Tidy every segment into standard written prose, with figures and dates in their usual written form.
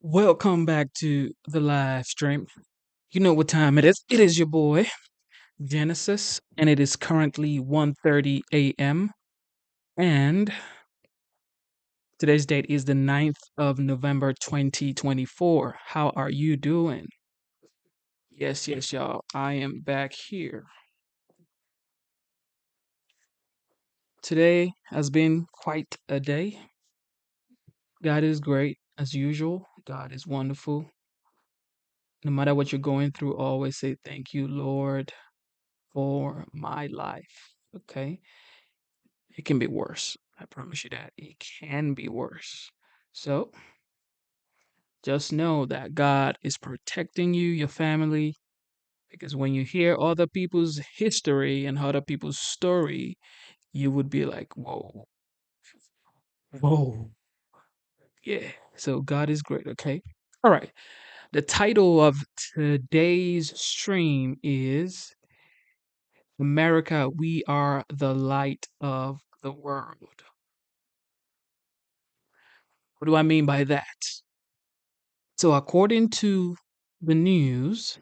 Welcome back to the live stream. You know what time it is. It is your boy, Genesis, and it is currently 1:30 a.m. And today's date is the 9th of November 2024. How are you doing? Yes, y'all. I am back here. Today has been quite a day. God is great as usual. God is wonderful. No matter what you're going through, always say thank you, Lord, for my life. Okay? It can be worse. I promise you that. It can be worse. So just know that God is protecting you, your family, because when you hear other people's history and other people's story, you would be like, whoa, whoa. Yeah. So God is great, okay? All right. The title of today's stream is America, We Are the Light of the World. What do I mean by that? So, according to the news,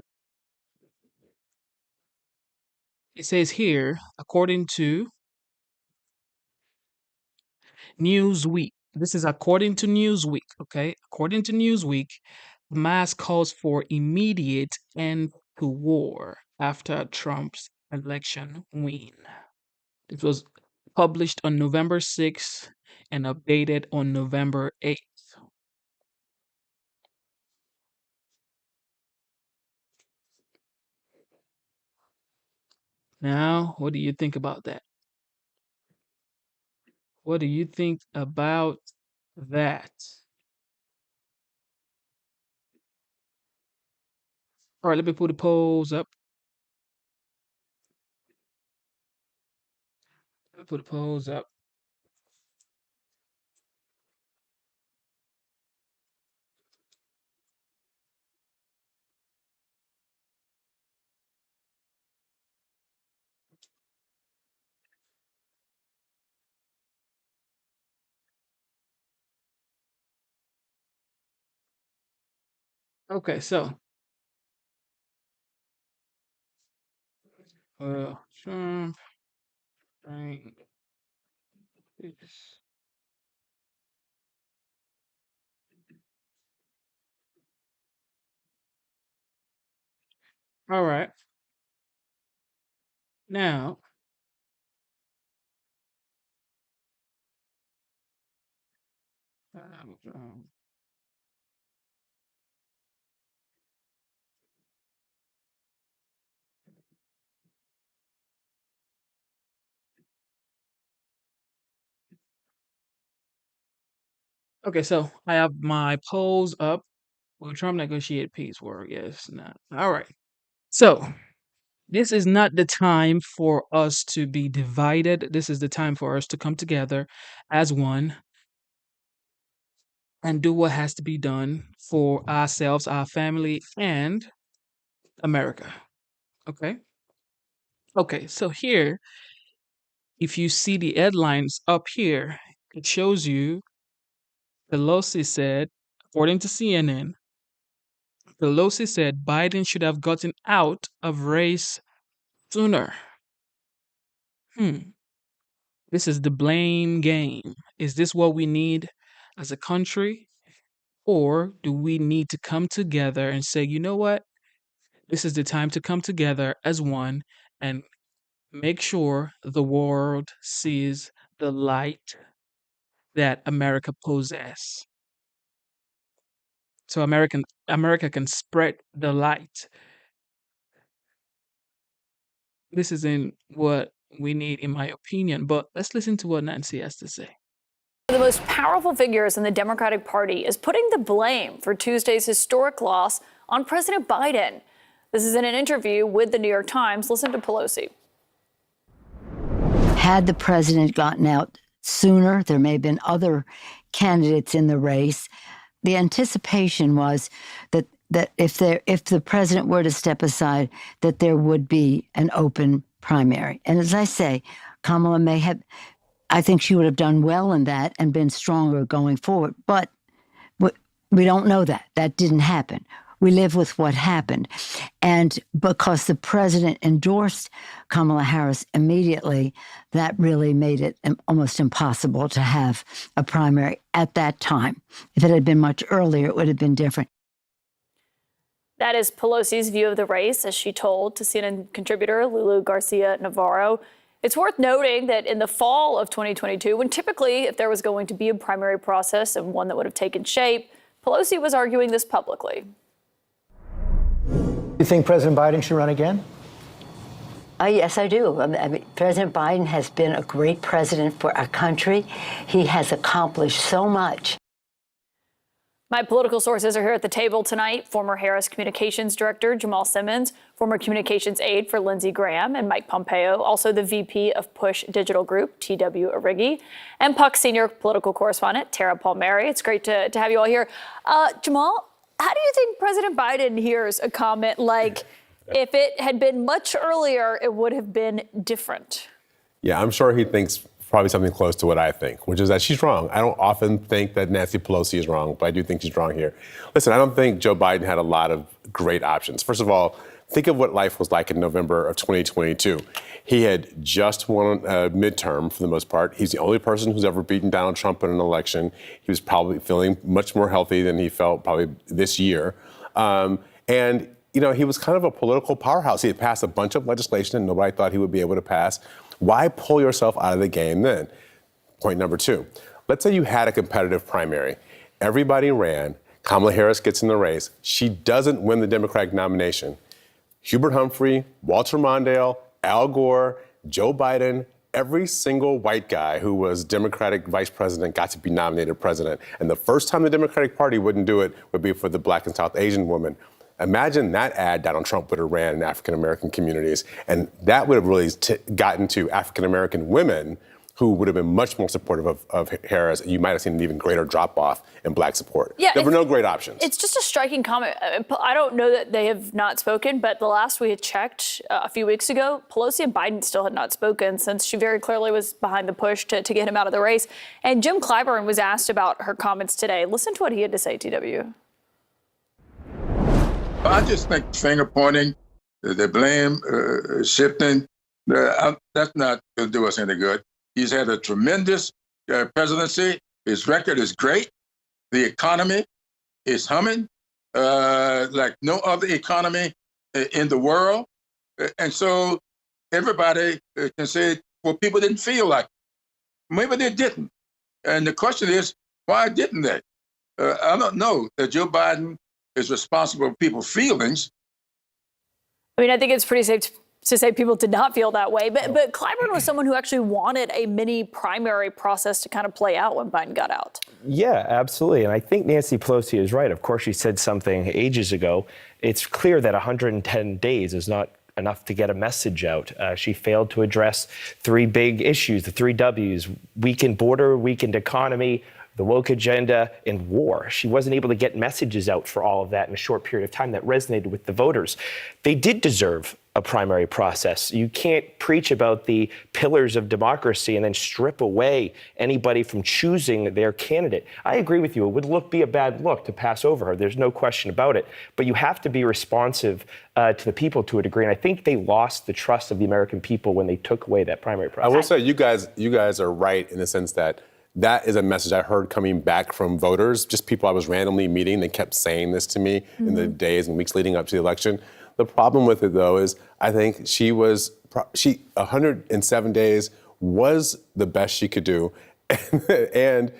it says here, according to Newsweek, this is according to Newsweek, okay? According to Newsweek, Hamas calls for immediate end to war after Trump's election win. It was published on November 6th and updated on November 8th. Now, what do you think about that? What do you think about that? All right, let me put the polls up. Let me put the polls up. Okay, so Trump, right, this. All right. Now, um, okay, so I have my polls up. Will Trump negotiate peace? War? Yes, not. All right. So this is not the time for us to be divided. This is the time for us to come together as one and do what has to be done for ourselves, our family, and America. Okay. Okay. So here, if you see the headlines up here, it shows you Pelosi said, according to CNN, Pelosi said Biden should have gotten out of race sooner. Hmm. This is the blame game. Is this what we need as a country? Or do we need to come together and say, you know what? This is the time to come together as one and make sure the world sees the light that America possess. So America can spread the light. This isn't what we need, in my opinion. But let's listen to what Nancy has to say. One of the most powerful figures in the Democratic Party is putting the blame for Tuesday's historic loss on President Biden. This is in an interview with the New York Times. Listen to Pelosi. Had the president gotten out sooner, there may have been other candidates in the race. The anticipation was that if the president were to step aside, that there would be an open primary. And as I say, Kamala may have, I think she would have done well in that and been stronger going forward. But We don't know that. That didn't happen. We live with what happened. And because the president endorsed Kamala Harris immediately, that really made it almost impossible to have a primary at that time. If it had been much earlier, it would have been different. That is Pelosi's view of the race, as she told to CNN contributor Lulu Garcia-Navarro. It's worth noting that in the fall of 2022, when typically if there was going to be a primary process and one that would have taken shape, Pelosi was arguing this publicly. You think President Biden should run again? Yes, I do. I mean, President Biden has been a great president for our country. He has accomplished so much. My political sources are here at the table tonight. Former Harris Communications Director Jamal Simmons, former communications aide for Lindsey Graham and Mike Pompeo, also the VP of Push Digital Group, T.W. Origi, and Puck senior political correspondent Tara Palmieri. It's great to have you all here. Jamal, how do you think President Biden hears a comment like, if it had been much earlier, it would have been different? Yeah, I'm sure he thinks probably something close to what I think, which is that she's wrong. I don't often think that Nancy Pelosi is wrong, but I do think she's wrong here. Listen, I don't think Joe Biden had a lot of great options. First of all, think of what life was like in November of 2022. He had just won a midterm for the most part. He's the only person who's ever beaten Donald Trump in an election. He was probably feeling much more healthy than he felt probably this year. And you know, he was kind of a political powerhouse. He had passed a bunch of legislation that nobody thought he would be able to pass. Why pull yourself out of the game then? Point number two, let's say you had a competitive primary. Everybody ran. Kamala Harris gets in the race. She doesn't win the Democratic nomination. Hubert Humphrey, Walter Mondale, Al Gore, Joe Biden, every single white guy who was Democratic vice president got to be nominated president. And the first time the Democratic Party wouldn't do it would be for the Black and South Asian woman. Imagine that ad Donald Trump would have ran in African-American communities. And that would have really gotten to African-American women who would have been much more supportive of Harris. You might have seen an even greater drop-off in Black support. Yeah, there were no great options. It's just a striking comment. I don't know that they have not spoken, but the last we had checked a few weeks ago, Pelosi and Biden still had not spoken since she very clearly was behind the push to get him out of the race. And Jim Clyburn was asked about her comments today. Listen to what he had to say, TW. I just think finger pointing, the blame shifting, that's not going to do us any good. He's had a tremendous presidency. His record is great. The economy is humming like no other economy in the world. And so everybody can say, well, people didn't feel like it. Maybe they didn't. And the question is, why didn't they? I don't know that Joe Biden is responsible for people's feelings. I mean, I think it's pretty safe to say people did not feel that way. But Clyburn was someone who actually wanted a mini primary process to kind of play out when Biden got out. Yeah, absolutely. And I think Nancy Pelosi is right. Of course, she said something ages ago. It's clear that 110 days is not enough to get a message out. She failed to address three big issues, the three W's: weakened border, weakened economy, the woke agenda, and war. She wasn't able to get messages out for all of that in a short period of time that resonated with the voters. They did deserve a primary process. You can't preach about the pillars of democracy and then strip away anybody from choosing their candidate. I agree with you. It would be a bad look to pass over her. There's no question about it. But you have to be responsive to the people to a degree. And I think they lost the trust of the American people when they took away that primary process. I will say you guys are right in the sense that is a message I heard coming back from voters, just people I was randomly meeting. They kept saying this to me in the days and weeks leading up to the election. The problem with it, though, is I think 107 days was the best she could do. And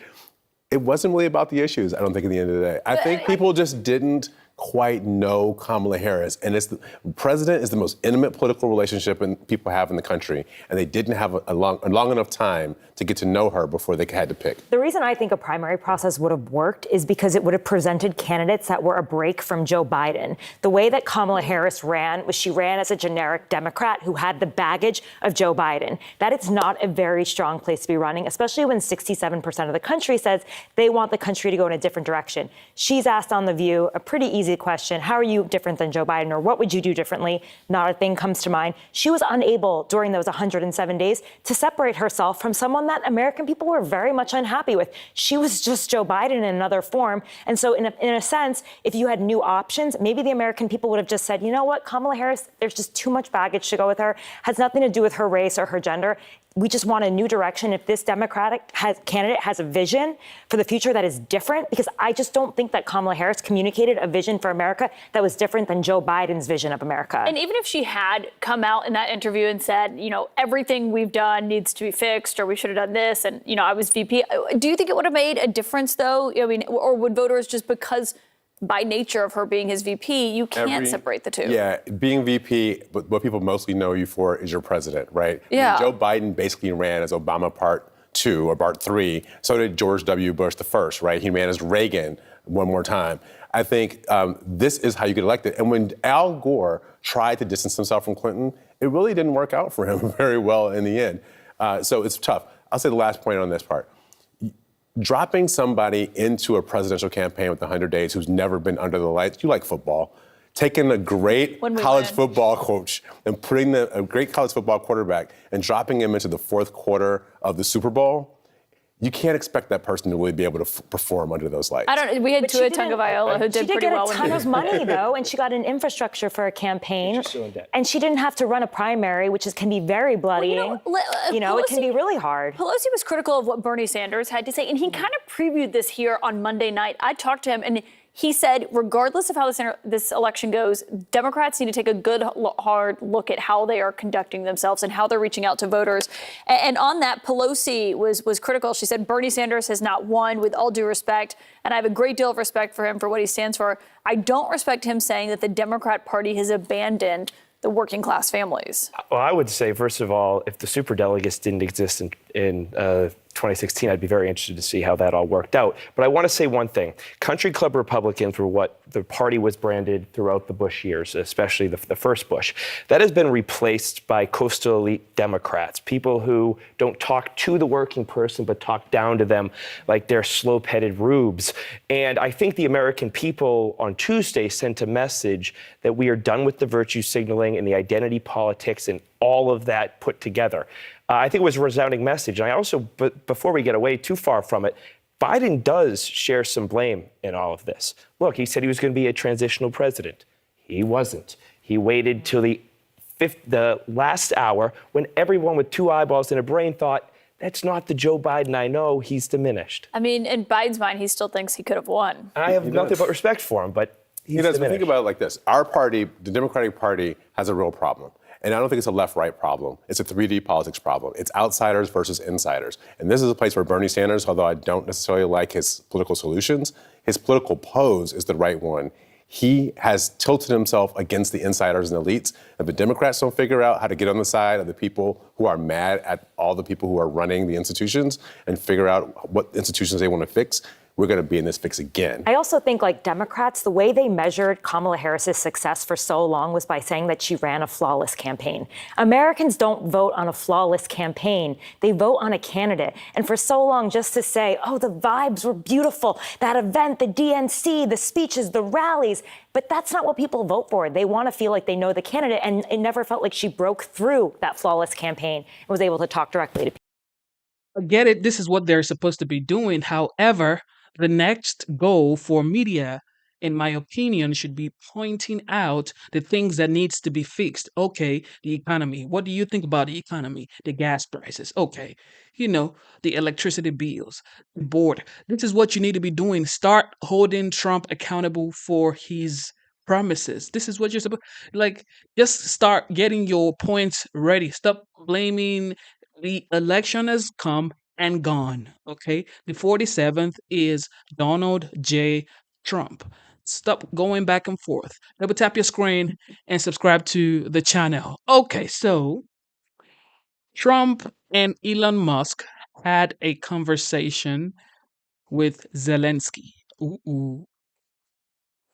it wasn't really about the issues, I don't think, at the end of the day. I think people just didn't quite know Kamala Harris. And the president is the most intimate political relationship people have in the country. And they didn't have a long enough time to get to know her before they had to pick. The reason I think a primary process would have worked is because it would have presented candidates that were a break from Joe Biden. The way that Kamala Harris ran was she ran as a generic Democrat who had the baggage of Joe Biden. That is not a very strong place to be running, especially when 67% of the country says they want the country to go in a different direction. She's asked on The View a pretty easy easy question. How are you different than Joe Biden, or what would you do differently? Not a thing comes to mind. She was unable during those 107 days to separate herself from someone that American people were very much unhappy with. She was just Joe Biden in another form. And so in a sense, if you had new options, maybe the American people would have just said, you know what, Kamala Harris, there's just too much baggage to go with her, has nothing to do with her race or her gender. We just want a new direction. If this candidate has a vision for the future that is different, because I just don't think that Kamala Harris communicated a vision for America that was different than Joe Biden's vision of America. And even if she had come out in that interview and said, everything we've done needs to be fixed, or we should have done this, and, I was VP, do you think it would have made a difference, though? Or would voters, just because by nature of her being his VP, you can't separate the two? Yeah, being VP, what people mostly know you for is your president, right? Yeah. Joe Biden basically ran as Obama Part 2 or Part 3. So did George W. Bush the first, right? He ran as Reagan one more time. I think this is how you get elected. And when Al Gore tried to distance himself from Clinton, it really didn't work out for him very well in the end. So it's tough. I'll say the last point on this part. Dropping somebody into a presidential campaign with 100 days who's never been under the lights, you like football, taking a great college football coach and putting a great college football quarterback and dropping him into the fourth quarter of the Super Bowl, you can't expect that person to really be able to perform under those lights. I don't. We had Tua Tagovailoa who did pretty well. She did get a ton of money, though, and she got an infrastructure for a campaign. And she didn't have to run a primary, which can be very bloodying. It can be really hard. Pelosi was critical of what Bernie Sanders had to say, and he kind of previewed this here on Monday night. I talked to him, and he said, regardless of how this election goes, Democrats need to take a good, hard look at how they are conducting themselves and how they're reaching out to voters. And on that, Pelosi was critical. She said, Bernie Sanders has not won, with all due respect, and I have a great deal of respect for him for what he stands for. I don't respect him saying that the Democrat Party has abandoned the working class families. Well, I would say, first of all, if the superdelegates didn't exist in 2016, I'd be very interested to see how that all worked out. But I want to say one thing. Country Club Republicans were what the party was branded throughout the Bush years, especially the first Bush. That has been replaced by coastal elite Democrats, people who don't talk to the working person, but talk down to them like they're slope-headed rubes. And I think the American people on Tuesday sent a message that we are done with the virtue signaling and the identity politics and all of that put together. I think it was a resounding message. And I also, before we get away too far from it, Biden does share some blame in all of this. Look, he said he was going to be a transitional president. He wasn't. He waited till the last hour when everyone with two eyeballs and a brain thought, that's not the Joe Biden I know. He's diminished. I mean, in Biden's mind, he still thinks he could have won. I have nothing but respect for him, but he's diminished. Think about it like this. Our party, the Democratic Party, has a real problem. And I don't think it's a left-right problem. It's a 3D politics problem. It's outsiders versus insiders. And this is a place where Bernie Sanders, although I don't necessarily like his political solutions, his political pose is the right one. He has tilted himself against the insiders and elites. If the Democrats don't figure out how to get on the side of the people who are mad at all the people who are running the institutions and figure out what institutions they want to fix, we're going to be in this fix again. I also think, like Democrats, the way they measured Kamala Harris's success for so long was by saying that she ran a flawless campaign. Americans don't vote on a flawless campaign. They vote on a candidate. And for so long, just to say, oh, the vibes were beautiful, that event, the DNC, the speeches, the rallies, but that's not what people vote for. They want to feel like they know the candidate, and it never felt like she broke through that flawless campaign and was able to talk directly to people. I get it. This is what they're supposed to be doing. However, the next goal for media, in my opinion, should be pointing out the things that needs to be fixed. Okay, the economy. What do you think about the economy? The gas prices. Okay, the electricity bills, the border. This is what you need to be doing. Start holding Trump accountable for his promises. This is what you're supposed, just start getting your points ready. Stop blaming the election has come and gone. Okay, the 47th is Donald J. Trump. Stop going back and forth. Double tap your screen and subscribe to the channel. Okay, so Trump and Elon Musk had a conversation with Zelensky. Ooh.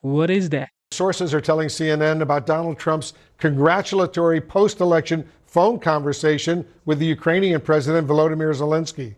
What is that? Sources are telling CNN about Donald Trump's congratulatory post-election phone conversation with the Ukrainian President Volodymyr Zelensky.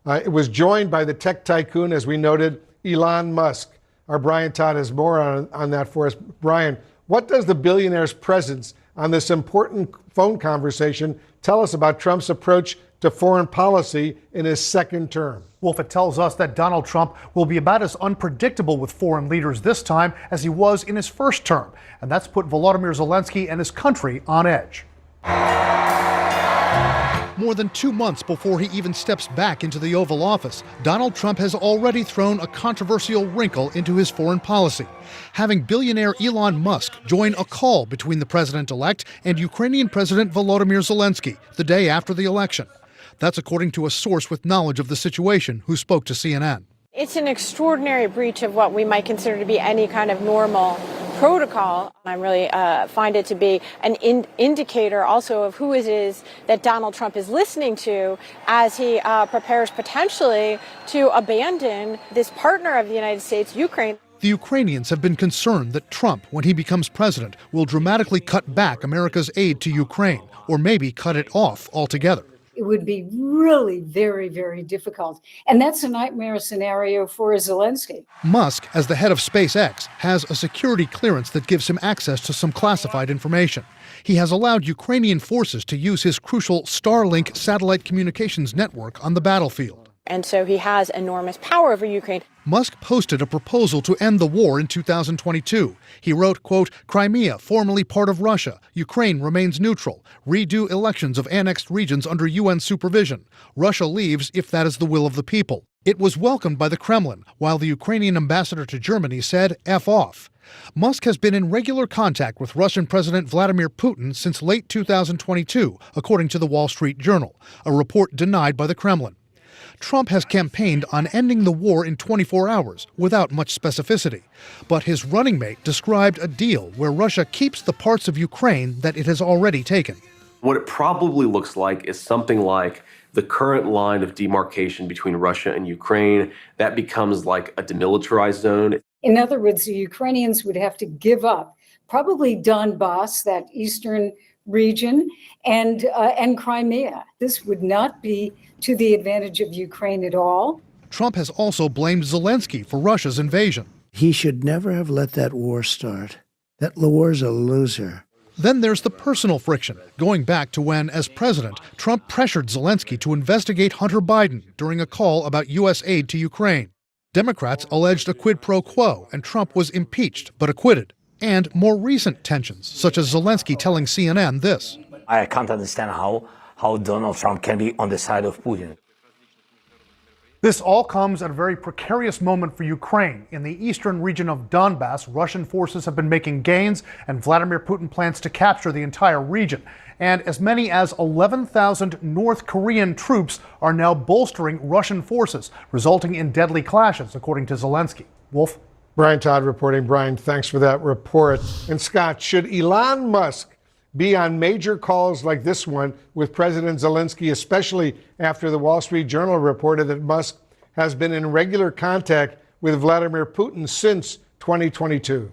It was joined by the tech tycoon, as we noted, Elon Musk. Our Brian Todd has more on that for us. Brian, what does the billionaire's presence on this important phone conversation tell us about Trump's approach to foreign policy in his second term? Wolf, it tells us that Donald Trump will be about as unpredictable with foreign leaders this time as he was in his first term. And that's put Volodymyr Zelensky and his country on edge. More than 2 months before he even steps back into the Oval Office, Donald Trump has already thrown a controversial wrinkle into his foreign policy, having billionaire Elon Musk join a call between the president-elect and Ukrainian President Volodymyr Zelensky the day after the election. That's according to a source with knowledge of the situation who spoke to CNN. It's an extraordinary breach of what we might consider to be any kind of normal protocol. I really find it to be an indicator also of who it is that Donald Trump is listening to as he prepares potentially to abandon this partner of the United States, Ukraine. The Ukrainians have been concerned that Trump, when he becomes president, will dramatically cut back America's aid to Ukraine, or maybe cut it off altogether. It would be really very, very difficult. And that's a nightmare scenario for Zelensky. Musk, as the head of SpaceX, has a security clearance that gives him access to some classified information. He has allowed Ukrainian forces to use his crucial Starlink satellite communications network on the battlefield. And so he has enormous power over Ukraine. Musk posted a proposal to end the war in 2022. He wrote, quote, Crimea, formerly part of Russia. Ukraine remains neutral. Redo elections of annexed regions under UN supervision. Russia leaves if that is the will of the people. It was welcomed by the Kremlin, while the Ukrainian ambassador to Germany said, F off. Musk has been in regular contact with Russian President Vladimir Putin since late 2022, according to the Wall Street Journal, a report denied by the Kremlin. Trump has campaigned on ending the war in 24 hours without much specificity. But his running mate described a deal where Russia keeps the parts of Ukraine that it has already taken. What it probably looks like is something like the current line of demarcation between Russia and Ukraine. That becomes like a demilitarized zone. In other words, the Ukrainians would have to give up probably Donbass, that eastern region, and Crimea. This would not be to the advantage of Ukraine at all. Trump has also blamed Zelensky for Russia's invasion. He should never have let that war start. That war's a loser. Then there's the personal friction, going back to when, as president, Trump pressured Zelensky to investigate Hunter Biden during a call about U.S. aid to Ukraine. Democrats alleged a quid pro quo, and Trump was impeached but acquitted. And more recent tensions, such as Zelensky telling CNN this. I can't understand how Donald Trump can be on the side of Putin. This all comes at a very precarious moment for Ukraine. In the eastern region of Donbass, Russian forces have been making gains, and Vladimir Putin plans to capture the entire region. And as many as 11,000 North Korean troops are now bolstering Russian forces, resulting in deadly clashes, according to Zelensky. Wolf? Brian Todd reporting. Brian, thanks for that report. And Scott, should Elon Musk be on major calls like this one with President Zelensky, especially after the Wall Street Journal reported that Musk has been in regular contact with Vladimir Putin since 2022?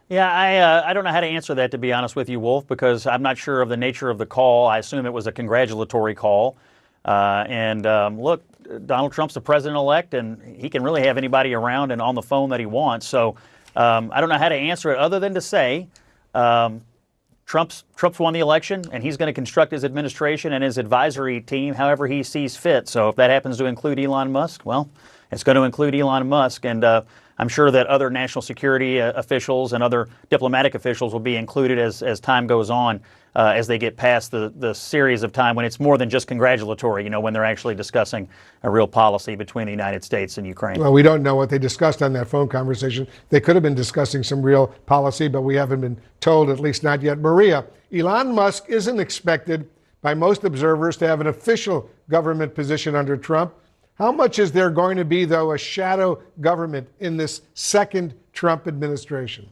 Yeah, I don't know how to answer that, to be honest with you, Wolf, because I'm not sure of the nature of the call. I assume it was a congratulatory call. Look, Donald Trump's the president-elect, and he can really have anybody around and on the phone that he wants. So I don't know how to answer it other than to say Trump's won the election, and he's going to construct his administration and his advisory team however he sees fit. So if that happens to include Elon Musk, well, it's going to include Elon Musk. And I'm sure that other national security officials and other diplomatic officials will be included as time goes on, as they get past the series of time when it's more than just congratulatory, when they're actually discussing a real policy between the United States and Ukraine. Well, we don't know what they discussed on that phone conversation. They could have been discussing some real policy, but we haven't been told, at least not yet. Maria, Elon Musk isn't expected by most observers to have an official government position under Trump. How much is there going to be, though, a shadow government in this second Trump administration?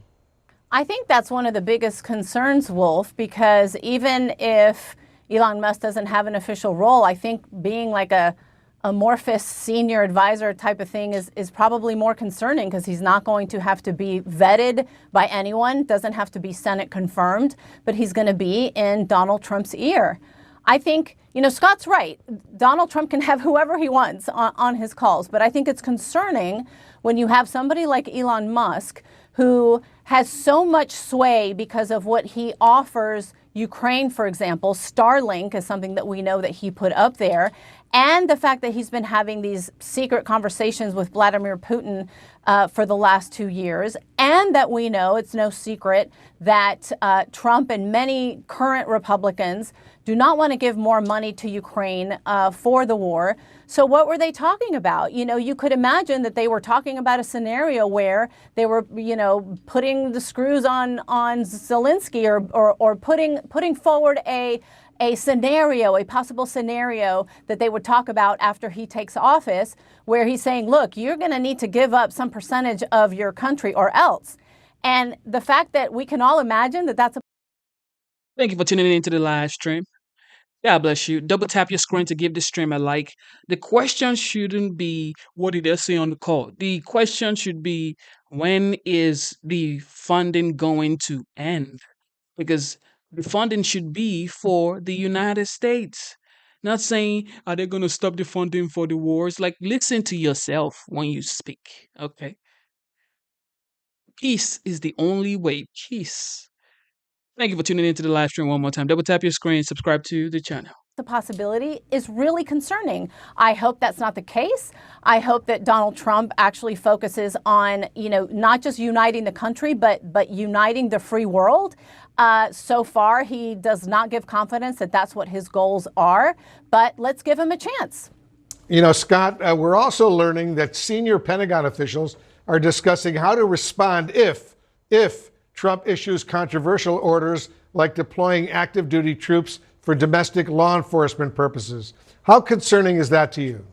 I think that's one of the biggest concerns, Wolf, because even if Elon Musk doesn't have an official role, I think being like a amorphous senior advisor type of thing is probably more concerning, because he's not going to have to be vetted by anyone, doesn't have to be Senate confirmed, but he's going to be in Donald Trump's ear. I think, Scott's right. Donald Trump can have whoever he wants on his calls. But I think it's concerning when you have somebody like Elon Musk who has so much sway because of what he offers Ukraine, for example. Starlink is something that we know that he put up there. And the fact that he's been having these secret conversations with Vladimir Putin for the last 2 years, and that we know, it's no secret, that Trump and many current Republicans do not want to give more money to Ukraine for the war. So what were they talking about? You could imagine that they were talking about a scenario where they were, putting the screws on Zelensky or putting forward a possible scenario that they would talk about after he takes office, where he's saying, look, you're going to need to give up some percentage of your country or else. And the fact that we can all imagine that that's a... Thank you for tuning in to the live stream. God bless you. Double tap your screen to give the stream a like. The question shouldn't be, what did they say on the call? The question should be, when is the funding going to end? Because the funding should be for the United States. Not saying, are they going to stop the funding for the wars? Like, listen to yourself when you speak, okay? Peace is the only way. Peace. Thank you for tuning into the live stream one more time. Double tap your screen, subscribe to the channel. The possibility is really concerning. I hope that's not the case. I hope that Donald Trump actually focuses on, not just uniting the country, but uniting the free world. So far, he does not give confidence that that's what his goals are, but let's give him a chance. Scott, we're also learning that senior Pentagon officials are discussing how to respond if Trump issues controversial orders like deploying active duty troops for domestic law enforcement purposes. How concerning is that to you?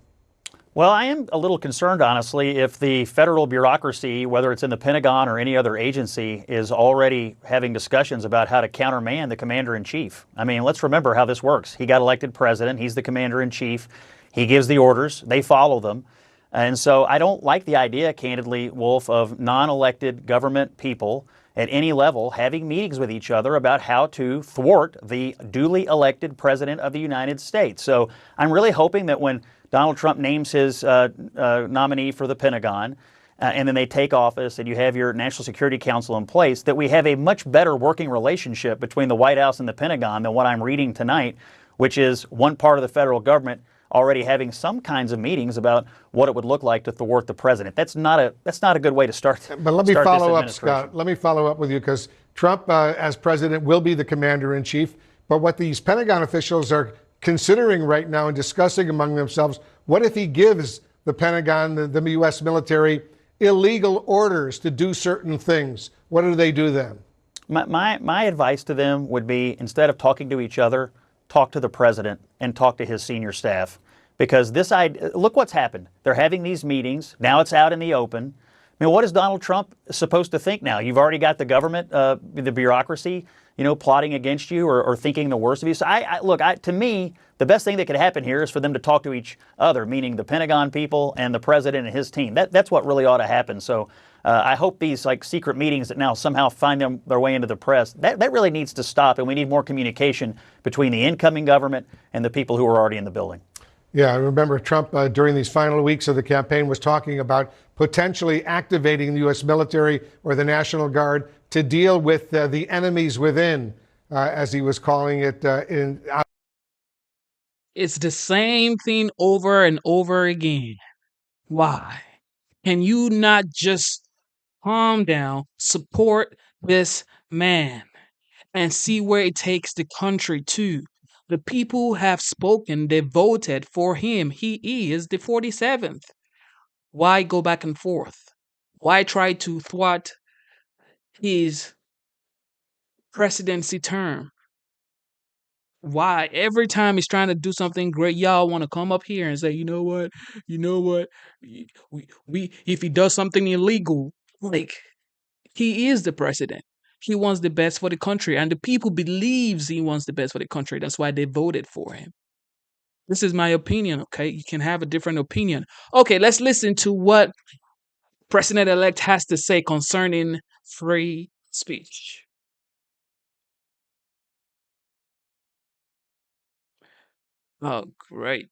Well, I am a little concerned, honestly, if the federal bureaucracy, whether it's in the Pentagon or any other agency, is already having discussions about how to countermand the commander-in-chief. I mean, let's remember how this works. He got elected president. He's the commander-in-chief. He gives the orders. They follow them. And so I don't like the idea, candidly, Wolf, of non-elected government people at any level having meetings with each other about how to thwart the duly elected president of the United States. So I'm really hoping that when Donald Trump names his nominee for the Pentagon, and then they take office and you have your National Security Council in place, that we have a much better working relationship between the White House and the Pentagon than what I'm reading tonight, which is one part of the federal government already having some kinds of meetings about what it would look like to thwart the president. That's not a good way to start. But let me follow up, Scott. Let me follow up with you, because Trump, as president, will be the commander-in-chief. But what these Pentagon officials are considering right now and discussing among themselves, what if he gives the Pentagon, the U.S. military, illegal orders to do certain things? What do they do then? My advice to them would be, instead of talking to each other, talk to the president and talk to his senior staff. Because look what's happened. They're having these meetings. Now it's out in the open. I mean, what is Donald Trump supposed to think now? You've already got the government, the bureaucracy, plotting against you or thinking the worst of you. So to me, the best thing that could happen here is for them to talk to each other, meaning the Pentagon people and the president and his team. That's what really ought to happen. So I hope these secret meetings that now somehow find their way into the press, that really needs to stop, and we need more communication between the incoming government and the people who are already in the building. Yeah, I remember Trump during these final weeks of the campaign was talking about potentially activating the U.S. military or the National Guard to deal with the enemies within, as he was calling it. It's the same thing over and over again. Why? Can you not just calm down, support this man, and see where it takes the country to? The people have spoken. They voted for him. He is the 47th. Why go back and forth? Why try to thwart his presidency term? Why every time he's trying to do something great, y'all want to come up here and say, you know what, we if he does something illegal, like, he is the president. He wants the best for the country, and the people believes he wants the best for the country. That's why they voted for him. This is my opinion, okay? You can have a different opinion. Okay, let's listen to what President-elect has to say concerning free speech. Oh, great.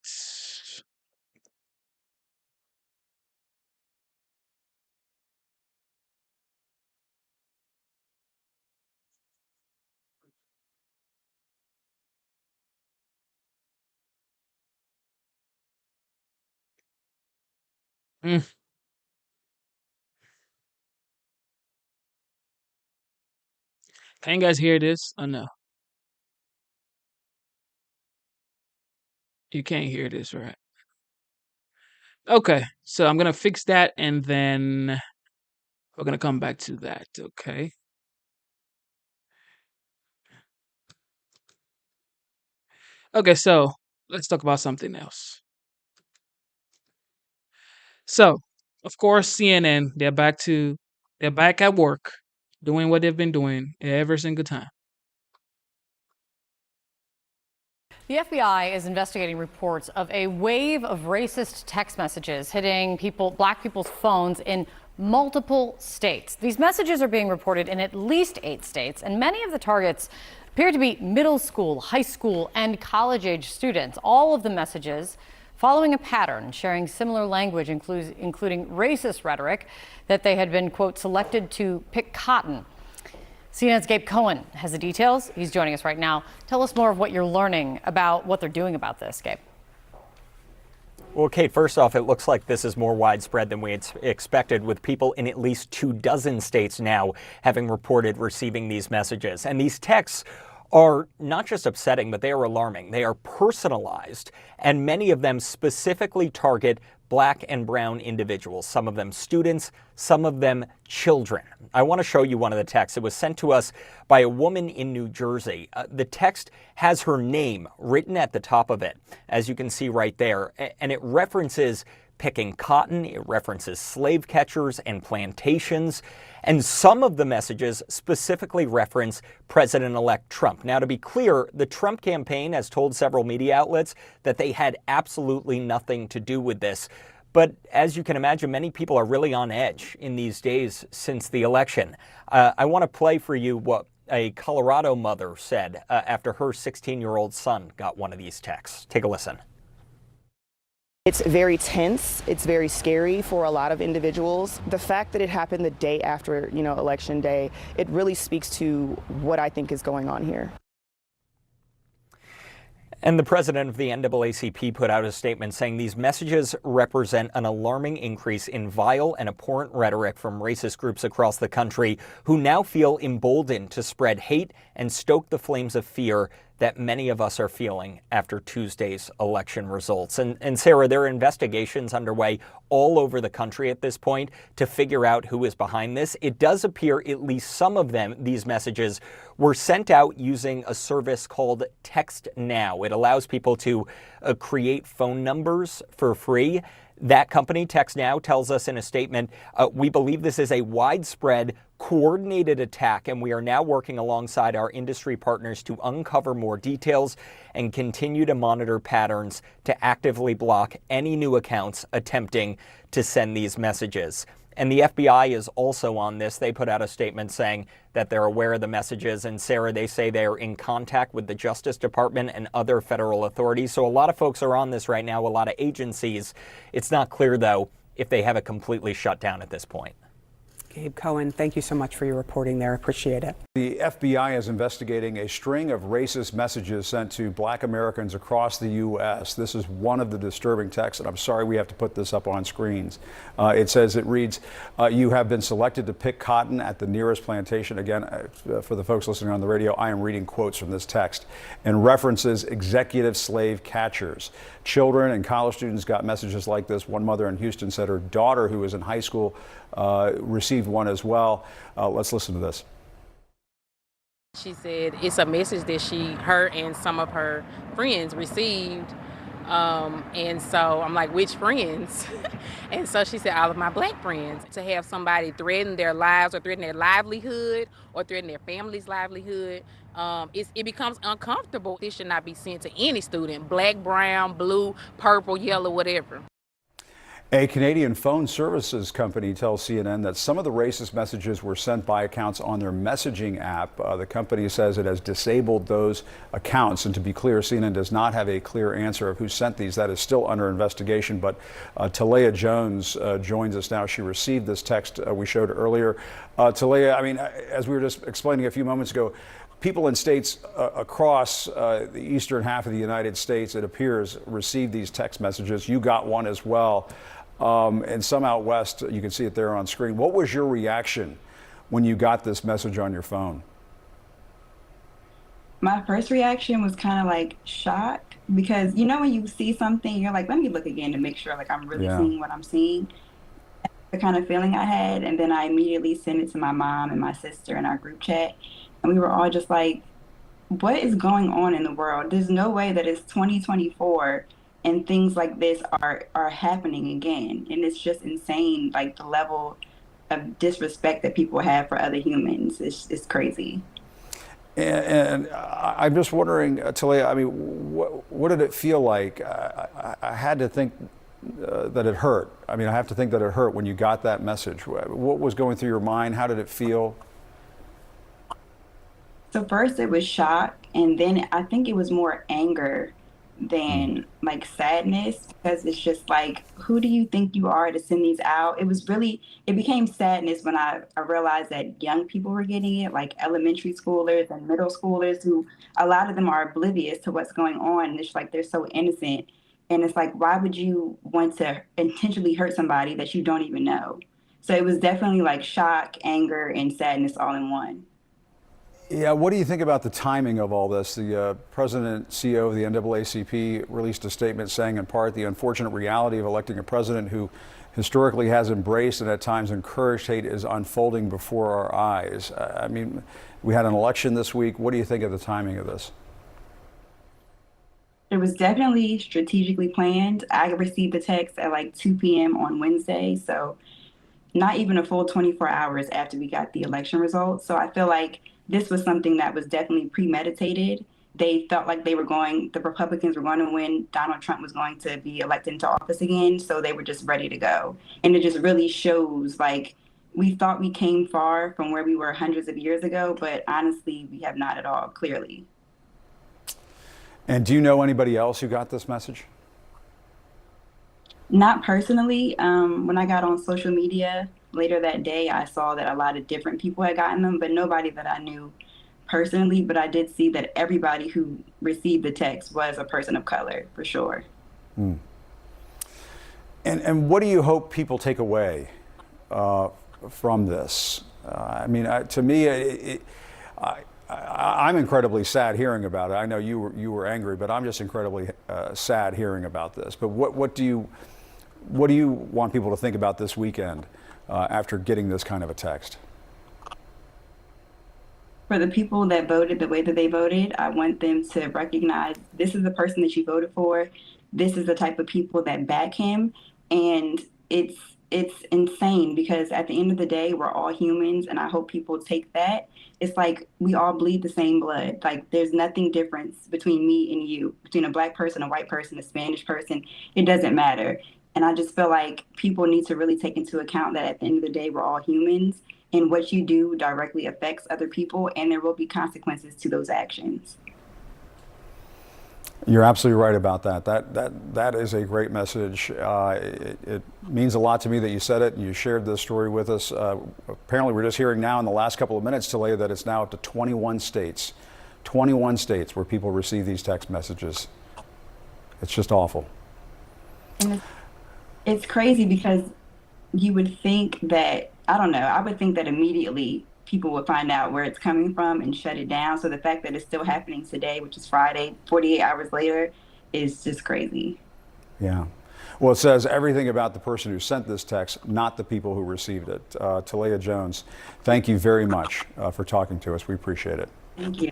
Mm. Can you guys hear this? Oh no, you can't hear this, right? Okay, so I'm gonna fix that, and then we're gonna come back to that. Okay. Okay, so let's talk about something else. So, of course, CNN, they're back at work doing what they've been doing every single time. The FBI is investigating reports of a wave of racist text messages hitting black people's phones in multiple states. These messages are being reported in at least 8 states, and many of the targets appear to be middle school, high school, and college-age students. All of the messages following a pattern, sharing similar language, including racist rhetoric, that they had been, quote, selected to pick cotton. CNN's Gabe Cohen has the details. He's joining us right now. Tell us more of what you're learning about what they're doing about this, Gabe. Well, Kate, first off, it looks like this is more widespread than we had expected, with people in at least 24 states now having reported receiving these messages. And these texts are not just upsetting, but they are alarming. They are personalized, and many of them specifically target black and brown individuals, some of them students, some of them children. I want to show you one of the texts. It was sent to us by a woman in New Jersey. The text has her name written at the top of it, as you can see right there, and it references picking cotton, it references slave catchers and plantations, and some of the messages specifically reference President-elect Trump. Now, to be clear, the Trump campaign has told several media outlets that they had absolutely nothing to do with this. But as you can imagine, many people are really on edge in these days since the election. I want to play for you what a Colorado mother said after her 16-year-old son got one of these texts. Take a listen. It's very tense. It's very scary for a lot of individuals. The fact that it happened the day after, Election Day, it really speaks to what I think is going on here. And the president of the NAACP put out a statement saying these messages represent an alarming increase in vile and abhorrent rhetoric from racist groups across the country who now feel emboldened to spread hate and stoke the flames of fear that many of us are feeling after Tuesday's election results. And Sarah, there are investigations underway all over the country at this point to figure out who is behind this. It does appear at least some of them, these messages, were sent out using a service called Text Now. It allows people to create phone numbers for free. That company, Text Now, tells us in a statement, we believe this is a widespread, coordinated attack, and we are now working alongside our industry partners to uncover more details and continue to monitor patterns to actively block any new accounts attempting to send these messages. And the FBI is also on this. They put out a statement saying that they're aware of the messages. And Sarah, they say they're in contact with the Justice Department and other federal authorities. So a lot of folks are on this right now, a lot of agencies. It's not clear, though, if they have it completely shut down at this point. Gabe Cohen, thank you so much for your reporting there. Appreciate it. The FBI is investigating a string of racist messages sent to black Americans across the U.S. This is one of the disturbing texts, and I'm sorry we have to put this up on screens. It reads, you have been selected to pick cotton at the nearest plantation. Again, for the folks listening on the radio, I am reading quotes from this text, and references executive slave catchers. Children and college students got messages like this. One mother in Houston said her daughter, who was in high school, received one as well. Let's listen to this. She said it's a message that her and some of her friends received. And so I'm like, which friends? And so she said, all of my black friends. To have somebody threaten their lives or threaten their livelihood or threaten their family's livelihood, it becomes uncomfortable. This should not be sent to any student, black, brown, blue, purple, yellow, whatever. A Canadian phone services company tells CNN that some of the racist messages were sent by accounts on their messaging app. The company says it has disabled those accounts. And to be clear, CNN does not have a clear answer of who sent these. That is still under investigation. But Talia Jones joins us now. She received this text we showed earlier. Talia, I mean, as we were just explaining a few moments ago, people in states across the eastern half of the United States, it appears, received these text messages. You got one as well. And some out west, you can see it there on screen. What was your reaction when you got this message on your phone? My first reaction was kind of like shock, because you know when you see something, you're like, let me look again to make sure like I'm really seeing what I'm seeing. That's the kind of feeling I had. And then I immediately sent it to my mom and my sister in our group chat. And we were all just like, what is going on in the world? There's no way that it's 2024 and things like this are happening again. And it's just insane, like the level of disrespect that people have for other humans. It's crazy. And I'm just wondering, Talia, I mean, what did it feel like? I had to think that it hurt. I mean, I have to think that it hurt when you got that message. What was going through your mind? How did it feel? So first it was shock, and then I think it was more anger than like sadness, because it's just like, who do you think you are to send these out? It became sadness when I realized that young people were getting it, like elementary schoolers and middle schoolers, who a lot of them are oblivious to what's going on. And it's like they're so innocent. And it's like, why would you want to intentionally hurt somebody that you don't even know? So it was definitely like shock, anger, and sadness all in one. Yeah, what do you think about the timing of all this? The president, CEO of the NAACP released a statement saying, in part, the unfortunate reality of electing a president who historically has embraced and at times encouraged hate is unfolding before our eyes. I mean, we had an election this week. What do you think of the timing of this? It was definitely strategically planned. I received the text at like 2 p.m. on Wednesday, so not even a full 24 hours after we got the election results. So I feel like this was something that was definitely premeditated. They felt like the Republicans were going to win. Donald Trump was going to be elected into office again. So they were just ready to go. And it just really shows, like, we thought we came far from where we were hundreds of years ago, but honestly, we have not at all, clearly. And do you know anybody else who got this message? Not personally. When I got on social media later that day, I saw that a lot of different people had gotten them, but nobody that I knew personally. But I did see that everybody who received the text was a person of color, for sure. Mm. And what do you hope people take away from this? I mean, to me, I'm incredibly sad hearing about it. I know you were angry, but I'm just incredibly sad hearing about this. But what do you want people to think about this weekend after getting this kind of a text? For the people that voted the way that they voted, I want them to recognize this is the person that you voted for. This is the type of people that back him. And it's insane, because at the end of the day, we're all humans. And I hope people take that. It's like we all bleed the same blood. Like there's nothing different between me and you, between a black person, a white person, a Spanish person. It doesn't matter. And I just feel like people need to really take into account that at the end of the day, we're all humans, and what you do directly affects other people, and there will be consequences to those actions. You're absolutely right about that. That is a great message. It means a lot to me that you said it and you shared this story with us. Apparently, we're just hearing now in the last couple of minutes, Talia, that it's now up to 21 states where people receive these text messages. It's just awful. And it's crazy, because you would think that, I don't know, I would think that immediately people would find out where it's coming from and shut it down. So the fact that it's still happening today, which is Friday, 48 hours later, is just crazy. Yeah. Well, it says everything about the person who sent this text, not the people who received it. Talia Jones, thank you very much for talking to us. We appreciate it. Thank you.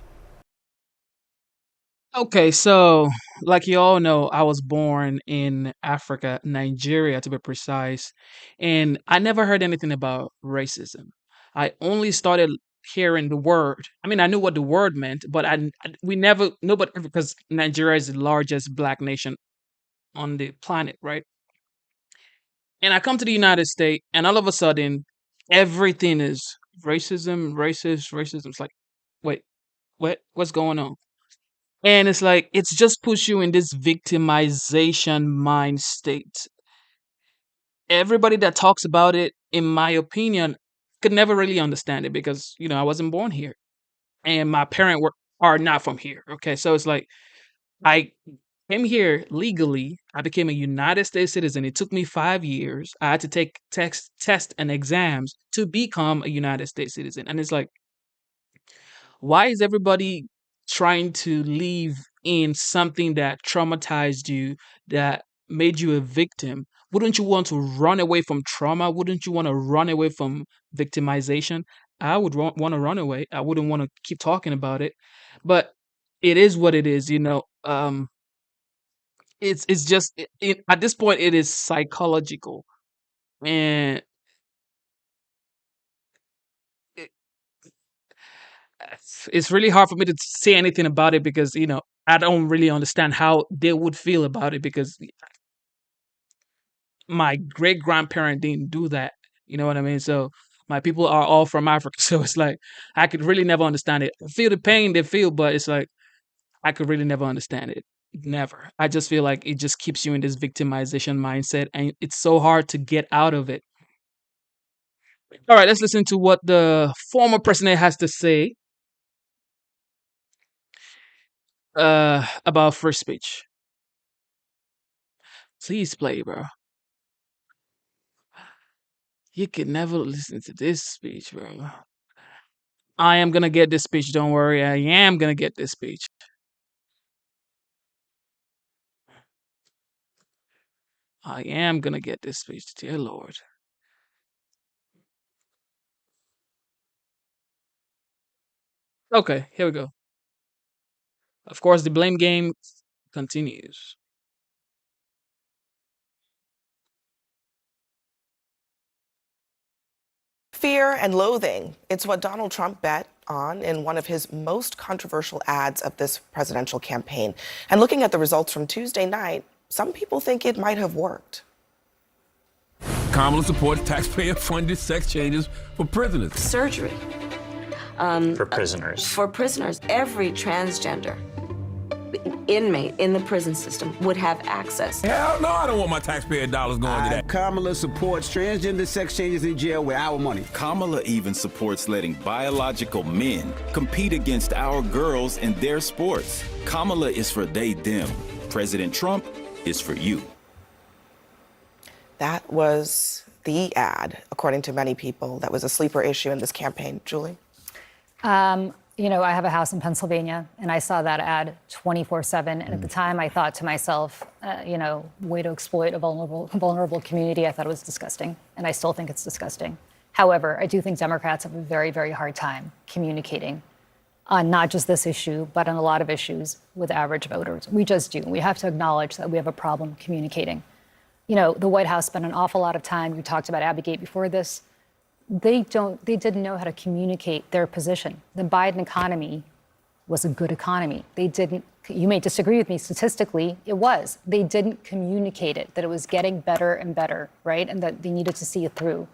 Okay, so like you all know, I was born in Africa, Nigeria to be precise, and I never heard anything about racism. I only started hearing the word. I mean, I knew what the word meant, but we never, nobody, because Nigeria is the largest black nation on the planet, right? And I come to the United States, and all of a sudden, everything is racism, racist, racism. It's like, wait, what's going on? And it's like, it's just push you in this victimization mind state. Everybody that talks about it, in my opinion, could never really understand it because, I wasn't born here and my parents are not from here. Okay. So it's like, I came here legally. I became a United States citizen. It took me 5 years. I had to take test and exams to become a United States citizen. And it's like, why is everybody trying to live in something that traumatized you, that made you a victim? Wouldn't you want to run away from trauma? Wouldn't you want to run away from victimization? I would want to run away. I wouldn't want to keep talking about it. But it is what it is, it's just at this point it is psychological, and it, it's really hard for me to say anything about it because I don't really understand how they would feel about it because my great grandparent didn't do that. You know what I mean? So my people are all from Africa, so it's like I could really never understand it. I feel the pain they feel, but it's like I could really never understand it. Never. I just feel like it just keeps you in this victimization mindset, and it's so hard to get out of it. All right, let's listen to what the former president has to say about free speech. Please play, bro. You could never listen to this speech, bro. I am gonna get this speech. Don't worry. I am gonna get this speech. I am gonna get this speech, dear Lord. Okay, here we go. Of course, the blame game continues. Fear and loathing. It's what Donald Trump bet on in one of his most controversial ads of this presidential campaign. And looking at the results from Tuesday night, some people think it might have worked. Kamala supports taxpayer-funded sex changes for prisoners. Surgery. For prisoners. For prisoners, every transgender inmate in the prison system would have access. Hell no, I don't want my taxpayer dollars going to that. Kamala supports transgender sex changes in jail with our money. Kamala even supports letting biological men compete against our girls in their sports. Kamala is for they, them. President Trump is for you. That was the ad, according to many people. That was a sleeper issue in this campaign. Julie? I have a house in Pennsylvania, and I saw that ad 24/7. And at the time, I thought to myself, way to exploit a vulnerable community. I thought it was disgusting, and I still think it's disgusting. However, I do think Democrats have a very, very hard time communicating on not just this issue, but on a lot of issues with average voters. We just do. We have to acknowledge that we have a problem communicating. The White House spent an awful lot of time. You talked about Abbeygate before this. They didn't know how to communicate their position. The Biden economy was a good economy. You may disagree with me, statistically, it was. They didn't communicate it, that it was getting better and better, right? And that they needed to see it through.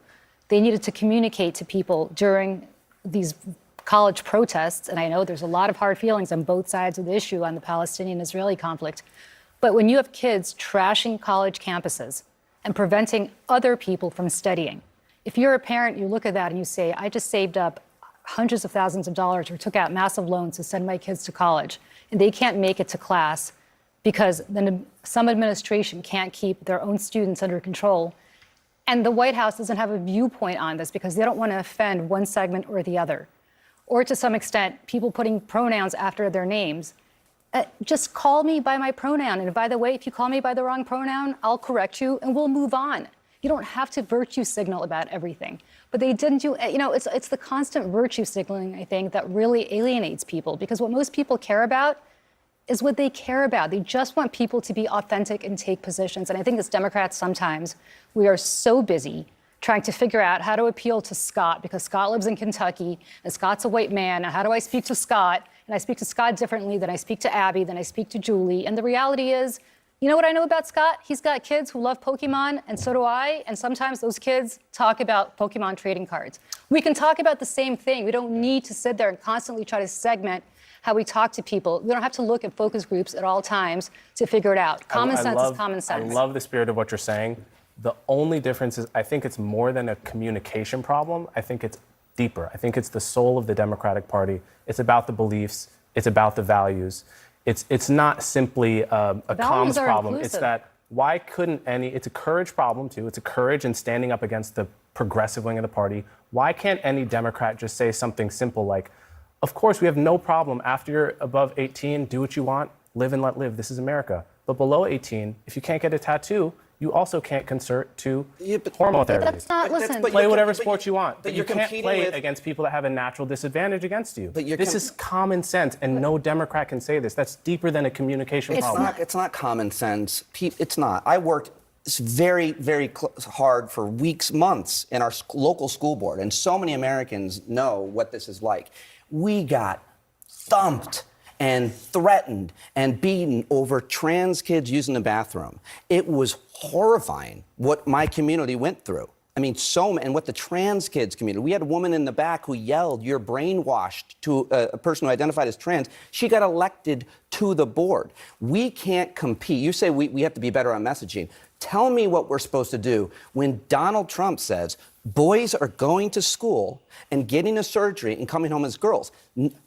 They needed to communicate to people during these college protests, and I know there's a lot of hard feelings on both sides of the issue on the Palestinian-Israeli conflict, but when you have kids trashing college campuses and preventing other people from studying, if you're a parent, you look at that and you say, I just saved up hundreds of thousands of dollars or took out massive loans to send my kids to college, and they can't make it to class because some administration can't keep their own students under control. And the White House doesn't have a viewpoint on this because they don't want to offend one segment or the other. Or to some extent, people putting pronouns after their names. Just call me by my pronoun. And by the way, if you call me by the wrong pronoun, I'll correct you and we'll move on. You don't have to virtue signal about everything. But they didn't do, it's the constant virtue signaling, I think, that really alienates people, because what most people care about is what they care about. They just want people to be authentic and take positions. And I think as Democrats, sometimes we are so busy trying to figure out how to appeal to Scott, because Scott lives in Kentucky and Scott's a white man. And how do I speak to Scott? And I speak to Scott differently than I speak to Abby, than I speak to Julie. And the reality is, You know what I know about Scott? He's got kids who love Pokemon, and so do I. And sometimes those kids talk about Pokemon trading cards. We can talk about the same thing. We don't need to sit there and constantly try to segment how we talk to people. We don't have to look at focus groups at all times to figure it out. Common sense is common sense. I love the spirit of what you're saying. The only difference is I think it's more than a communication problem. I think it's deeper. I think it's the soul of the Democratic Party. It's about the beliefs. It's about the values. It's not simply a comms problem. Inclusive. It's that why couldn't it's a courage problem too. It's a courage in standing up against the progressive wing of the party. Why can't any Democrat just say something simple like, of course, we have no problem after you're above 18, do what you want, live and let live. This is America. But below 18, if you can't get a tattoo, you also can't consort to hormone therapy. That's not, listen. Play whatever sport you want, but you can't play with... against people that have a natural disadvantage against you. This is common sense, and no Democrat can say this. That's deeper than a communication problem. It's not common sense. It's not. I worked very, very hard for weeks, months in our local school board, and so many Americans know what this is like. We got thumped and threatened and beaten over trans kids using the bathroom. It was horrifying what my community went through. I mean, and what the trans kids community. We had a woman in the back who yelled, "You're brainwashed," to a person who identified as trans. She got elected to the board. We can't compete. You say we have to be better on messaging. Tell me what we're supposed to do when Donald Trump says boys are going to school and getting a surgery and coming home as girls.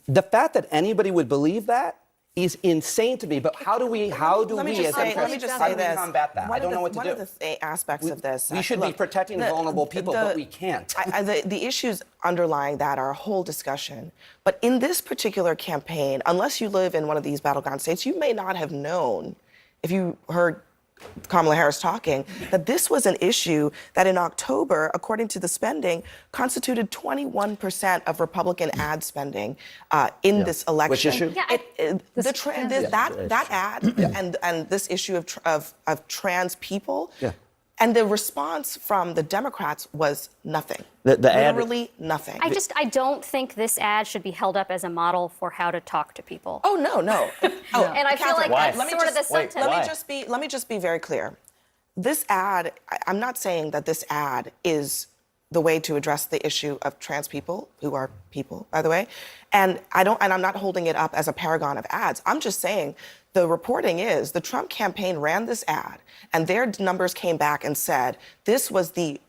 The fact that anybody would believe that is insane to me. But how do we combat that? I don't know what to do. One of the aspects of this, we should be protecting vulnerable people, but we can't. The issues underlying that are a whole discussion. But in this particular campaign, unless you live in one of these battleground states, you may not have known, if you heard Kamala Harris talking, that this was an issue that in October, according to the spending, constituted 21% of Republican ad spending in this election. Which issue? That ad and this issue of trans people. Yeah. And the response from the Democrats was nothing. Literally nothing. I don't think this ad should be held up as a model for how to talk to people. Oh, no. And I feel like that's sort of the subtext. Let me just be very clear. This ad, I'm not saying that this ad is the way to address the issue of trans people, who are people, by the way. And I'm not holding it up as a paragon of ads. I'm just saying the reporting is the Trump campaign ran this ad and their numbers came back and said this was the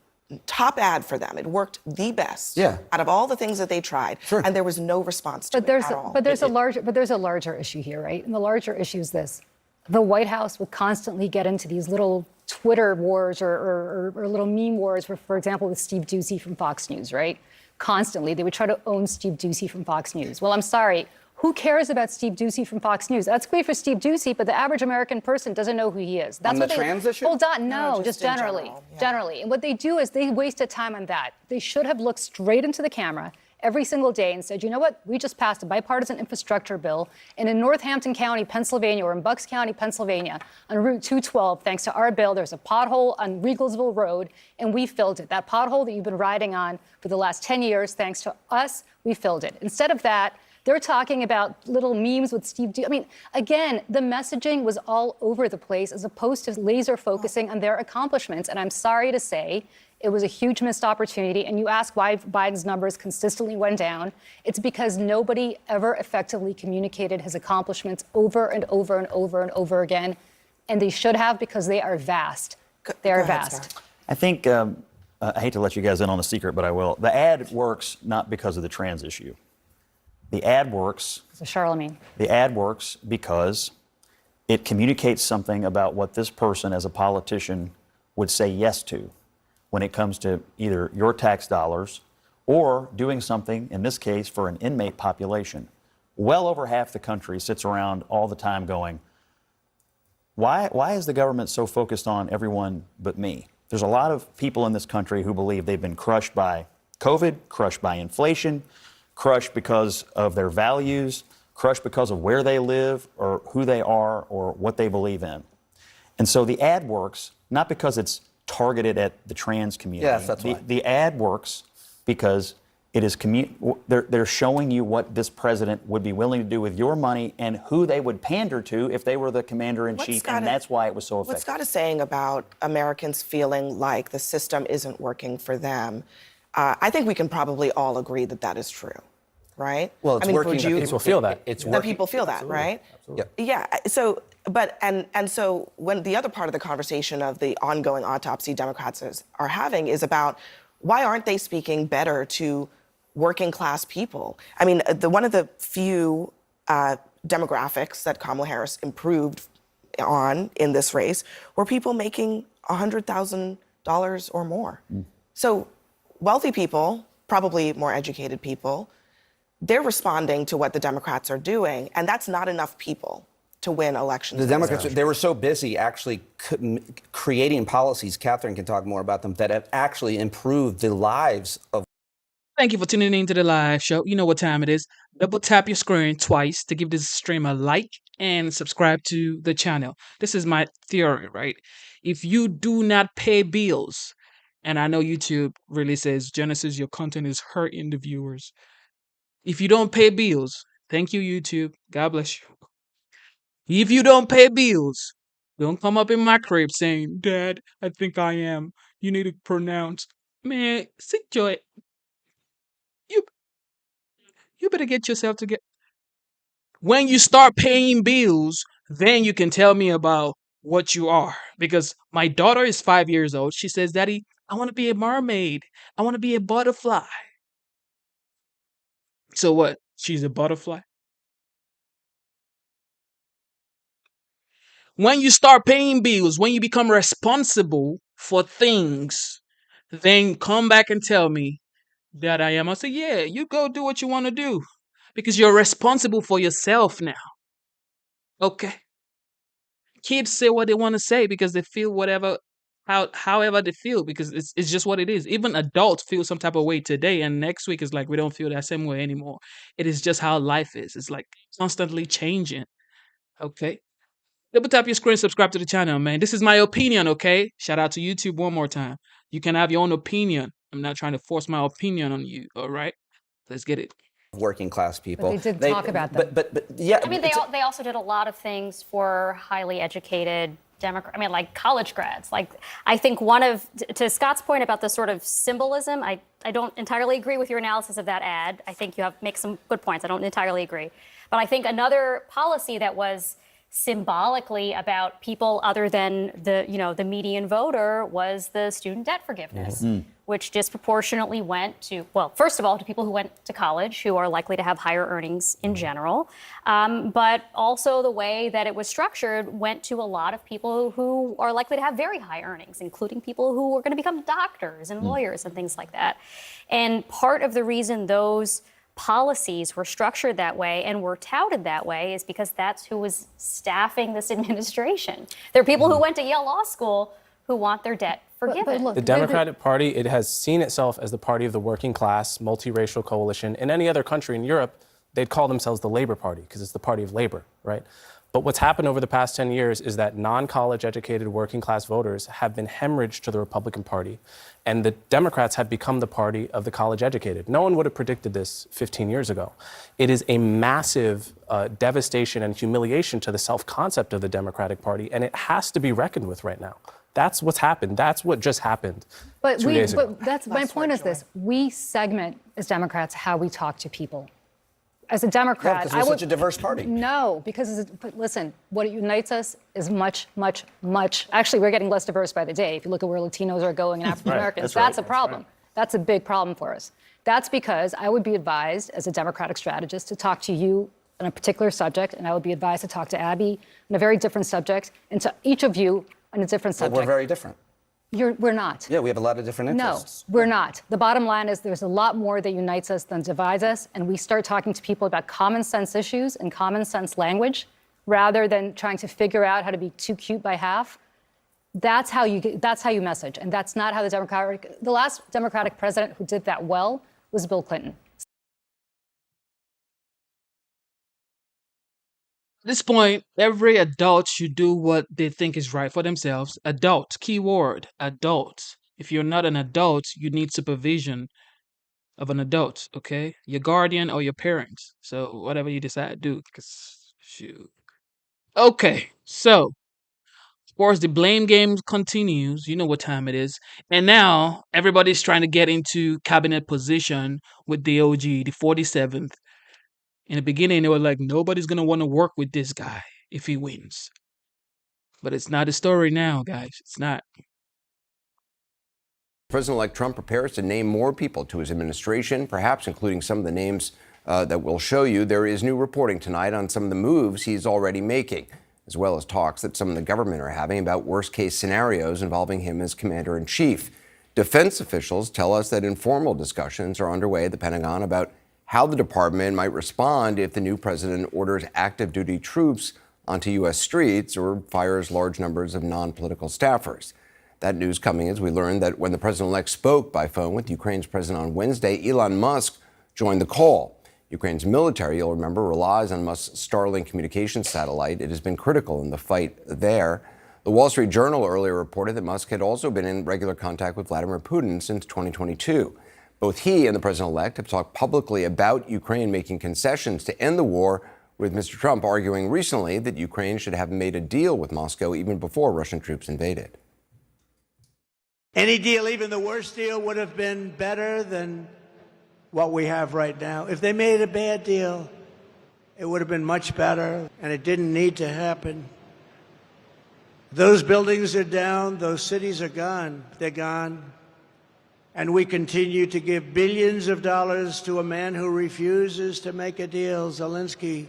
top ad for them. It worked the best out of all the things that they tried. Sure. And there was no response to it at all. But there's a larger issue here, right? And the larger issue is this. The White House will constantly get into these little Twitter wars or little meme wars, for example, with Steve Doocy from Fox News, right? Constantly, they would try to own Steve Doocy from Fox News. Well, I'm sorry. Who cares about Steve Doocy from Fox News? That's great for Steve Doocy, but the average American person doesn't know who he is. That's on the trans issue? Hold on, no, just generally. Generally. And what they do is they wasted time on that. They should have looked straight into the camera every single day and said, you know what? We just passed a bipartisan infrastructure bill. And in Northampton County, Pennsylvania, or in Bucks County, Pennsylvania, on Route 212, thanks to our bill, there's a pothole on Regalsville Road, and we filled it. That pothole that you've been riding on for the last 10 years, thanks to us, we filled it. Instead of that, they're talking about little memes with Steve I mean, again, the messaging was all over the place as opposed to laser focusing on their accomplishments. And I'm sorry to say, it was a huge missed opportunity. And you ask why Biden's numbers consistently went down. It's because nobody ever effectively communicated his accomplishments over and over and over and over again. And they should have, because they are vast. They are vast. I think, I hate to let you guys in on a secret, but I will. The ad works not because of the trans issue. The ad works. So Charlemagne. The ad works because it communicates something about what this person as a politician would say yes to when it comes to either your tax dollars or doing something, in this case, for an inmate population. Well over half the country sits around all the time going, why is the government so focused on everyone but me? There's a lot of people in this country who believe they've been crushed by COVID, crushed by inflation, crushed because of their values, crushed because of where they live or who they are or what they believe in. And so the ad works not because it's targeted at the trans community. Yes, that's why. The ad works because It is they're showing you what this president would be willing to do with your money and who they would pander to if they were the commander-in-chief, and that's why it was so effective. What Scott is saying about Americans feeling like the system isn't working for them, I think we can probably all agree that that is true, right? Well, it's working. People feel that. It's The working. people feel that, right? Absolutely. Yeah. So, but and so when the other part of the conversation of the ongoing autopsy Democrats are having is about why aren't they speaking better to working class people? I mean, one of the few demographics that Kamala Harris improved on in this race were people making $100,000 or more. So wealthy people, probably more educated people, they're responding to what the Democrats are doing, and that's not enough people to win elections. The Democrats, they were so busy actually creating policies, Catherine can talk more about them, that have actually improved the lives of. Thank you for tuning in to the live show. You know what time it is. Double tap your screen twice to give this stream a like and subscribe to the channel. This is my theory, right? If you do not pay bills, and I know YouTube really says, Genesis, your content is hurting the viewers. If you don't pay bills, thank you, YouTube. God bless you. If you don't pay bills, don't come up in my crib saying, Dad, I think I am. You need to pronounce. Man, sit your... You better get yourself together. When you start paying bills, then you can tell me about what you are. Because my daughter is 5 years old. She says, Daddy, I want to be a mermaid. I want to be a butterfly. So what? She's a butterfly? When you start paying bills, when you become responsible for things, then come back and tell me that I am. I'll say, yeah, you go do what you want to do. Because you're responsible for yourself now. Okay? Kids say what they want to say because they feel however they feel, because it's just what it is. Even adults feel some type of way today, and next week is like we don't feel that same way anymore. It is just how life is. It's like constantly changing. Okay? Double tap your screen, subscribe to the channel, man. This is my opinion, okay? Shout out to YouTube one more time. You can have your own opinion. I'm not trying to force my opinion on you, all right? Let's get it. Working class people. But they did talk about them. But yeah. I mean, they also did a lot of things for highly educated like college grads. Like, I think to Scott's point about the sort of symbolism, I don't entirely agree with your analysis of that ad. I think you make some good points. I don't entirely agree. But I think another policy that was symbolically about people other than the median voter was the student debt forgiveness, which disproportionately went to, well, first of all, to people who went to college, who are likely to have higher earnings in general. But also the way that it was structured went to a lot of people who are likely to have very high earnings, including people who are going to become doctors and lawyers and things like that. And part of the reason those policies were structured that way and were touted that way is because that's who was staffing this administration. There are people who went to Yale Law School who want their debt forgiven. But look, the Democratic Party, it has seen itself as the party of the working class, multiracial coalition. In any other country in Europe, they'd call themselves the Labor Party because it's the party of labor, right? But what's happened over the past 10 years is that non-college educated working class voters have been hemorrhaged to the Republican Party, and the Democrats have become the party of the college educated. No one would have predicted this 15 years ago. It is a massive devastation and humiliation to the self-concept of the Democratic Party, and it has to be reckoned with right now. That's what's happened. That's what just happened 2 days ago. But that's my point is this. We segment as Democrats how we talk to people. As a Democrat, because we're such a diverse party. No, because but listen, what unites us is much. Actually, we're getting less diverse by the day. If you look at where Latinos are going and African Americans, that's a problem. That's a big problem for us. That's because I would be advised as a Democratic strategist to talk to you on a particular subject, and I would be advised to talk to Abby on a very different subject, and to each of you on a different subject. But we're very different. We're not. Yeah, we have a lot of different interests. No, we're not. The bottom line is there's a lot more that unites us than divides us, and we start talking to people about common sense issues and common sense language rather than trying to figure out how to be too cute by half. That's how you message, and that's not how the last Democratic president who did that well was Bill Clinton. At this point, every adult should do what they think is right for themselves. Adult, keyword, adult. If you're not an adult, you need supervision. of an adult, okay? Your guardian or your parents. So whatever you decide to do, 'cause shoot. Okay, so of course the blame game continues. You know what time it is. And now everybody's trying to get into cabinet position with the OG, the 47th. In the beginning, they were like, nobody's gonna want to work with this guy if he wins. But it's not a story now, guys. It's not. President-elect Trump prepares to name more people to his administration, perhaps including some of the names that we'll show you. There is new reporting tonight on some of the moves he's already making, as well as talks that some in the government are having about worst-case scenarios involving him as commander-in-chief. Defense officials tell us that informal discussions are underway at the Pentagon about how the department might respond if the new president orders active-duty troops onto U.S. streets or fires large numbers of non-political staffers. That news coming as we learned that when the president-elect spoke by phone with Ukraine's president on Wednesday, Elon Musk joined the call. Ukraine's military, you'll remember, relies on Musk's Starlink communications satellite. It has been critical in the fight there. The Wall Street Journal earlier reported that Musk had also been in regular contact with Vladimir Putin since 2022. Both he and the president-elect have talked publicly about Ukraine making concessions to end the war, with Mr. Trump arguing recently that Ukraine should have made a deal with Moscow even before Russian troops invaded. Any deal, even the worst deal, would have been better than what we have right now. If they made a bad deal, it would have been much better, and it didn't need to happen. Those buildings are down, those cities are gone. They're gone. And we continue to give billions of dollars to a man who refuses to make a deal, Zelensky.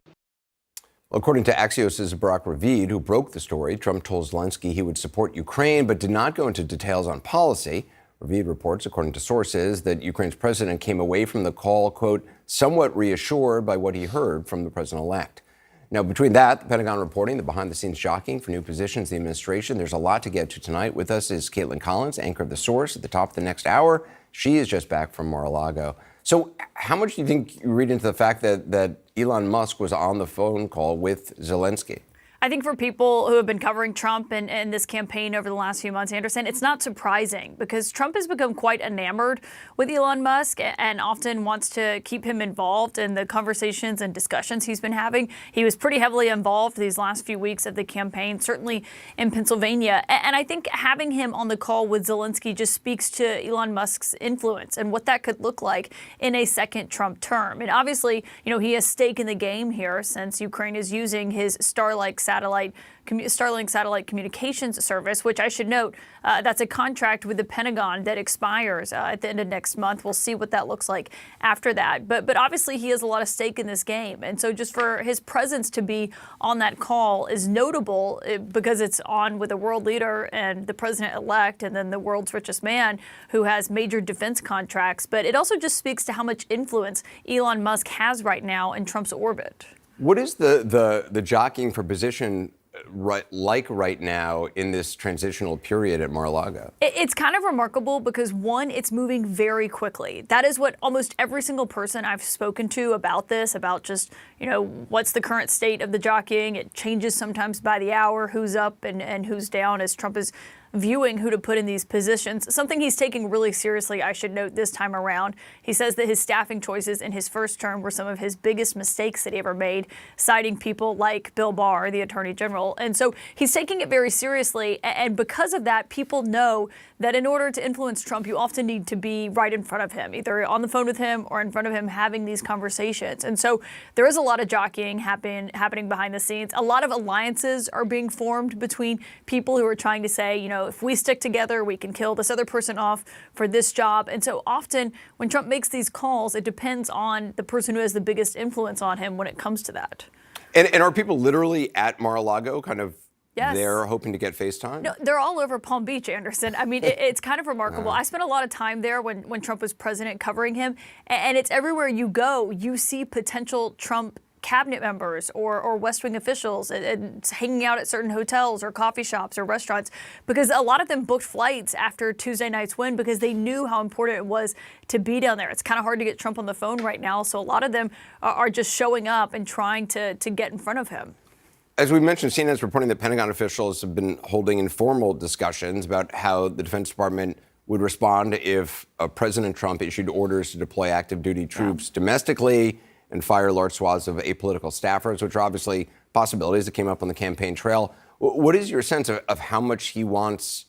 According to Axios' Barak Ravid, who broke the story, Trump told Zelensky he would support Ukraine but did not go into details on policy. Ravid reports, according to sources, that Ukraine's president came away from the call, quote, somewhat reassured by what he heard from the president-elect. Now, between that, the Pentagon reporting the behind-the-scenes jockeying for new positions in the administration, there's a lot to get to tonight. With us is Caitlin Collins, anchor of The Source, at the top of the next hour. She is just back from Mar-a-Lago. So how much do you think you read into the fact that Elon Musk was on the phone call with Zelensky? I think for people who have been covering Trump and this campaign over the last few months, Anderson, it's not surprising because Trump has become quite enamored with Elon Musk and often wants to keep him involved in the conversations and discussions he's been having. He was pretty heavily involved these last few weeks of the campaign, certainly in Pennsylvania. And I think having him on the call with Zelensky just speaks to Elon Musk's influence and what that could look like in a second Trump term. And obviously, he has stake in the game here since Ukraine is using his Starlink satellite communications service, which I should note, that's a contract with the Pentagon that expires at the end of next month. We'll see what that looks like after that. But obviously he has a lot of stake in this game. And so just for his presence to be on that call is notable because it's on with a world leader and the president-elect and then the world's richest man who has major defense contracts. But it also just speaks to how much influence Elon Musk has right now in Trump's orbit. What is the jockeying for position right now in this transitional period at Mar-a-Lago? It's kind of remarkable because, one, it's moving very quickly. That is what almost every single person I've spoken to about this, about just, what's the current state of the jockeying. It changes sometimes by the hour, who's up and who's down as Trump is viewing who to put in these positions, something he's taking really seriously, I should note, this time around. He says that his staffing choices in his first term were some of his biggest mistakes that he ever made, citing people like Bill Barr, the Attorney General. And so he's taking it very seriously. And because of that, people know that in order to influence Trump, you often need to be right in front of him, either on the phone with him or in front of him having these conversations. And so there is a lot of jockeying happening behind the scenes. A lot of alliances are being formed between people who are trying to say, if we stick together, we can kill this other person off for this job. And so often when Trump makes these calls, it depends on the person who has the biggest influence on him when it comes to that. And are people literally at Mar-a-Lago kind of Yes. there hoping to get FaceTime? No, they're all over Palm Beach, Anderson. I mean, it's kind of remarkable. I spent a lot of time there when Trump was president covering him. And it's everywhere you go, you see potential Trump cabinet members or West Wing officials and hanging out at certain hotels or coffee shops or restaurants, because a lot of them booked flights after Tuesday night's win because they knew how important it was to be down there. It's kind of hard to get Trump on the phone right now, so a lot of them are just showing up and trying to get in front of him. As we mentioned, CNN's reporting that Pentagon officials have been holding informal discussions about how the Defense Department would respond if President Trump issued orders to deploy active duty troops domestically and fire large swaths of apolitical staffers, which are obviously possibilities that came up on the campaign trail. What is your sense of how much he wants,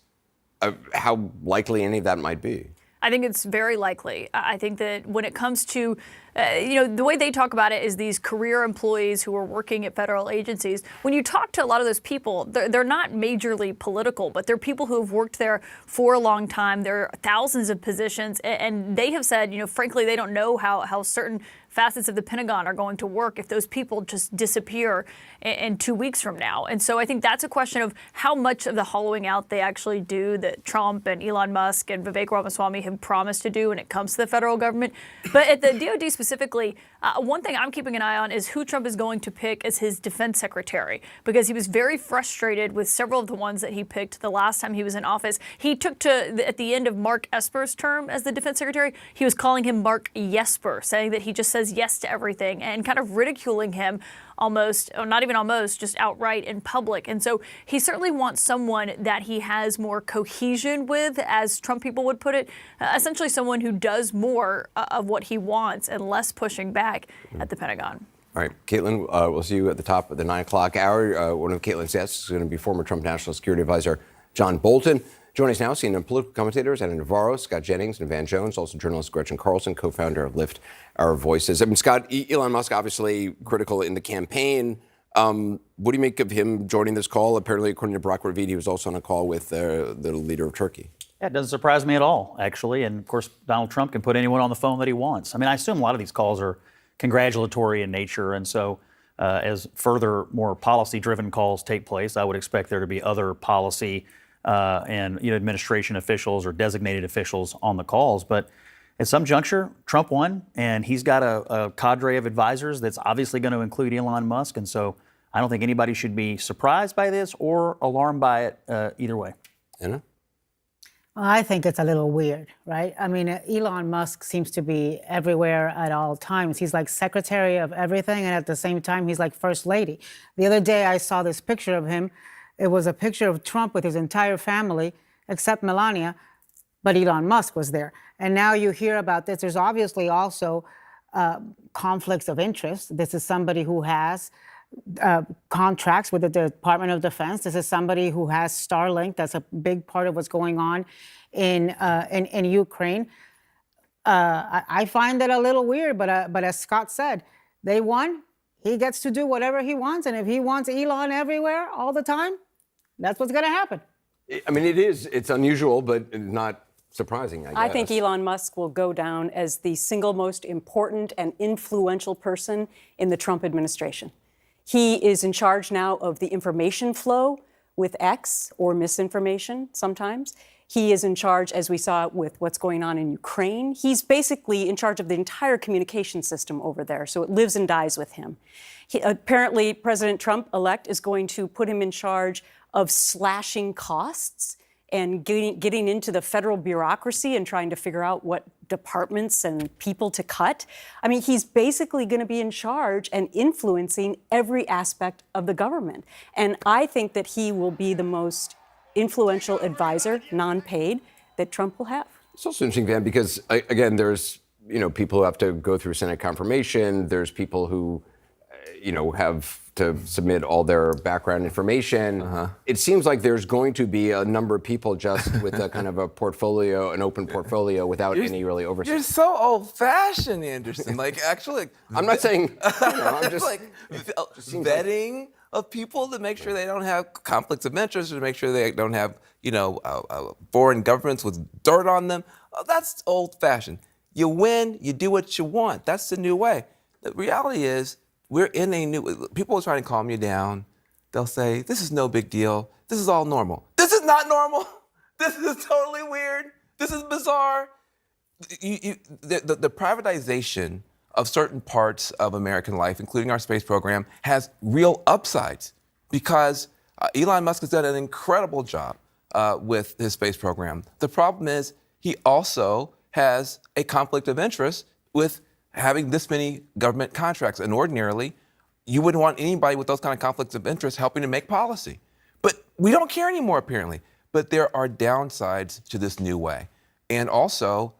how likely any of that might be? I think it's very likely. I think that when it comes to, the way they talk about it is these career employees who are working at federal agencies. When you talk to a lot of those people, they're not majorly political, but they're people who have worked there for a long time. There are thousands of positions, and they have said, frankly, they don't know how certain facets of the Pentagon are going to work if those people just disappear in 2 weeks from now. And so I think that's a question of how much of the hollowing out they actually do that Trump and Elon Musk and Vivek Ramaswamy have promised to do when it comes to the federal government. But at the DOD specifically, one thing I'm keeping an eye on is who Trump is going to pick as his defense secretary, because he was very frustrated with several of the ones that he picked the last time he was in office. He took to, at the end of Mark Esper's term as the defense secretary, he was calling him Mark Yesper, saying that he just says yes to everything and kind of ridiculing him almost, or not even almost, just outright in public. And so he certainly wants someone that he has more cohesion with, as Trump people would put it, essentially someone who does more of what he wants and less pushing back at the Pentagon. All right, Caitlin, we'll see you at the top of the 9 o'clock hour. One of Caitlin's guests is going to be former Trump National Security Advisor John Bolton. Joining us now, senior political commentators Anna Navarro, Scott Jennings, and Van Jones, also journalist Gretchen Carlson, co-founder of Lift Our Voices. I mean, Scott, Elon Musk obviously critical in the campaign. What do you make of him joining this call? Apparently, according to Barack Ravid, he was also on a call with the leader of Turkey. Yeah, it doesn't surprise me at all, actually. And of course, Donald Trump can put anyone on the phone that he wants. I mean, I assume a lot of these calls are congratulatory in nature. And so as further, more policy-driven calls take place, I would expect there to be other policy and administration officials or designated officials on the calls. But at some juncture, Trump won, and he's got a cadre of advisors that's obviously going to include Elon Musk. And so I don't think anybody should be surprised by this or alarmed by it either way. Anna? Well, I think it's a little weird, right? I mean, Elon Musk seems to be everywhere at all times. He's like secretary of everything, and at the same time, he's like first lady. The other day, I saw this picture of him. It was a picture of Trump with his entire family, except Melania, but Elon Musk was there. And now you hear about this. There's obviously also conflicts of interest. This is somebody who has contracts with the Department of Defense. This is somebody who has Starlink. That's a big part of what's going on in Ukraine. I find that a little weird, but as Scott said, they won. He gets to do whatever he wants, and if he wants Elon everywhere all the time, that's what's going to happen. I mean, it's unusual, but not surprising, I guess. I think Elon Musk will go down as the single most important and influential person in the Trump administration. He is in charge now of the information flow with X, or misinformation sometimes. He is in charge, as we saw with what's going on in Ukraine. He's basically in charge of the entire communication system over there, so it lives and dies with him. Apparently, President Trump-elect is going to put him in charge of slashing costs and getting into the federal bureaucracy and trying to figure out what departments and people to cut. I mean, he's basically going to be in charge and influencing every aspect of the government. And I think that he will be the most influential advisor, non-paid, that Trump will have. It's also interesting, Van, because again, there's people who have to go through Senate confirmation. There's people who have to submit all their background information. It seems like there's going to be a number of people just with a kind of a portfolio, an open portfolio, without any really oversight. You're so old-fashioned, Anderson. Actually, I'm not saying. I'm just vetting of people to make sure they don't have conflicts of interest, or to make sure they don't have, foreign governments with dirt on them. That's old-fashioned. You win, you do what you want. That's the new way. The reality is, we're in a new. People are trying to calm you down. They'll say, "This is no big deal. This is all normal." This is not normal. This is totally weird. This is bizarre. The privatization of certain parts of American life, including our space program, has real upsides because Elon Musk has done an incredible job with his space program. The problem is he also has a conflict of interest with having this many government contracts. And ordinarily, you wouldn't want anybody with those kind of conflicts of interest helping to make policy. But we don't care anymore, apparently. But there are downsides to this new way. And also,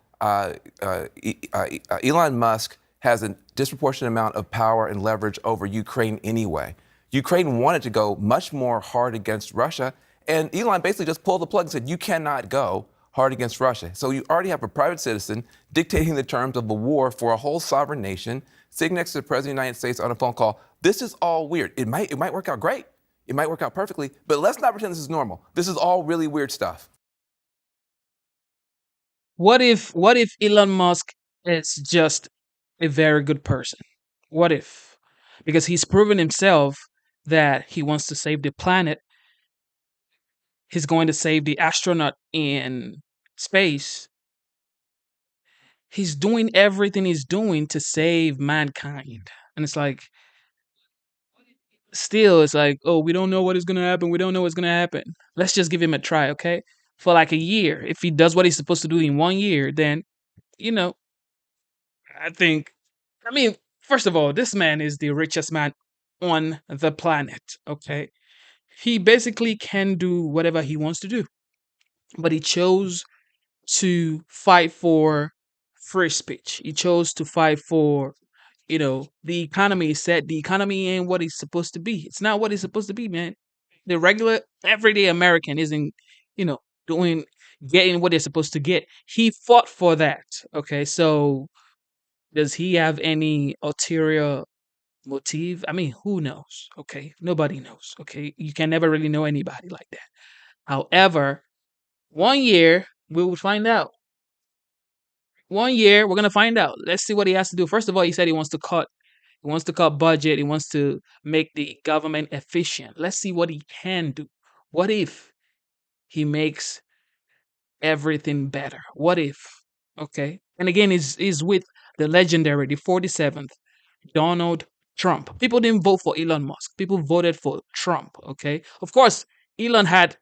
Elon Musk has a disproportionate amount of power and leverage over Ukraine anyway. Ukraine wanted to go much more hard against Russia, and Elon basically just pulled the plug and said, you cannot go hard against Russia. So you already have a private citizen dictating the terms of a war for a whole sovereign nation, sitting next to the President of the United States on a phone call. This is all weird. It might work out great. It might work out perfectly, but let's not pretend this is normal. This is all really weird stuff. What if Elon Musk is just a very good person? What if? Because he's proven himself that he wants to save the planet. He's going to save the astronaut in space. He's doing everything he's doing to save mankind. And it's like, still, it's like, oh, we don't know what is going to happen. We don't know what's going to happen. Let's just give him a try, okay? For like a year. If he does what he's supposed to do in 1 year, then, I mean, first of all, this man is the richest man on the planet, okay? He basically can do whatever he wants to do. But he chose to fight for free speech. He chose to fight for, the economy. He said the economy ain't what it's supposed to be. It's not what it's supposed to be, man. The regular, everyday American isn't, getting what they're supposed to get. He fought for that, okay? So does he have any ulterior motive? I mean, who knows? Okay. Nobody knows. Okay. You can never really know anybody like that. However, 1 year, we will find out. 1 year, we're gonna find out. Let's see what he has to do. First of all, he said he wants to cut budget. He wants to make the government efficient. Let's see what he can do. What if he makes everything better? What if? Okay. And again, is with the legendary, the 47th, Donald Trump. People didn't vote for Elon Musk. People voted for Trump. Okay. Of course, Elon had,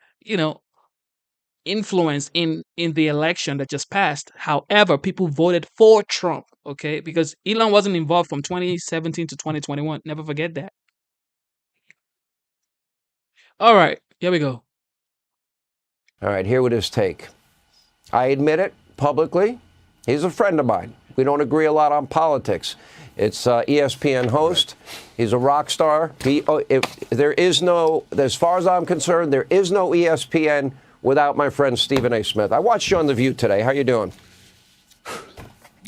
influence in the election that just passed. However, people voted for Trump. Okay. Because Elon wasn't involved from 2017 to 2021. Never forget that. All right. Here we go. All right. Here with his take. I admit it publicly. He's a friend of mine. We don't agree a lot on politics. It's ESPN host. He's a rock star. There is no, as far as I'm concerned, there is no ESPN without my friend Stephen A. Smith. I watched you on The View today. How you doing?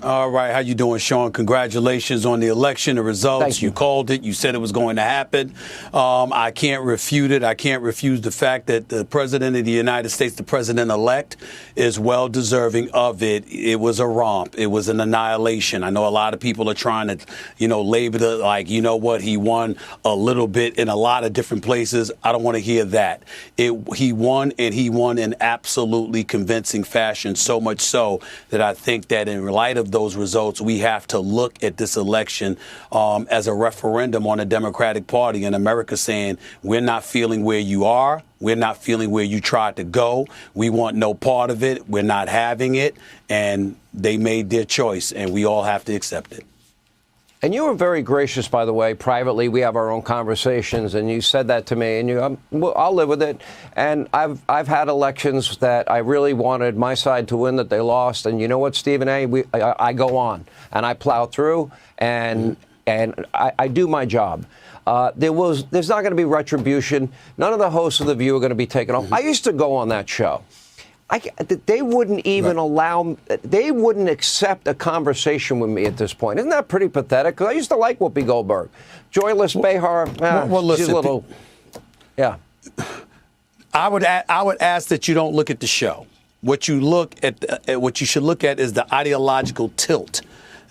All right. How you doing, Sean? Congratulations on the election, the results. Thank you. You called it. You said it was going to happen. I can't refute it. I can't refuse the fact that the president of the United States, the president-elect, is well deserving of it. It was a romp. It was an annihilation. I know a lot of people are trying to, label it like, he won a little bit in a lot of different places. I don't want to hear that. He won, and he won in absolutely convincing fashion, so much so that I think that in light of those results, we have to look at this election as a referendum on the Democratic Party and America saying, we're not feeling where you are. We're not feeling where you tried to go. We want no part of it. We're not having it. And they made their choice, and we all have to accept it. And you were very gracious, by the way, privately. We have our own conversations, and you said that to me, and I'll live with it. And I've had elections that I really wanted my side to win that they lost. And you know what, Stephen A., I go on, and I plow through, and I do my job. There's not going to be retribution. None of the hosts of The View are going to be taken off. I used to go on that show. They wouldn't even they wouldn't accept a conversation with me at this point. Isn't that pretty pathetic? Because I used to like Whoopi Goldberg. Joyless Behar, listen, she's a little, yeah. I would ask that you don't look at the show. What you should look at is the ideological tilt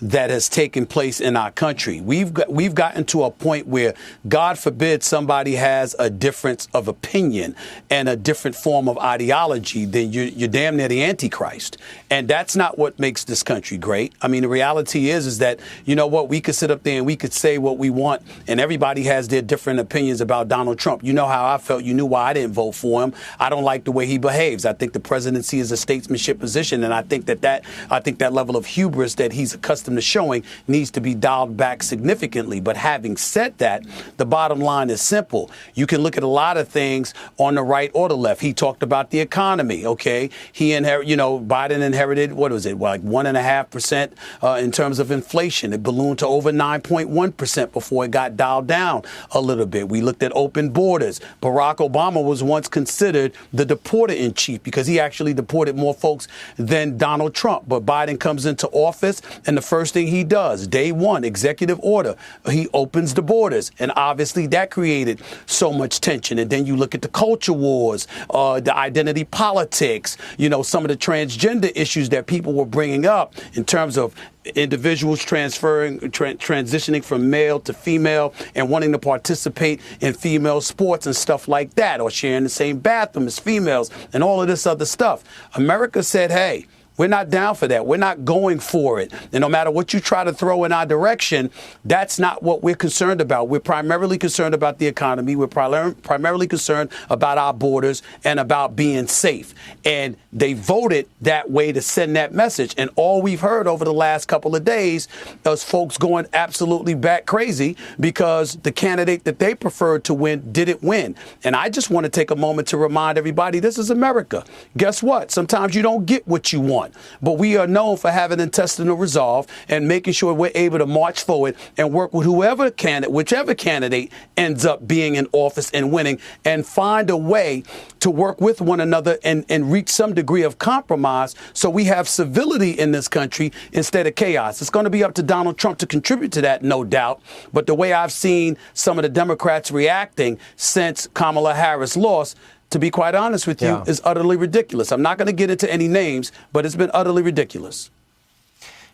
that has taken place in our country. We've gotten to a point where, God forbid, somebody has a difference of opinion and a different form of ideology, then you're damn near the Antichrist. And that's not what makes this country great. I mean, the reality is that, we could sit up there and we could say what we want, and everybody has their different opinions about Donald Trump. You know how I felt. You knew why I didn't vote for him. I don't like the way he behaves. I think the presidency is a statesmanship position, and I think that level of hubris that he's accustomed from the showing needs to be dialed back significantly. But having said that, the bottom line is simple. You can look at a lot of things on the right or the left. He talked about the economy, okay? Biden inherited, what was it, like 1.5% in terms of inflation. It ballooned to over 9.1% before it got dialed down a little bit. We looked at open borders. Barack Obama was once considered the deporter in chief because he actually deported more folks than Donald Trump. But Biden comes into office, and the first thing he does, day one, executive order, he opens the borders. And obviously that created so much tension. And then you look at the culture wars, the identity politics, some of the transgender issues that people were bringing up in terms of individuals transitioning from male to female and wanting to participate in female sports and stuff like that, or sharing the same bathroom as females and all of this other stuff. America said, hey, we're not down for that. We're not going for it. And no matter what you try to throw in our direction, that's not what we're concerned about. We're primarily concerned about the economy. We're primarily concerned about our borders and about being safe. And they voted that way to send that message. And all we've heard over the last couple of days is folks going absolutely bat crazy because the candidate that they preferred to win didn't win. And I just want to take a moment to remind everybody, this is America. Guess what? Sometimes you don't get what you want. But we are known for having intestinal resolve and making sure we're able to march forward and work with whichever candidate ends up being in office and winning, and find a way to work with one another and reach some degree of compromise so we have civility in this country instead of chaos. It's going to be up to Donald Trump to contribute to that, no doubt. But the way I've seen some of the Democrats reacting since Kamala Harris lost, to be quite honest with you, is utterly ridiculous. I'm not going to get into any names, but it's been utterly ridiculous.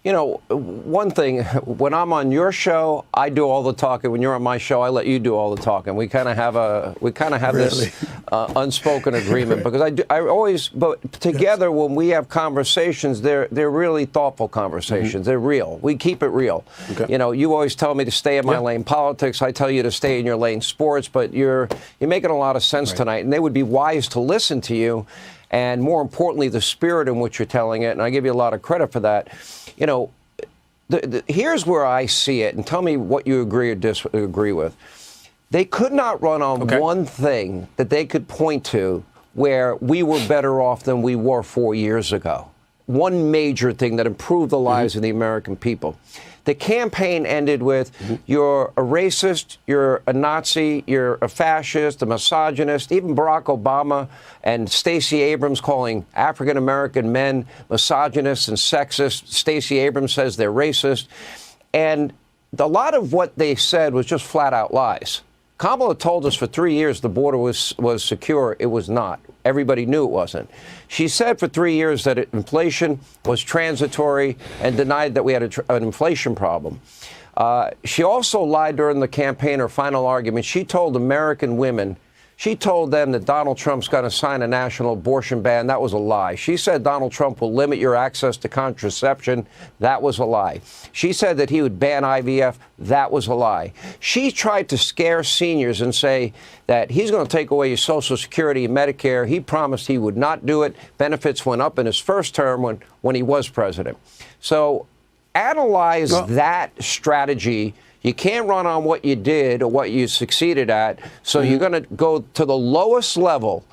One thing, when I'm on your show, I do all the talking. When you're on my show, I let you do all the talking. We kind of have this unspoken agreement because but together when we have conversations, they're really thoughtful conversations. They're real. We keep it real. Okay. You always tell me to stay in my lane politics. I tell you to stay in your lane sports, but you're making a lot of sense tonight, and they would be wise to listen to you. And more importantly, the spirit in which you're telling it, and I give you a lot of credit for that. Here's where I see it, and tell me what you agree or disagree with. They could not run on one thing that they could point to where we were better off than we were 4 years ago. One major thing that improved the lives of the American people. The campaign ended with, you're a racist, you're a Nazi, you're a fascist, a misogynist. Even Barack Obama and Stacey Abrams calling African-American men misogynists and sexist. Stacey Abrams says they're racist. And a lot of what they said was just flat-out lies. Kamala told us for 3 years the border was secure. It was not. Everybody knew it wasn't. She said for 3 years that inflation was transitory and denied that we had an inflation problem. She also lied during the campaign, her final argument. She told American women, she told them that Donald Trump's going to sign a national abortion ban. That was a lie. She said Donald Trump will limit your access to contraception. That was a lie. She said that he would ban IVF. That was a lie. She tried to scare seniors and say that he's going to take away your Social Security and Medicare. He promised he would not do it. Benefits went up in his first term when he was president. So analyze that strategy. You can't run on what you did or what you succeeded at. So you're going to go to the lowest level,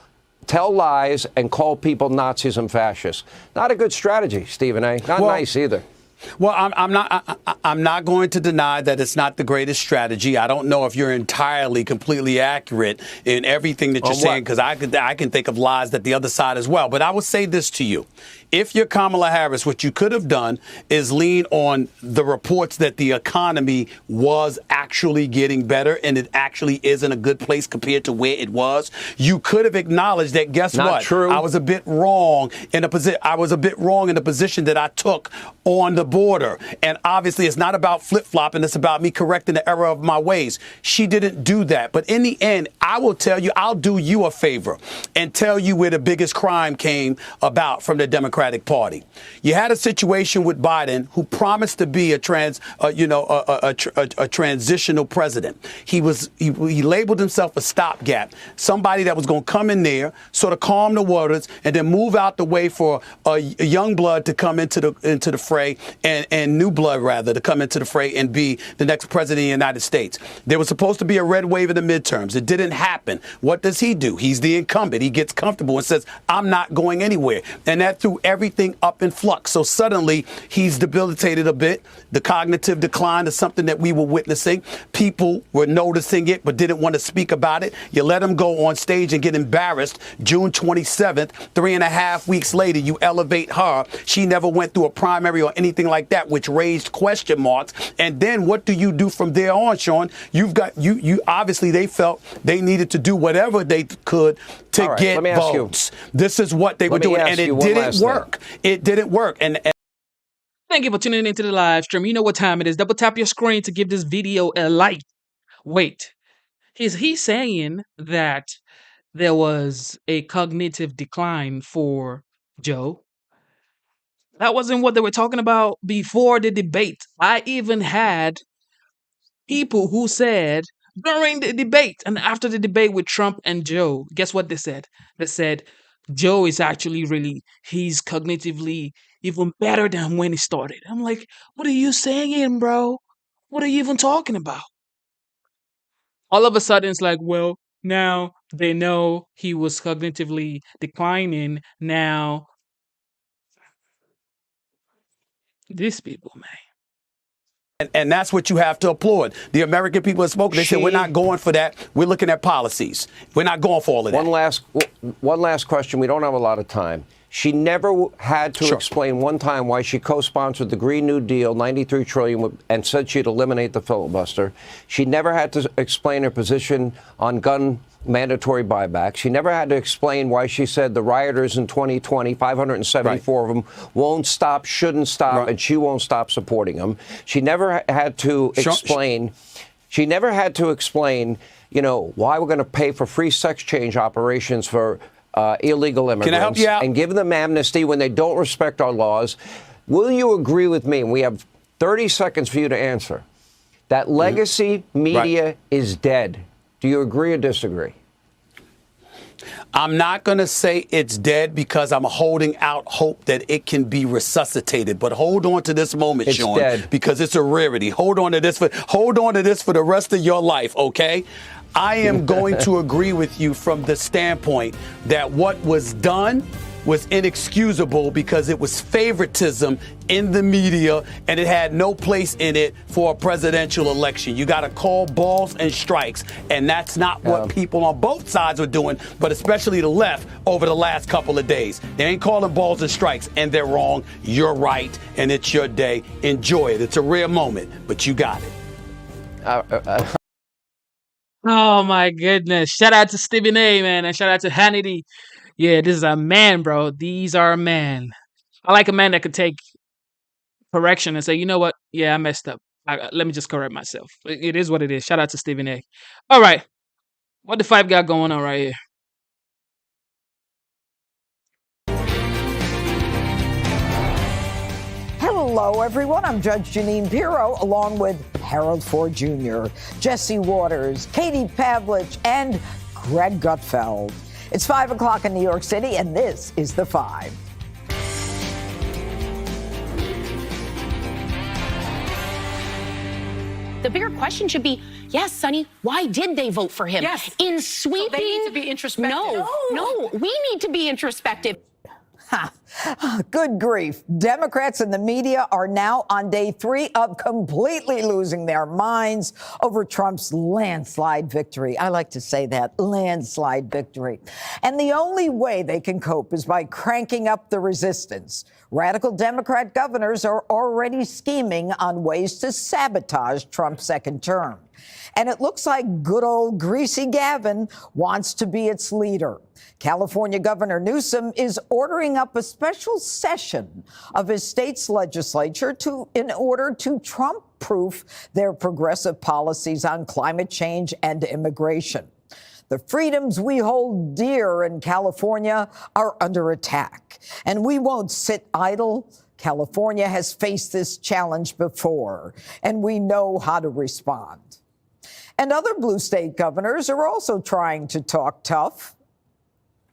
tell lies, and call people Nazis and fascists. Not a good strategy, Stephen A. Not nice either. Well, I'm not going to deny that it's not the greatest strategy. I don't know if you're entirely, completely accurate in everything that you're saying, because I can think of lies that the other side as well. But I would say this to you. If you're Kamala Harris, what you could have done is lean on the reports that the economy was actually getting better, and it actually is in a good place compared to where it was. You could have acknowledged that, guess what? True. I was a bit wrong in the position that I took on the border. And obviously it's not about flip-flopping, it's about me correcting the error of my ways. She didn't do that. But in the end, I will tell you, I'll do you a favor and tell you where the biggest crime came about from the Democratic Democratic Party. You had a situation with Biden who promised to be a transitional president. He labeled himself a stopgap, somebody that was going to come in there, sort of calm the waters, and then move out the way for a young blood to come into the fray, and new blood rather to come into the fray and be the next president of the United States. There was supposed to be a red wave in the midterms. It didn't happen. What does he do? He's the incumbent. He gets comfortable and says, I'm not going anywhere. And that threw everything up in flux. So suddenly he's debilitated a bit. The cognitive decline is something that we were witnessing. People were noticing it but didn't want to speak about it. You let him go on stage and get embarrassed. June 27th, 3.5 weeks later, you elevate her. She never went through a primary or anything like that, which raised question marks. And then what do you do from there on, Sean? You obviously they felt they needed to do whatever they could to get votes. This is what they were doing, and it didn't work. It didn't work. And thank you for tuning into the live stream. You know what time it is. Double tap your screen to give this video a like. Wait, is he saying that there was a cognitive decline for Joe? That wasn't what they were talking about before the debate. I even had people who said during the debate and after the debate with Trump and Joe, guess what they said? They said Joe is actually he's cognitively even better than when he started. I'm like, what are you saying, bro? What are you even talking about? All of a sudden, it's like, well, now they know he was cognitively declining. Now, these people, man. And that's what you have to applaud. The American people have spoken. They said, we're not going for that. We're looking at policies. We're not going for all of that. One last question. We don't have a lot of time. She never had to explain one time why she co-sponsored the Green New Deal, $93 trillion, and said she'd eliminate the filibuster. She never had to explain her position on gun mandatory buyback. She never had to explain why she said the rioters in 2020, 574 of them, won't stop, shouldn't stop, and she won't stop supporting them. She never had to explain. She never had to explain, why we're going to pay for free sex change operations for illegal immigrants. Can I help you out? And give them amnesty when they don't respect our laws. Will you agree with me? And we have 30 seconds for you to answer. That legacy media is dead. Do you agree or disagree? I'm not going to say it's dead because I'm holding out hope that it can be resuscitated. But hold on to this moment, Sean, dead. Because it's a rarity. Hold on to this for the rest of your life, okay? I am going to agree with you from the standpoint that what was done was inexcusable because it was favoritism in the media and it had no place in it for a presidential election. You got to call balls and strikes, and that's not what people on both sides are doing, but especially the left over the last couple of days. They ain't calling balls and strikes, and they're wrong. You're right, and it's your day. Enjoy it. It's a rare moment, but you got it. Oh my goodness. Shout out to Stephen A, man, and shout out to Hannity. Yeah, this is a man, bro. These are a man. I like a man that could take correction and say, you know what? Yeah, I messed up. Let me just correct myself. It is what it is. Shout out to Stephen A. All right. What the five got going on right here? Hello, everyone. I'm Judge Janine Pirro, along with Harold Ford Jr., Jesse Waters, Katie Pavlich, and Greg Gutfeld. It's 5 o'clock in New York City, and this is The Five. The bigger question should be, yes, Sonny, why did they vote for him? Yes. In sweeping... So they need to be introspective. No, we need to be introspective. Good grief. Democrats and the media are now on day 3 of completely losing their minds over Trump's landslide victory. I like to say that, landslide victory. And the only way they can cope is by cranking up the resistance. Radical Democrat governors are already scheming on ways to sabotage Trump's second term. And it looks like good old Greasy Gavin wants to be its leader. California Governor Newsom is ordering up a special session of his state's legislature in order to Trump-proof their progressive policies on climate change and immigration. The freedoms we hold dear in California are under attack, and we won't sit idle. California has faced this challenge before, and we know how to respond. And other blue state governors are also trying to talk tough.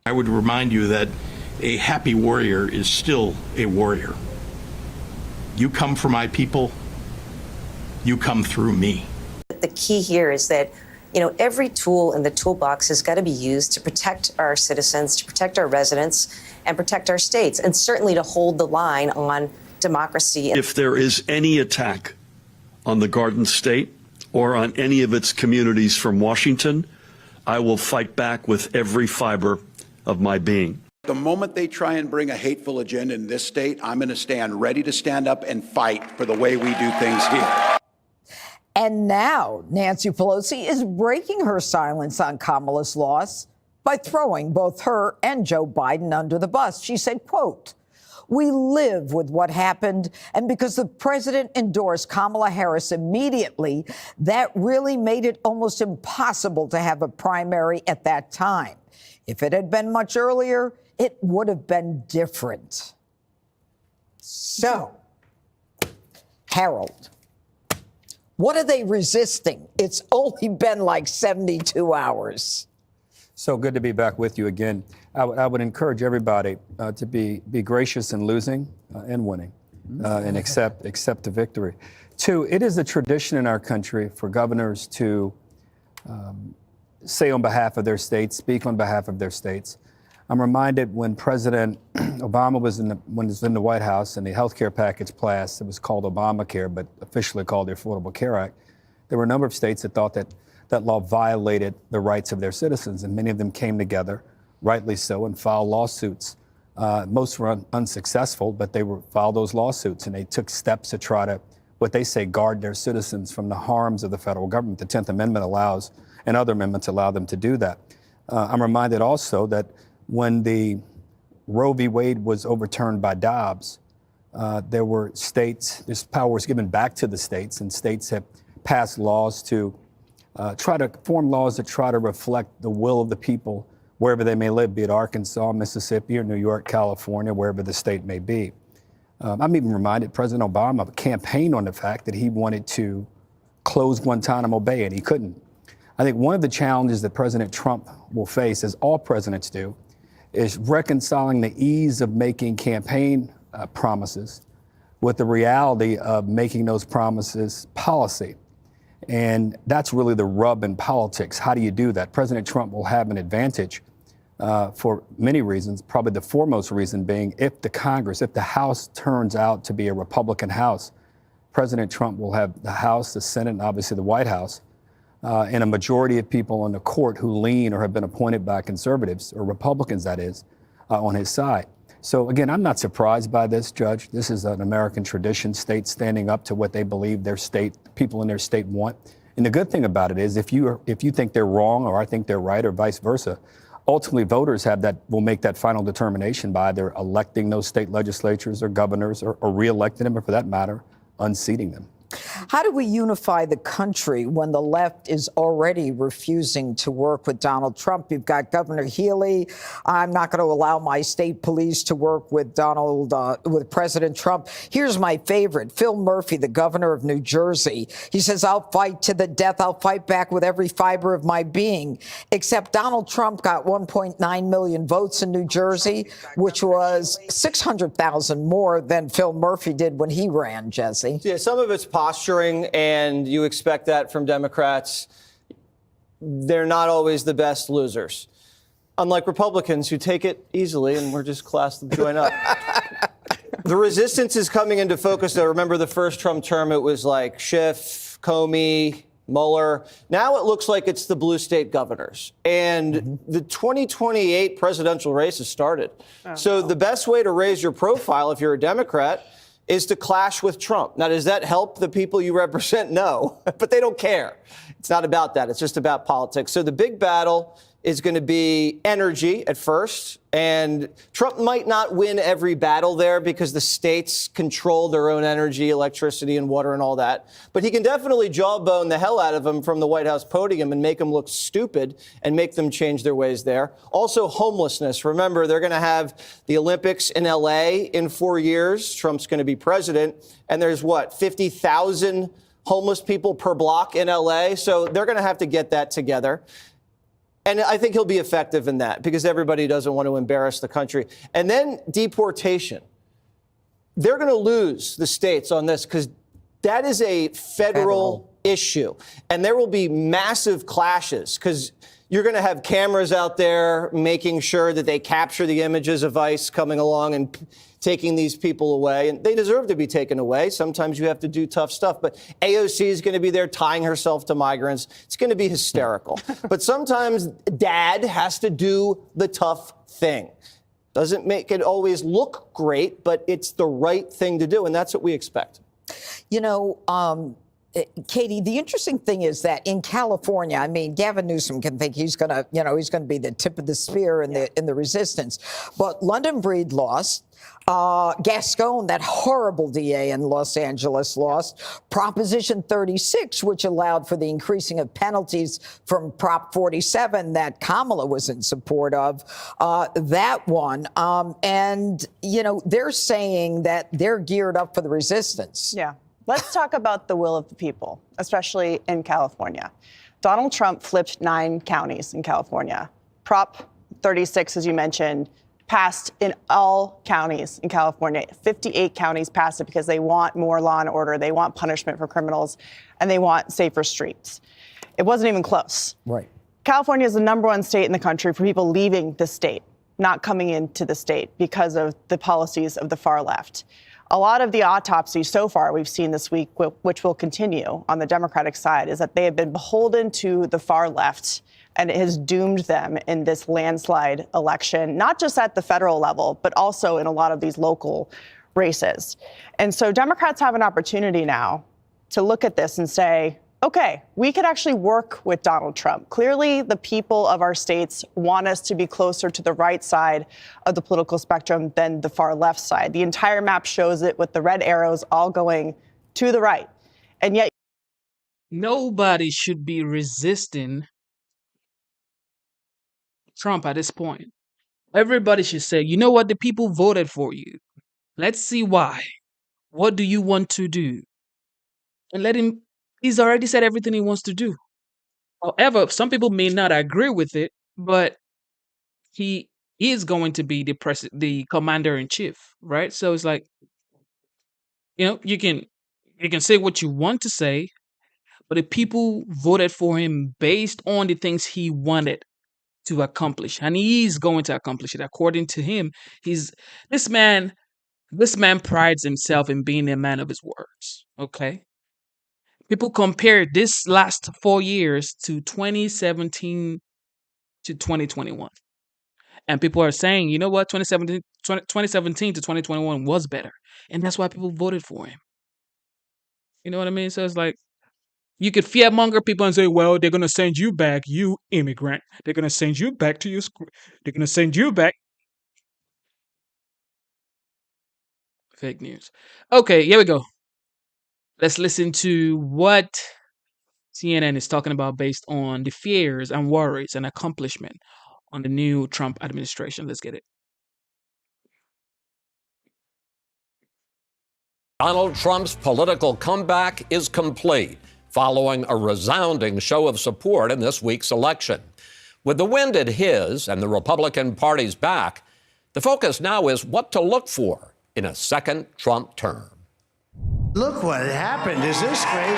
I would remind you that a happy warrior is still a warrior. You come for my people, you come through me. The key here is that, every tool in the toolbox has got to be used to protect our citizens, to protect our residents, and protect our states, and certainly to hold the line on democracy. If there is any attack on the Garden State or on any of its communities from Washington, I will fight back with every fiber of my being. The moment they try and bring a hateful agenda in this state, I'm going to stand ready to stand up and fight for the way we do things here. And now Nancy Pelosi is breaking her silence on Kamala's loss by throwing both her and Joe Biden under the bus. She said, quote, "We live with what happened, and because the president endorsed Kamala Harris immediately, that really made it almost impossible to have a primary at that time. If it had been much earlier, it would have been different." So, Harold, what are they resisting? It's only been like 72 hours. So good to be back with you again. I would encourage everybody to be gracious in losing and winning and accept the victory. Two, it is a tradition in our country for governors to say on behalf of their states, speak on behalf of their states. I'm reminded when President Obama was in the White House and the health care package passed, it was called Obamacare, but officially called the Affordable Care Act. There were a number of states that thought that that law violated the rights of their citizens, and many of them came together, rightly so, and filed lawsuits. Most were unsuccessful, but they filed those lawsuits, and they took steps to try to, what they say, guard their citizens from the harms of the federal government. The 10th Amendment allows, and other amendments allow them to do that. I'm reminded also that when the Roe v. Wade was overturned by Dobbs, there were states, this power was given back to the states, and states have passed laws to try to form laws that try to reflect the will of the people wherever they may live, be it Arkansas, Mississippi, or New York, California, wherever the state may be. I'm even reminded President Obama campaigned on the fact that he wanted to close Guantanamo Bay, and he couldn't. I think one of the challenges that President Trump will face, as all presidents do, is reconciling the ease of making campaign promises with the reality of making those promises policy. And that's really the rub in politics. How do you do that? President Trump will have an advantage for many reasons, probably the foremost reason being if the House turns out to be a Republican House, President Trump will have the House, the Senate, and obviously the White House, and a majority of people on the court who lean or have been appointed by conservatives, or Republicans that is, on his side. So again, I'm not surprised by this, Judge. This is an American tradition, states standing up to what they believe their state, people in their state want. And the good thing about it is if you think they're wrong or I think they're right or vice versa, ultimately voters will make that final determination by either electing those state legislatures or governors or re-electing them, or for that matter, unseating them. How do we unify the country when the left is already refusing to work with Donald Trump? You've got Governor Healy. I'm not going to allow my state police to work with with President Trump. Here's my favorite, Phil Murphy, the governor of New Jersey. He says, "I'll fight to the death. I'll fight back with every fiber of my being." Except Donald Trump got 1.9 million votes in New Jersey, which was 600,000 more than Phil Murphy did when he ran, Jesse. Yeah, some of it's posturing, and you expect that from Democrats. They're not always the best losers, unlike Republicans who take it easily, and we're just class to join up. The resistance is coming into focus, though. Remember the first Trump term, it was like Schiff, Comey, Mueller. Now it looks like it's the blue state governors. And the 2028 presidential race has started. So the best way to raise your profile if you're a Democrat is to clash with Trump. Now, does that help the people you represent? No, but they don't care. It's not about that. It's just about politics. So the big battle is going to be energy at first. And Trump might not win every battle there because the states control their own energy, electricity, and water and all that. But he can definitely jawbone the hell out of them from the White House podium and make them look stupid and make them change their ways there. Also, homelessness. Remember, they're going to have the Olympics in L.A. in 4 years. Trump's going to be president. And there's 50,000 homeless people per block in L.A. So they're going to have to get that together. And I think he'll be effective in that because everybody doesn't want to embarrass the country. And then deportation. They're going to lose the states on this because that is a federal issue. And there will be massive clashes because you're going to have cameras out there making sure that they capture the images of ICE coming along and taking these people away. And they deserve to be taken away. Sometimes you have to do tough stuff. But AOC is going to be there tying herself to migrants. It's going to be hysterical. But sometimes dad has to do the tough thing. Doesn't make it always look great, but it's the right thing to do. And that's what we expect. You know, Katie, the interesting thing is that in California, I mean, Gavin Newsom can think he's going to, he's going to be the tip of the spear in the resistance. But London Breed lost. Gascon, that horrible DA in Los Angeles, lost. Proposition 36, which allowed for the increasing of penalties from Prop 47 that Kamala was in support of, that won. And, they're saying that they're geared up for the resistance. Yeah. Let's talk about the will of the people, especially in California. Donald Trump flipped 9 counties in California. Prop 36, as you mentioned, passed in all counties in California. 58 counties passed it because they want more law and order. They want punishment for criminals, and they want safer streets. It wasn't even close. Right. California is the #1 state in the country for people leaving the state, not coming into the state because of the policies of the far left. A lot of the autopsies so far we've seen this week, which will continue on the Democratic side, is that they have been beholden to the far left, and it has doomed them in this landslide election, not just at the federal level, but also in a lot of these local races. And so Democrats have an opportunity now to look at this and say, okay, we could actually work with Donald Trump. Clearly, the people of our states want us to be closer to the right side of the political spectrum than the far left side. The entire map shows it with the red arrows all going to the right. And yet, nobody should be resisting Trump at this point. Everybody should say, you know what? The people voted for you. Let's see why. What do you want to do? And let him. He's already said everything he wants to do. However, some people may not agree with it, but he is going to be the commander in chief, right? So it's like, you can say what you want to say, but the people voted for him based on the things he wanted to accomplish, and he's going to accomplish it. According to him, this man prides himself in being a man of his words. Okay. People compare this last 4 years to 2017 to 2021. And people are saying, you know what, 2017 to 2021 was better. And that's why people voted for him. You know what I mean? So it's like, you could fearmonger people and say, well, they're going to send you back, you immigrant. They're going to send you back to your school. They're going to send you back. Fake news. Okay, here we go. Let's listen to what CNN is talking about based on the fears and worries and accomplishment on the new Trump administration. Let's get it. Donald Trump's political comeback is complete following a resounding show of support in this week's election. With the wind at his and the Republican Party's back, the focus now is what to look for in a second Trump term. Look what happened. Is this crazy?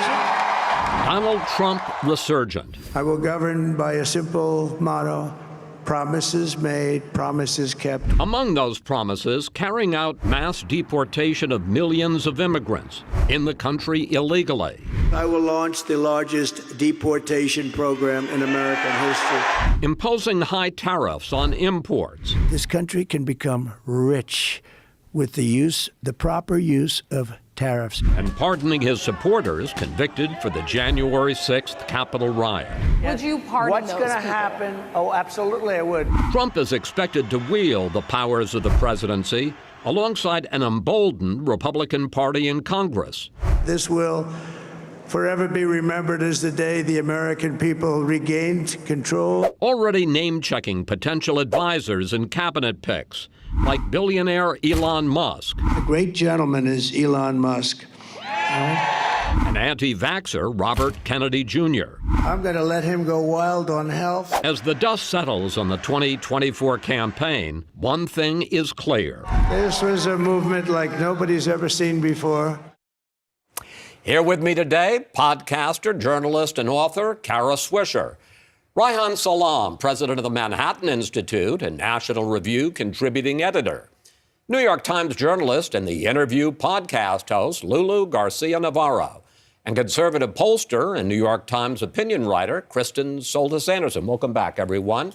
Donald Trump resurgent. I will govern by a simple motto: promises made, promises kept. Among those promises, carrying out mass deportation of millions of immigrants in the country illegally. I will launch the largest deportation program in American history. Imposing high tariffs on imports. This country can become rich with the proper use of tariffs. And pardoning his supporters convicted for the January 6th Capitol riot. Would you pardon What's going to happen? Oh, absolutely, I would. Trump is expected to wield the powers of the presidency alongside an emboldened Republican Party in Congress. This will forever be remembered as the day the American people regained control. Already name-checking potential advisors and cabinet picks, like billionaire Elon Musk. The great gentleman is Elon Musk. An anti-vaxxer, Robert Kennedy Jr. I'm going to let him go wild on health. As the dust settles on the 2024 campaign, one thing is clear. This was a movement like nobody's ever seen before. Here with me today, podcaster, journalist, and author Kara Swisher. Reihan Salam, president of the Manhattan Institute and National Review contributing editor. New York Times journalist and the Interview podcast host Lulu Garcia-Navarro. And conservative pollster and New York Times opinion writer Kristen Soltis-Anderson. Welcome back, everyone.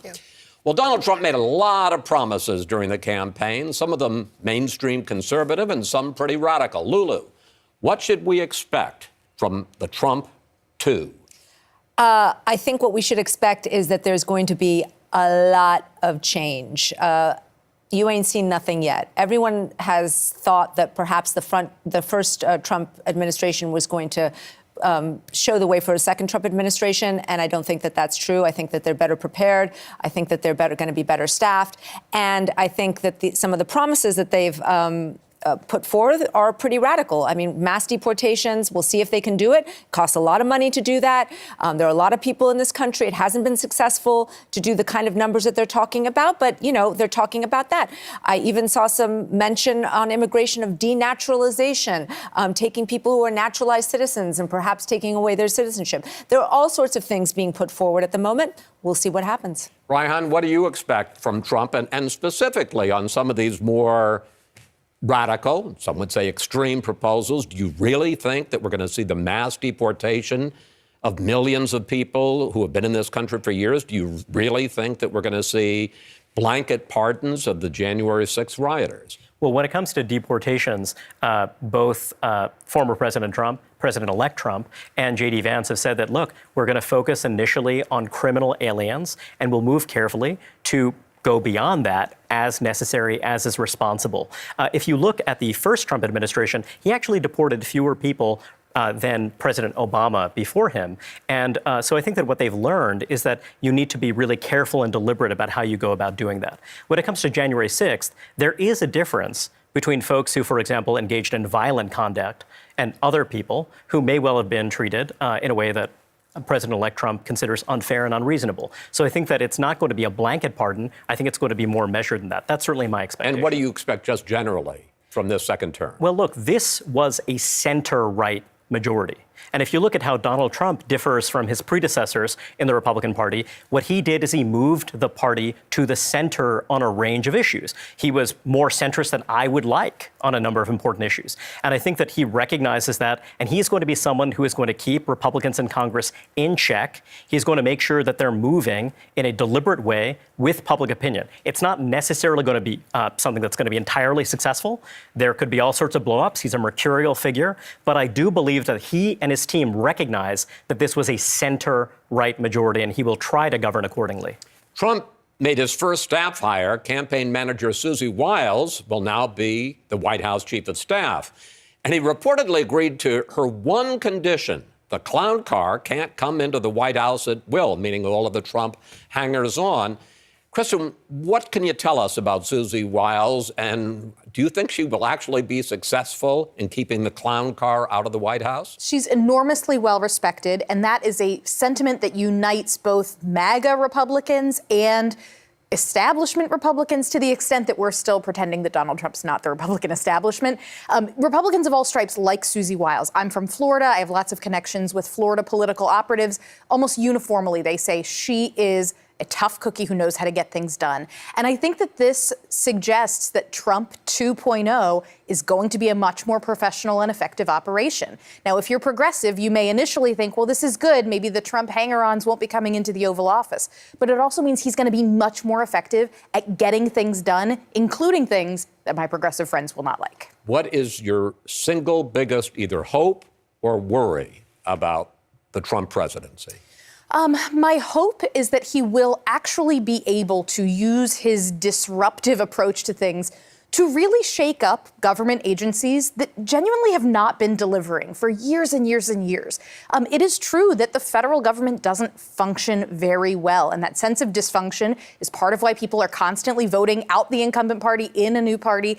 Well, Donald Trump made a lot of promises during the campaign, some of them mainstream conservative and some pretty radical. Lulu, what should we expect from the Trump 2? I think what we should expect is that there's going to be a lot of change. You ain't seen nothing yet. Everyone has thought that perhaps the first Trump administration was going to show the way for a second Trump administration, and I don't think that that's true. I think that they're better prepared. I think that they're going to be better staffed, and I think that some of the promises that they've put forth are pretty radical. I mean, mass deportations, we'll see if they can do it. It costs a lot of money to do that. There are a lot of people in this country. It hasn't been successful to do the kind of numbers that they're talking about, but, you know, they're talking about that. I even saw some mention on immigration of denaturalization, taking people who are naturalized citizens and perhaps taking away their citizenship. There are all sorts of things being put forward at the moment. We'll see what happens. Reihan, what do you expect from Trump and specifically on some of these more radical, some would say extreme proposals? Do you really think that we're going to see the mass deportation of millions of people who have been in this country for years? Do you really think that we're going to see blanket pardons of the January 6th rioters? Well, when it comes to deportations, both former President Trump, President-elect Trump, and J.D. Vance have said that, look, we're going to focus initially on criminal aliens, and we'll move carefully to go beyond that as necessary, as is responsible. If you look at the first Trump administration, he actually deported fewer people than President Obama before him. And so I think that what they've learned is that you need to be really careful and deliberate about how you go about doing that. When it comes to January 6th, there is a difference between folks who, for example, engaged in violent conduct and other people who may well have been treated in a way that President-elect Trump considers unfair and unreasonable. So I think that it's not going to be a blanket pardon. I think it's going to be more measured than that. That's certainly my expectation. And what do you expect just generally from this second term? Well, look, this was a center-right majority. And if you look at how Donald Trump differs from his predecessors in the Republican Party, what he did is he moved the party to the center on a range of issues. He was more centrist than I would like on a number of important issues. And I think that he recognizes that, and he's going to be someone who is going to keep Republicans in Congress in check. He's going to make sure that they're moving in a deliberate way with public opinion. It's not necessarily going to be something that's going to be entirely successful. There could be all sorts of blow-ups. He's a mercurial figure. But I do believe that he and his team recognize that this was a center-right majority, and he will try to govern accordingly. Trump made his first staff hire. Campaign manager Susie Wiles will now be the White House chief of staff. And he reportedly agreed to her one condition: the clown car can't come into the White House at will, meaning all of the Trump hangers-on. Kristen, what can you tell us about Susie Wiles, and do you think she will actually be successful in keeping the clown car out of the White House? She's enormously well respected, and that is a sentiment that unites both MAGA Republicans and establishment Republicans, to the extent that we're still pretending that Donald Trump's not the Republican establishment. Republicans of all stripes like Susie Wiles. I'm from Florida. I have lots of connections with Florida political operatives. Almost uniformly, they say she is a tough cookie who knows how to get things done. And I think that this suggests that Trump 2.0 is going to be a much more professional and effective operation. Now, if you're progressive, you may initially think, well, this is good. Maybe the Trump hanger-ons won't be coming into the Oval Office. But it also means he's going to be much more effective at getting things done, including things that my progressive friends will not like. What is your single biggest either hope or worry about the Trump presidency? My hope is that he will actually be able to use his disruptive approach to things to really shake up government agencies that genuinely have not been delivering for years and years and years. It is true that the federal government doesn't function very well, and that sense of dysfunction is part of why people are constantly voting out the incumbent party in a new party.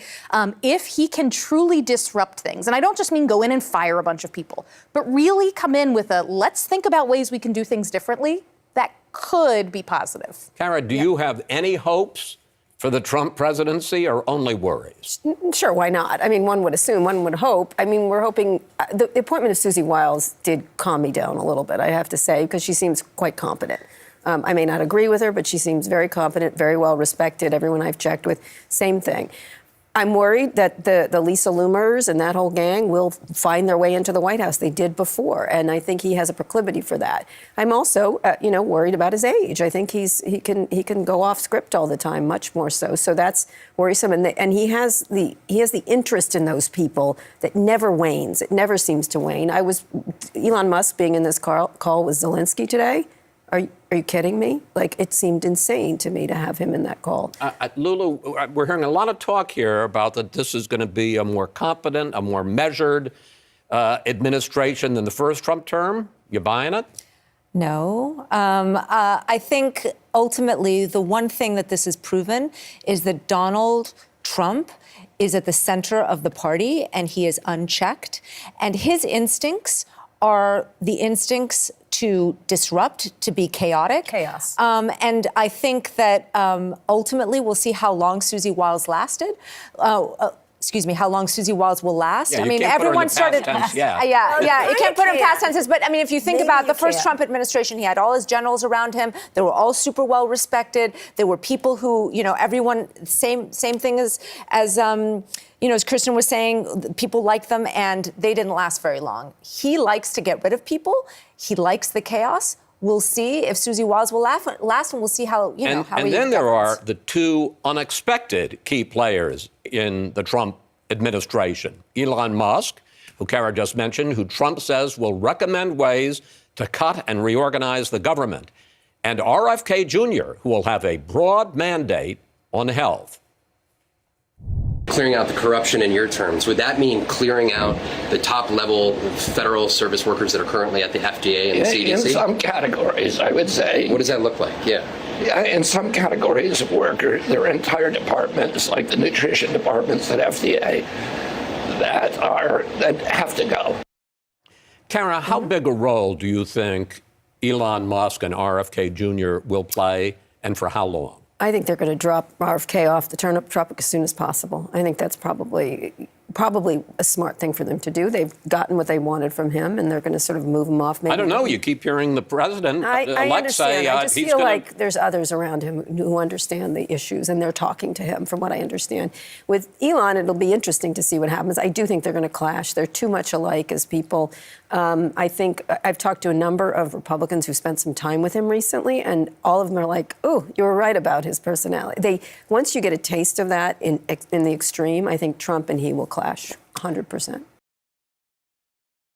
If he can truly disrupt things, and I don't just mean go in and fire a bunch of people, but really come in with a let's think about ways we can do things differently, that could be positive. Kara, do you have any hopes for the Trump presidency or only worries? Sure, why not? I mean, one would assume, one would hope. I mean, we're hoping the appointment of Susie Wiles did calm me down a little bit, I have to say, because she seems quite competent. I may not agree with her, but she seems very competent, very well respected. Everyone I've checked with, same thing. I'm worried that the Lisa Loomers and that whole gang will find their way into the White House. They did before, and I think he has a proclivity for that. I'm also, worried about his age. I think he can go off script all the time, much more so. So that's worrisome, and he has the interest in those people that never wanes. It never seems to wane. Elon Musk being in this call with Zelensky today. Are you kidding me? Like, it seemed insane to me to have him in that call. Lulu, we're hearing a lot of talk here about that this is going to be a more competent, a more measured administration than the first Trump term. You buying it? No. I think ultimately the one thing that this has proven is that Donald Trump is at the center of the party and he is unchecked. And his instincts are the instincts to disrupt, to be chaotic. Chaos. And I think that ultimately we'll see how long Susie Wiles lasted. How long Susie Wiles will last. Yeah, I mean, everyone started. Yeah. You can't put her in past tenses. But I mean, if you think Maybe about the you first can. Trump administration, he had all his generals around him. They were all super well respected. There were people who, everyone, same thing as Kristen was saying, people liked them and they didn't last very long. He likes to get rid of people. He likes the chaos. We'll see if Susie Wiles will last, and we'll see how, how and he then there governs. are the two unexpected key players in the Trump administration. Elon Musk, who Kara just mentioned, who Trump says will recommend ways to cut and reorganize the government. And RFK Jr., who will have a broad mandate on health. Clearing out the corruption in your terms, would that mean clearing out the top level federal service workers that are currently at the FDA and the CDC? In some categories, I would say. What does that look like? Yeah. In some categories of workers, there are entire departments, like the nutrition departments at FDA, that have to go. Kara, how big a role do you think Elon Musk and RFK Jr. will play, and for how long? I think they're going to drop RFK off the turnip truck as soon as possible. I think that's probably a smart thing for them to do. They've gotten what they wanted from him, and they're going to sort of move him off. Maybe I don't know. You keep hearing the president, I understand. I just feel like there's others around him who understand the issues, and they're talking to him, from what I understand. With Elon, it'll be interesting to see what happens. I do think they're going to clash. They're too much alike as people. I think I've talked to a number of Republicans who spent some time with him recently, and all of them are like, "Oh, you were right about his personality." Once you get a taste of that in the extreme, I think Trump and he will clash 100%.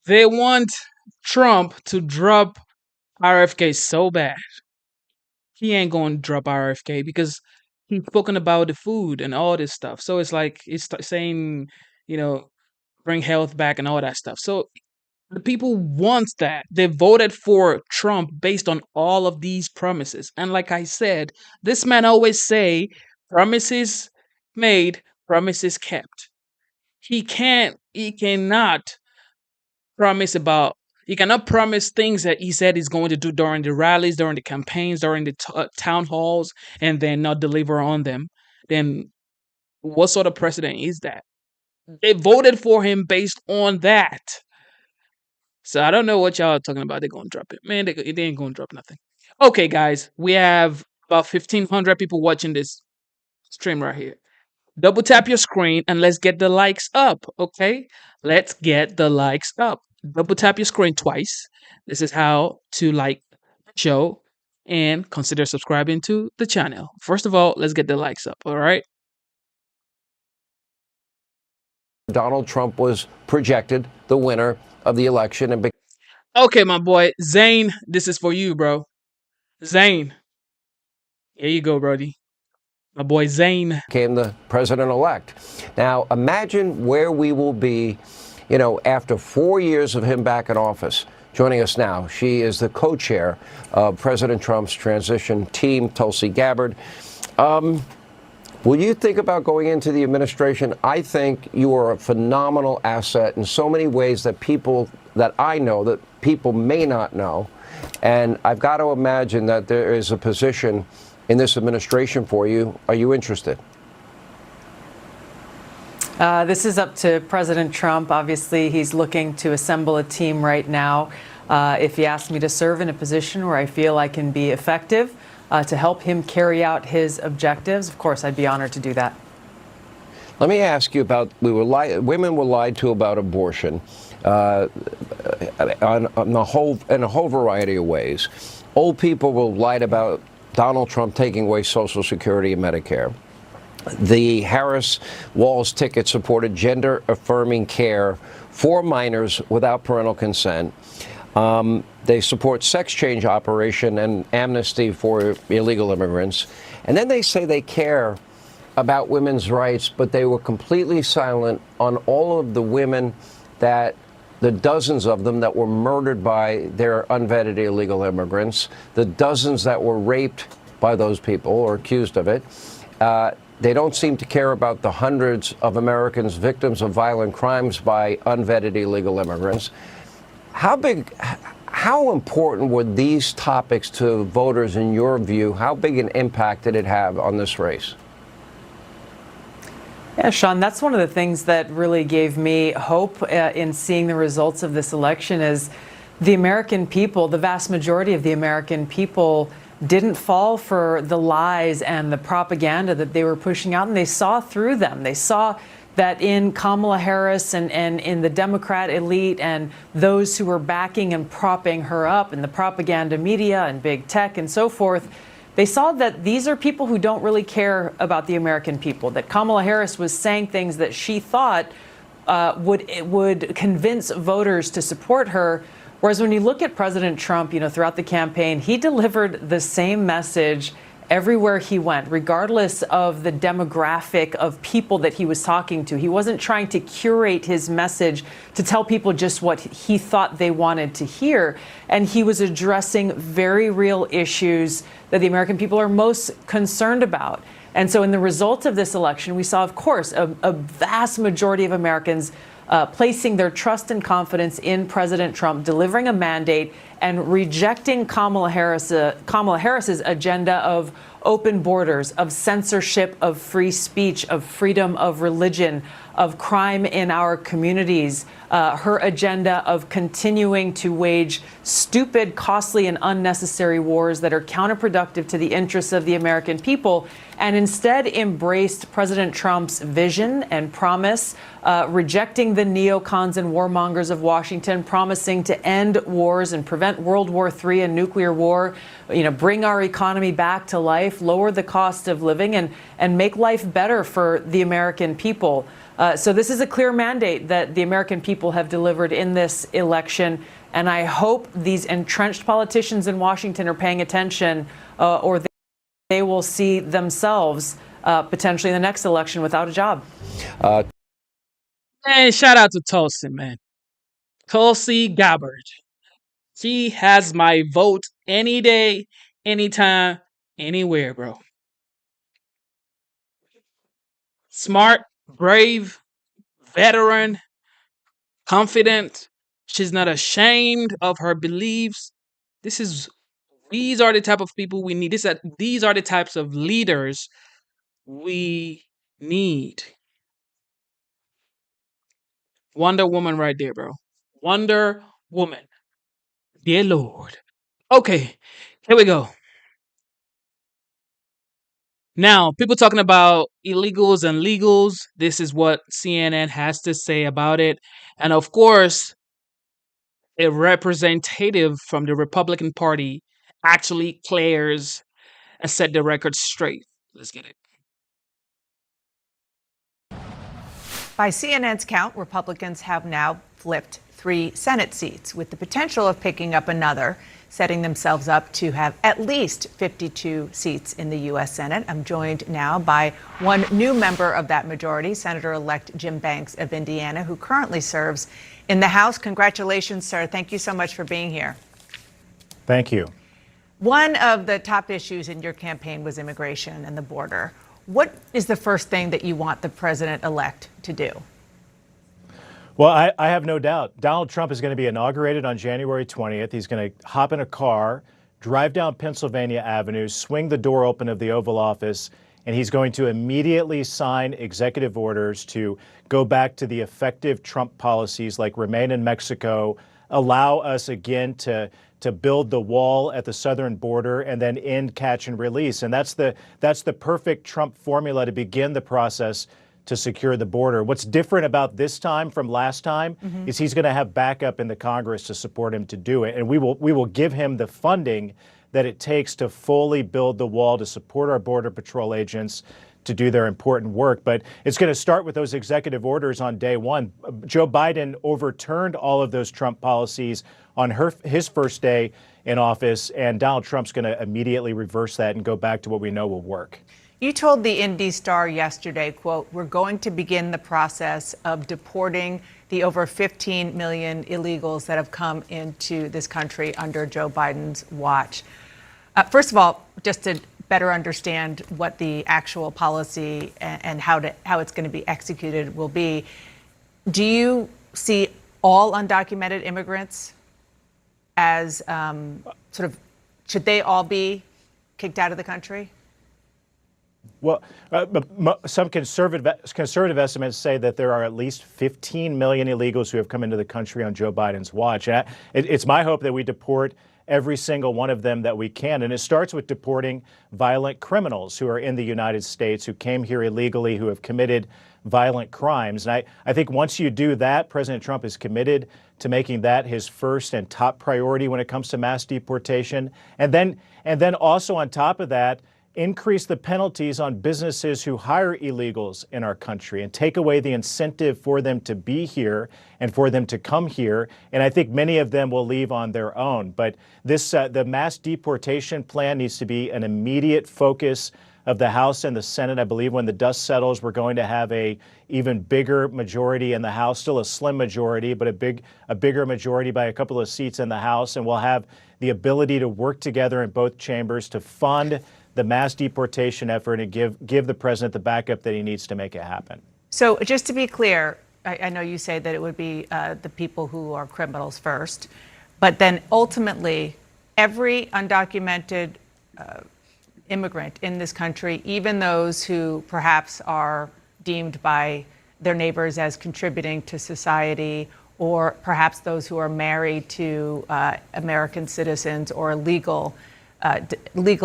They want Trump to drop RFK so bad. He ain't going to drop RFK because he's spoken about the food and all this stuff. So it's like it's saying, bring health back and all that stuff. So the people want that. They voted for Trump based on all of these promises. And like I said, this man always say, promises made, promises kept. He cannot promise things that he said he's going to do during the rallies, during the campaigns, during the town halls, and then not deliver on them. Then what sort of president is that? They voted for him based on that. So I don't know what y'all are talking about. They're going to drop it. Man, they ain't going to drop nothing. Okay, guys, we have About 1,500 people watching this stream right here. Double tap your screen and let's get the likes up, okay? Let's get the likes up. Double tap your screen twice. This is how to like the show and consider subscribing to the channel. First of all, let's get the likes up, all right? Donald Trump was projected the winner of the election and Okay, my boy Zane, this is for you, bro. Zane, here you go, Brody. My boy Zane became the president-elect. Now, imagine where we will be, after 4 years of him back in office. Joining us now, she is the co-chair of President Trump's transition team, Tulsi Gabbard. Will you think about going into the administration? I think you are a phenomenal asset in so many ways that I know that people may not know. And I've got to imagine that there is a position in this administration for you. Are you interested? This is up to President Trump. Obviously, he's looking to assemble a team right now. If he asks me to serve in a position where I feel I can be effective to help him carry out his objectives, of course,Id be honored to do that. Let me ask you about, women were lied to about abortion in a whole variety of ways. Old people were lied about Donald Trump taking away Social Security and Medicare. The Harris-Walz ticket supported gender-affirming care for minors without parental consent. They support sex change operation and amnesty for illegal immigrants. And then they say they care about women's rights, but they were completely silent on all of the women the dozens of them that were murdered by their unvetted illegal immigrants, the dozens that were raped by those people or accused of it. They don't seem to care about the hundreds of Americans victims of violent crimes by unvetted illegal immigrants. How important were these topics to voters in your view? How big an impact did it have on this race? Yeah, Sean, that's one of the things that really gave me hope in seeing the results of this election is the American people, the vast majority of the American people didn't fall for the lies and the propaganda that they were pushing out, and they saw through them. They saw that in Kamala Harris and in the Democrat elite and those who were backing and propping her up in the propaganda media and big tech and so forth, they saw that these are people who don't really care about the American people, that Kamala Harris was saying things that she thought would convince voters to support her. Whereas when you look at President Trump, throughout the campaign, he delivered the same message everywhere he went, regardless of the demographic of people that he was talking to. He wasn't trying to curate his message to tell people just what he thought they wanted to hear. And he was addressing very real issues that the American people are most concerned about. And so in the result of this election, we saw, of course, a vast majority of Americans placing their trust and confidence in President Trump, delivering a mandate and rejecting Kamala Harris's agenda of open borders, of censorship, of free speech, of freedom of religion, of crime in our communities, her agenda of continuing to wage stupid, costly, and unnecessary wars that are counterproductive to the interests of the American people, and instead embraced President Trump's vision and promise, rejecting the neocons and warmongers of Washington, promising to end wars and prevent World War III and nuclear war, bring our economy back to life, lower the cost of living, and make life better for the American people. So this is a clear mandate that the American people have delivered in this election. And I hope these entrenched politicians in Washington are paying attention, or they will see themselves potentially in the next election without a job. Man, shout out to Tulsi, man. Tulsi Gabbard. She has my vote any day, anytime, anywhere, bro. Smart, brave, veteran, confident. She's not ashamed of her beliefs. These are the type of people we need. These are the types of leaders we need. Wonder Woman right there, bro. Wonder Woman. Dear Lord. Okay, here we go. Now, people talking about illegals and legals. This is what CNN has to say about it. And of course, a representative from the Republican Party actually clears and set the record straight. Let's get it. By CNN's count, Republicans have now flipped 3 Senate seats with the potential of picking up another, setting themselves up to have at least 52 seats in the U.S. Senate. I'm joined now by one new member of that majority, Senator-elect Jim Banks of Indiana, who currently serves in the House. Congratulations, sir. Thank you so much for being here. Thank you. One of the top issues in your campaign was immigration and the border. What is the first thing that you want the president-elect to do? Well, I have no doubt. Donald Trump is going to be inaugurated on January 20th. He's going to hop in a car, drive down Pennsylvania Avenue, swing the door open of the Oval Office, and he's going to immediately sign executive orders to go back to the effective Trump policies like remain in Mexico, allow us again to build the wall at the southern border, and then end catch and release. And that's the perfect Trump formula to begin the process to secure the border. What's different about this time from last time is he's going to have backup in the Congress to support him to do it. And we will give him the funding that it takes to fully build the wall, to support our Border Patrol agents, to do their important work. But it's going to start with those executive orders on day one. Joe Biden overturned all of those Trump policies on his first day in office, and Donald Trump's going to immediately reverse that and go back to what we know will work. You told the Indy Star yesterday, quote, "We're going to begin the process of deporting the over 15 million illegals that have come into this country under Joe Biden's watch." First of all, just to better understand what the actual policy and how it's going to be executed will be, do you see all undocumented immigrants as should they all be kicked out of the country? Well, some conservative estimates say that there are at least 15 million illegals who have come into the country on Joe Biden's watch. And it's my hope that we deport every single one of them that we can. And it starts with deporting violent criminals who are in the United States, who came here illegally, who have committed violent crimes. And I think once you do that, President Trump is committed to making that his first and top priority when it comes to mass deportation. And then also on top of that, increase the penalties on businesses who hire illegals in our country and take away the incentive for them to be here and for them to come here. And I think many of them will leave on their own. But the mass deportation plan needs to be an immediate focus of the House and the Senate. I believe when the dust settles, we're going to have a even bigger majority in the House, still a slim majority, but a bigger majority by a couple of seats in the House. And we'll have the ability to work together in both chambers to fund the mass deportation effort and give the president the backup that he needs to make it happen. So just to be clear, I know you say that it would be the people who are criminals first, but then ultimately every undocumented immigrant in this country, even those who perhaps are deemed by their neighbors as contributing to society, or perhaps those who are married to American citizens or legal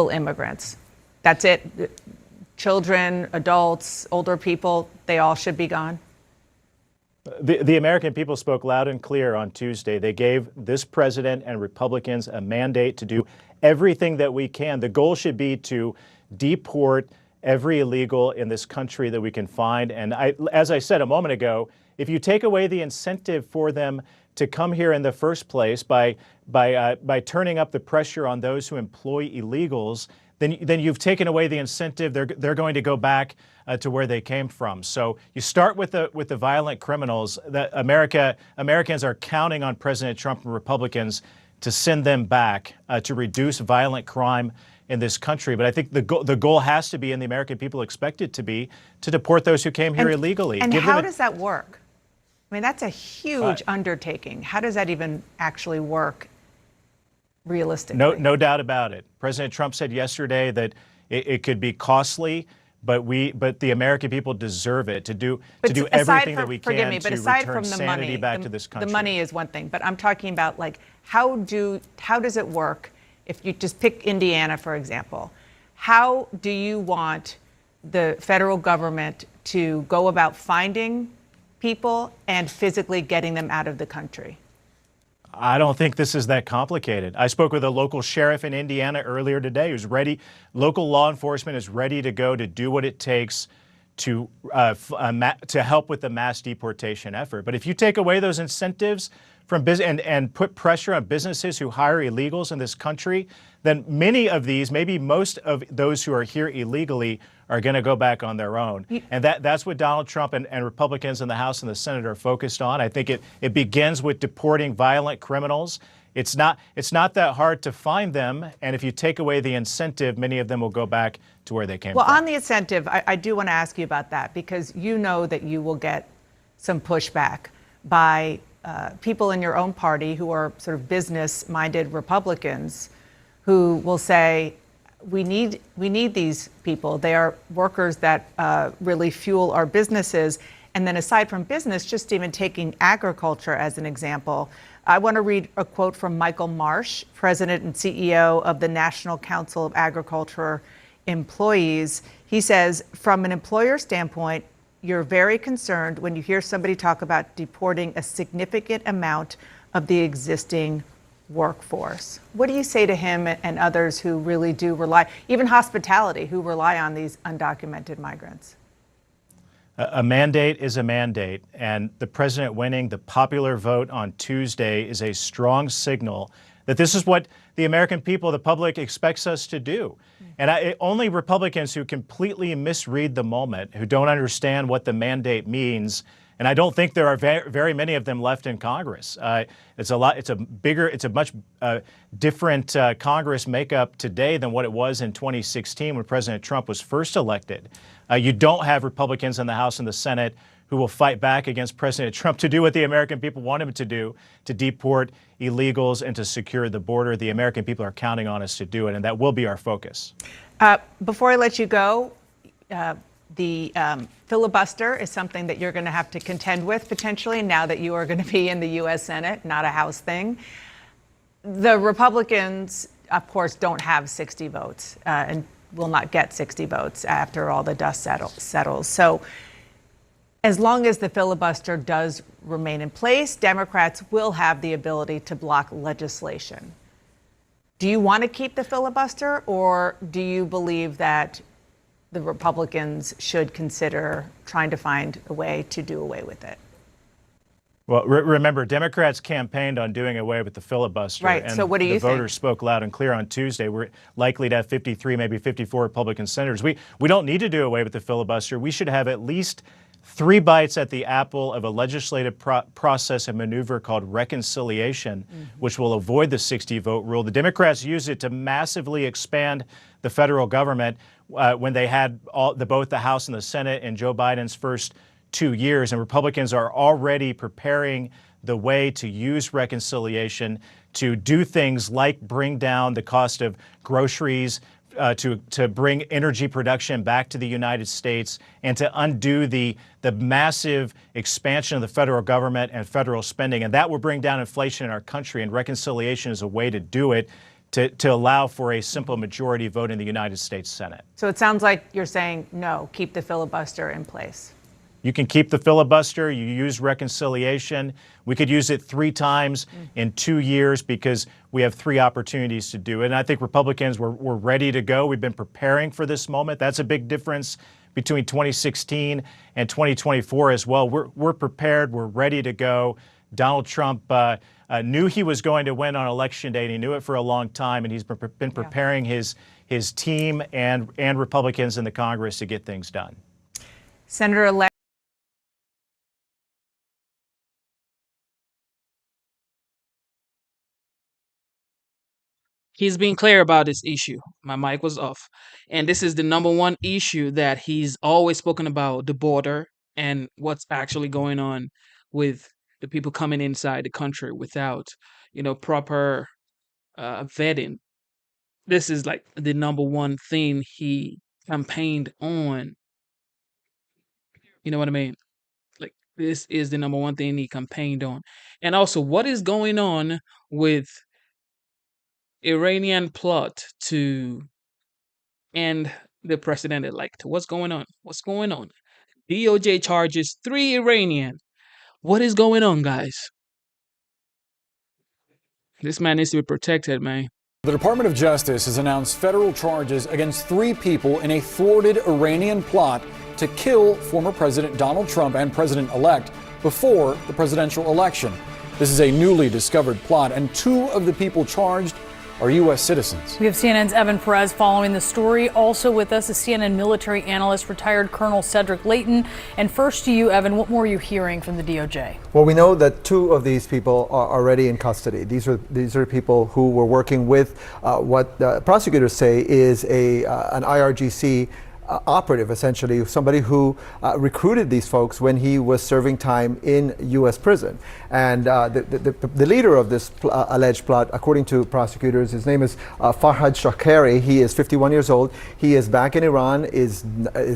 immigrants. That's it. Children, adults, older people, they all should be gone. The American people spoke loud and clear on Tuesday. They gave this president and Republicans a mandate to do everything that we can. The goal should be to deport every illegal in this country that we can find. And as I said a moment ago, if you take away the incentive for them to come here in the first place by turning up the pressure on those who employ illegals, then you've taken away the incentive. They're going to go back to where they came from. So you start with the violent criminals. That Americans are counting on President Trump and Republicans to send them back to reduce violent crime in this country. But I think the goal has to be, and the American people expect it to be, to deport those who came here illegally. And how does that work? I mean, that's a huge undertaking. How does that even actually work realistically? No doubt about it. President Trump said yesterday that it could be costly, but the American people deserve it to do everything that we can to return sanity back to this country. The money is one thing, but I'm talking about how does it work if you just pick Indiana, for example? How do you want the federal government to go about finding people and physically getting them out of the country? I don't think this is that complicated. I spoke with a local sheriff in Indiana earlier today who's ready. Local law enforcement is ready to go to do what it takes to help with the mass deportation effort. But if you take away those incentives from business and put pressure on businesses who hire illegals in this country, then many of these, maybe most of those who are here illegally, are going to go back on their own. And that's what Donald Trump and Republicans in the House and the Senate are focused on. I think it begins with deporting violent criminals. It's not that hard to find them. And if you take away the incentive, many of them will go back to where they came from. Well, on the incentive, I do want to ask you about that, because you know that you will get some pushback by people in your own party who are sort of business-minded Republicans who will say, we need these people. They are workers that really fuel our businesses. And then aside from business, just even taking agriculture as an example, I want to read a quote from Michael Marsh, President and CEO of the National Council of Agriculture Employees. He says, from an employer standpoint, you're very concerned when you hear somebody talk about deporting a significant amount of the existing workforce. What do you say to him and others who really do rely, even hospitality, who rely on these undocumented migrants? A mandate is a mandate, and the president winning the popular vote on Tuesday is a strong signal that this is what the American people, the public, expects us to do. And only Republicans who completely misread the moment, who don't understand what the mandate means, and I don't think there are very many of them left in Congress. It's a much different Congress makeup today than what it was in 2016 when President Trump was first elected. You don't have Republicans in the House and the Senate who will fight back against President Trump to do what the American people want him to do, to deport illegals and to secure the border. The American people are counting on us to do it, and that will be our focus. Before I let you go, the filibuster is something that you're going to have to contend with potentially now that you are going to be in the U.S. Senate, not a House thing. The Republicans, of course, don't have 60 votes and will not get 60 votes after all the dust settles. So as long as the filibuster does remain in place, Democrats will have the ability to block legislation. Do you want to keep the filibuster, or do you believe that the Republicans should consider trying to find a way to do away with it? Well, remember, Democrats campaigned on doing away with the filibuster. Right. And so what do you think? The voters spoke loud and clear on Tuesday. We're likely to have 53, maybe 54 Republican senators. We don't need to do away with the filibuster. We should have at least 3 bites at the apple of a legislative process and maneuver called reconciliation, which will avoid the 60-vote rule. The Democrats used it to massively expand the federal government when they had both the House and the Senate in Joe Biden's first 2 years. And Republicans are already preparing the way to use reconciliation to do things like bring down the cost of groceries, to bring energy production back to the United States, and to undo the massive expansion of the federal government and federal spending. And that will bring down inflation in our country, and reconciliation is a way to do it, to allow for a simple majority vote in the United States Senate. So it sounds like you're saying, no, keep the filibuster in place. You can keep the filibuster. You use reconciliation. We could use it 3 times in 2 years because we have 3 opportunities to do it. And I think Republicans were ready to go. We've been preparing for this moment. That's a big difference between 2016 and 2024 as well. We're prepared. We're ready to go. Donald Trump knew he was going to win on Election Day, and he knew it for a long time. And he's been preparing his team and Republicans in the Congress to get things done. Senator-elect He's been clear about this issue. My mic was off. And this is the number one issue that he's always spoken about, the border and what's actually going on with the people coming inside the country without, proper vetting. This is like the number one thing he campaigned on. You know what I mean? Like, this is the number one thing he campaigned on. And also, what is going on with Iranian plot to and the president-elect. What's going on? What's going on? DOJ charges 3 Iranian. What is going on, guys? This man needs to be protected, man. The Department of Justice has announced federal charges against 3 people in a thwarted Iranian plot to kill former President Donald Trump and President-elect before the presidential election. This is a newly discovered plot, and 2 of the people charged are U.S. citizens. We have CNN's Evan Perez following the story. Also with us is CNN military analyst, retired Colonel Cedric Layton. And first to you, Evan, what more are you hearing from the DOJ? Well, we know that 2 of these people are already in custody. These are people who were working with what the prosecutors say is an IRGC operative, essentially, somebody who recruited these folks when he was serving time in U.S. prison. And the leader of this alleged plot, according to prosecutors, his name is Farhad Shakari. He is 51 years old. He is back in Iran, is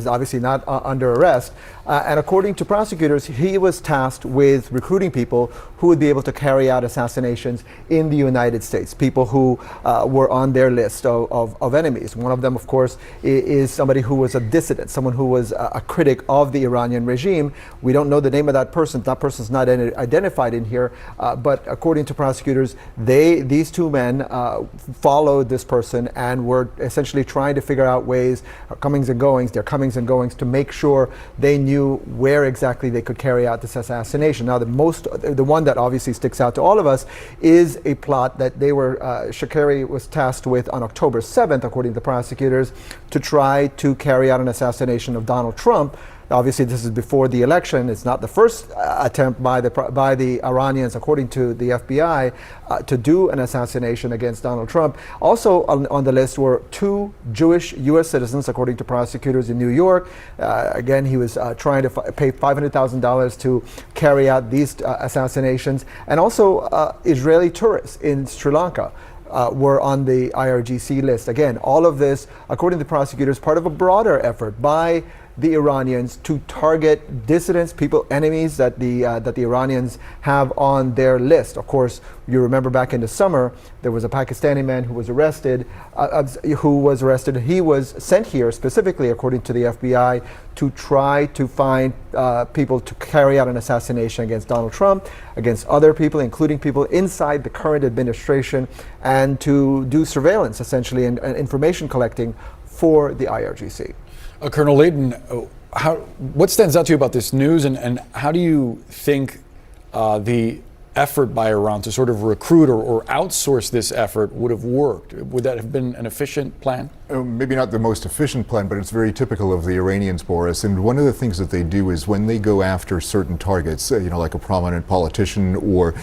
obviously not under arrest. And according to prosecutors, he was tasked with recruiting people who would be able to carry out assassinations in the United States, people who were on their list of enemies. One of them, of course, is somebody who was a dissident, someone who was a critic of the Iranian regime. We don't know the name of that person. That person's not identified in here, but according to prosecutors, these 2 men followed this person and were essentially trying to figure out ways, their comings and goings, to make sure they knew where exactly they could carry out this assassination. Now, the one that obviously sticks out to all of us is a plot that Shakari was tasked with on October 7th, according to prosecutors, to try to carry out an assassination of Donald Trump. Obviously, this is before the election. It's not the first attempt by the Iranians, according to the FBI, to do an assassination against Donald Trump. Also on the list were 2 Jewish U.S. citizens, according to prosecutors in New York. Again, he was trying to pay $500,000 to carry out these assassinations. And also Israeli tourists in Sri Lanka were on the IRGC list. Again, all of this, according to prosecutors, part of a broader effort by the Iranians to target dissidents, people, enemies that the Iranians have on their list. Of course, you remember back in the summer, there was a Pakistani man who was arrested. He was sent here specifically, according to the FBI, to try to find people to carry out an assassination against Donald Trump, against other people, including people inside the current administration, and to do surveillance, essentially, and information collecting for the IRGC. Colonel Layton, what stands out to you about this news, and how do you think the effort by Iran to sort of recruit or outsource this effort would have worked? Would that have been an efficient plan? Maybe not the most efficient plan, but it's very typical of the Iranians, Boris. And one of the things that they do is when they go after certain targets, like a prominent politician or,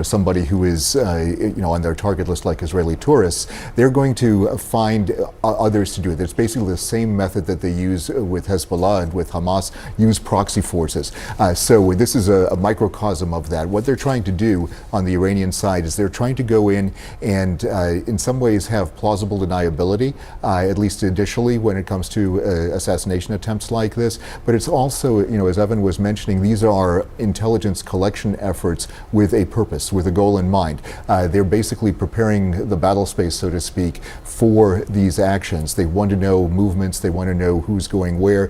somebody who is, on their target list like Israeli tourists, they're going to find others to do it. It's basically the same method that they use with Hezbollah and with Hamas, use proxy forces. So this is a microcosm of that. What they're trying to do on the Iranian side is they're trying to go in and in some ways have plausible deniability, at least initially when it comes to assassination attempts like this. But it's also, as Evan was mentioning, these are intelligence collection efforts with a purpose, with a goal in mind. They're basically preparing the battle space, so to speak, for these actions. They want to know movements, they want to know who's going where,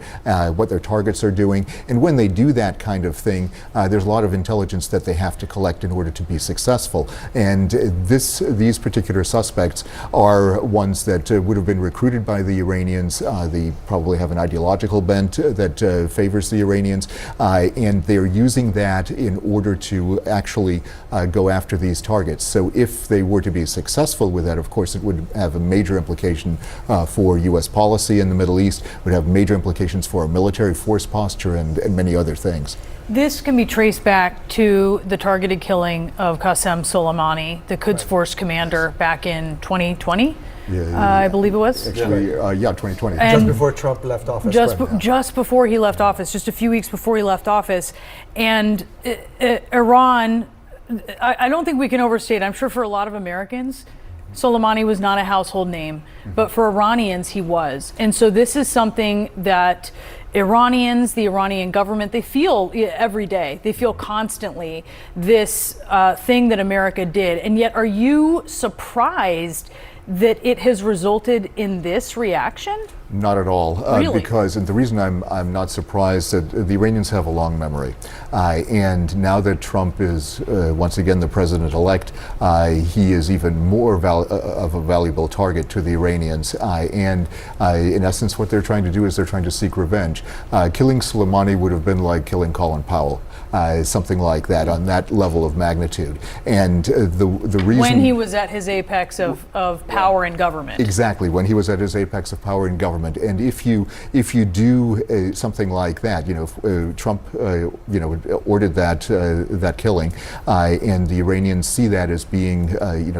what their targets are doing. And when they do that kind of thing, there's a lot of intelligence that they have to collect in order to be successful. And these particular suspects are ones that would have been recruited by the Iranians. They probably have an ideological bent that favors the Iranians, and they're using that in order to actually go after these targets. So if they were to be successful with that, of course, it would have a major implication for U.S. policy in the Middle East, would have major implications for our military force posture and many other things. This can be traced back to the targeted killing of Qasem Soleimani, the Quds Force commander, back in 2020. I believe it was. Actually, 2020. And just before Trump left office. Just before he left office, just a few weeks before he left office. And Iran, I don't think we can overstate, I'm sure for a lot of Americans, Soleimani was not a household name, but for Iranians, he was. And so this is something that Iranians, the Iranian government, they feel every day. They feel constantly this thing that America did. And yet, are you surprised that it has resulted in this reaction? Not at all, Really? because, and the reason I'm not surprised, that the Iranians have a long memory, and now that Trump is once again the president-elect, he is even more of a valuable target to the Iranians, and in essence what they're trying to do is they're trying to seek revenge. Killing Soleimani would have been like killing Colin Powell, something like that, on that level of magnitude. And the reason... When he was at his apex of power in government. Exactly, when he was at his apex of power in government. And if you do something like that, Trump ordered that killing, and the Iranians see that as being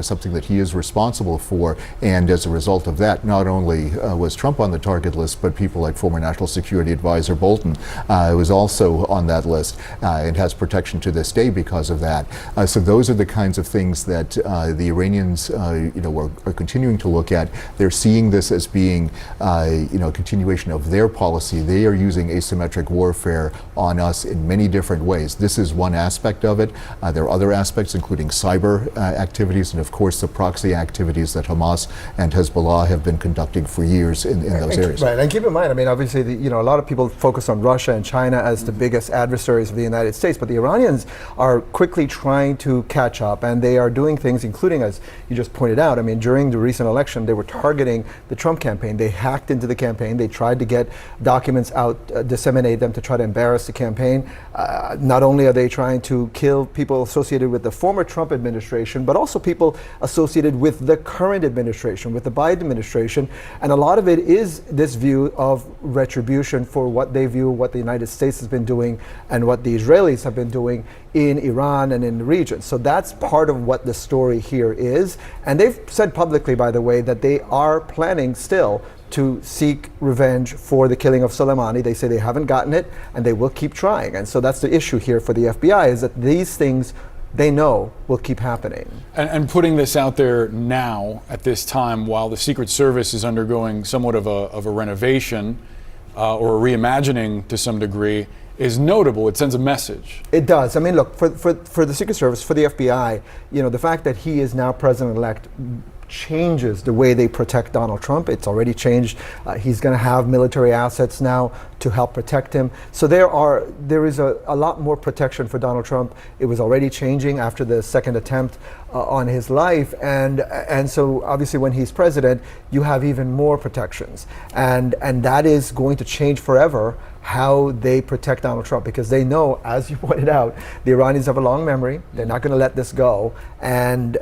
something that he is responsible for, and as a result of that, not only was Trump on the target list, but people like former National Security Advisor Bolton was also on that list, and has protection to this day because of that. So those are the kinds of things that the Iranians are continuing to look at. They're seeing this as being a continuation of their policy. They are using asymmetric warfare on us in many different ways. This is one aspect of it. There are other aspects, including cyber activities, and of course the proxy activities that Hamas and Hezbollah have been conducting for years in those areas. Right, and keep in mind, I mean, obviously, a lot of people focus on Russia and China as the biggest adversaries of the United States, but the Iranians are quickly trying to catch up, and they are doing things, including, as you just pointed out, I mean, during the recent election, they were targeting the Trump campaign. They hacked into the campaign. They tried to get documents out, disseminate them to try to embarrass the campaign. Not only are they trying to kill people associated with the former Trump administration, but also people associated with the current administration, with the Biden administration. And a lot of it is this view of retribution for what they view what the United States has been doing and what the Israelis have been doing in Iran and in the region. So that's part of what the story here is. And they've said publicly, by the way, that they are planning still to seek revenge for the killing of Soleimani. They say they haven't gotten it, and they will keep trying. And so that's the issue here for the FBI, is that these things they know will keep happening. And putting this out there now, at this time, while the Secret Service is undergoing somewhat of a renovation or a reimagining to some degree, is notable. It sends a message. It does. I mean, look, for the Secret Service, for the FBI, the fact that he is now president-elect changes the way they protect Donald Trump. It's already changed. He's going to have military assets now to help protect him. So there is a lot more protection for Donald Trump. It was already changing after the second attempt on his life, and so obviously when he's president, you have even more protections, and that is going to change forever how they protect Donald Trump, because they know, as you pointed out, the Iranians have a long memory. They're not going to let this go, and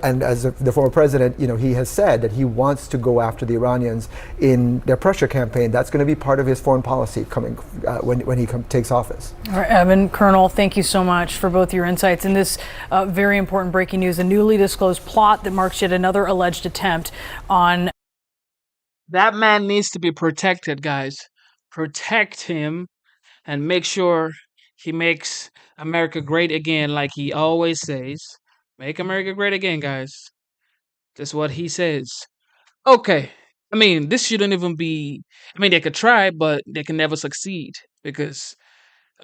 as the former president, he has said that he wants to go after the Iranians in their pressure campaign. That's going to be part of his foreign policy coming when he takes office. All right, Evan, Colonel, thank you so much for both your insights in this very important breaking news. A newly disclosed plot that marks yet another alleged attempt on. That man needs to be protected, guys. Protect him and make sure he makes America great again, like he always says. Make America great again, guys. That's what he says. Okay. I mean, this shouldn't even be. I mean, they could try, but they can never succeed because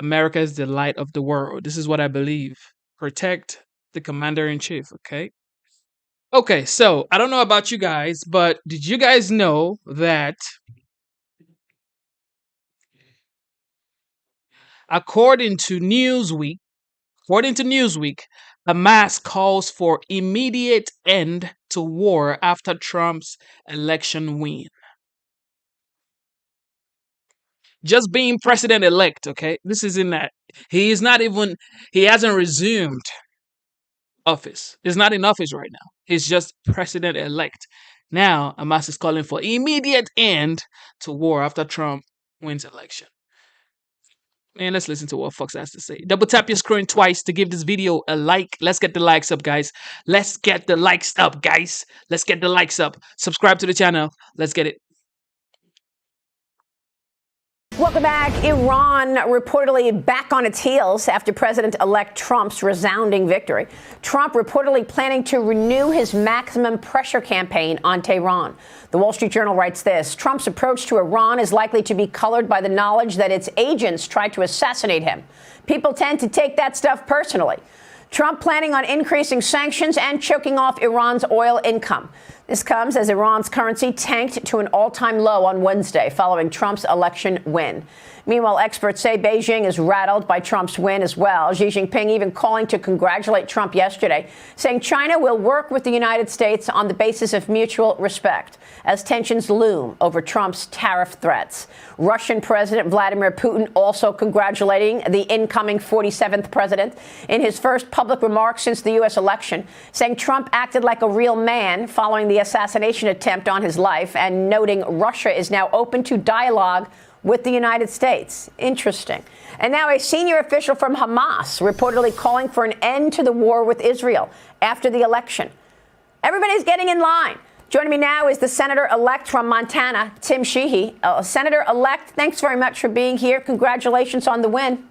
America is the light of the world. This is what I believe. Protect the commander-in-chief, okay? Okay, so I don't know about you guys, but did you guys know that according to Newsweek, Hamas calls for immediate end to war after Trump's election win. Just being president-elect, okay? This is in that. He hasn't resumed office. He's not in office right now. He's just president-elect. Now, Hamas is calling for immediate end to war after Trump wins election. Man, let's listen to what Fox has to say. Double tap your screen twice to give this video a like. Let's get the likes up, guys. Let's get the likes up, guys. Let's get the likes up. Subscribe to the channel. Let's get it. Welcome back. Iran reportedly back on its heels after President-elect Trump's resounding victory. Trump reportedly planning to renew his maximum pressure campaign on Tehran. The Wall Street Journal writes this: Trump's approach to Iran is likely to be colored by the knowledge that its agents tried to assassinate him. People tend to take that stuff personally. Trump planning on increasing sanctions and choking off Iran's oil income. This comes as Iran's currency tanked to an all-time low on Wednesday following Trump's election win. Meanwhile, experts say Beijing is rattled by Trump's win as well. Xi Jinping even calling to congratulate Trump yesterday, saying China will work with the United States on the basis of mutual respect as tensions loom over Trump's tariff threats. Russian President Vladimir Putin also congratulating the incoming 47th president in his first public remarks since the U.S. election, saying Trump acted like a real man following the assassination attempt on his life and noting Russia is now open to dialogue with the United States. Interesting. And now a senior official from Hamas reportedly calling for an end to the war with Israel after the election. Everybody's getting in line. Joining me now is the Senator-elect from Montana, Tim Sheehy. Senator-elect, thanks very much for being here. Congratulations on the win.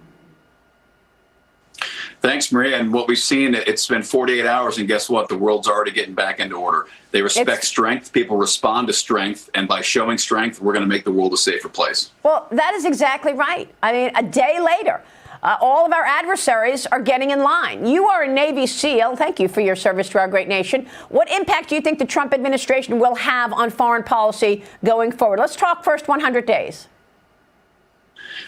Thanks, Maria. And what we've seen, it's been 48 hours, and guess what? The world's already getting back into order. They respect strength. People respond to strength. And by showing strength, we're going to make the world a safer place. Well, that is exactly right. I mean, a day later, all of our adversaries are getting in line. You are a Navy SEAL. Thank you for your service to our great nation. What impact do you think the Trump administration will have on foreign policy going forward? Let's talk first 100 days.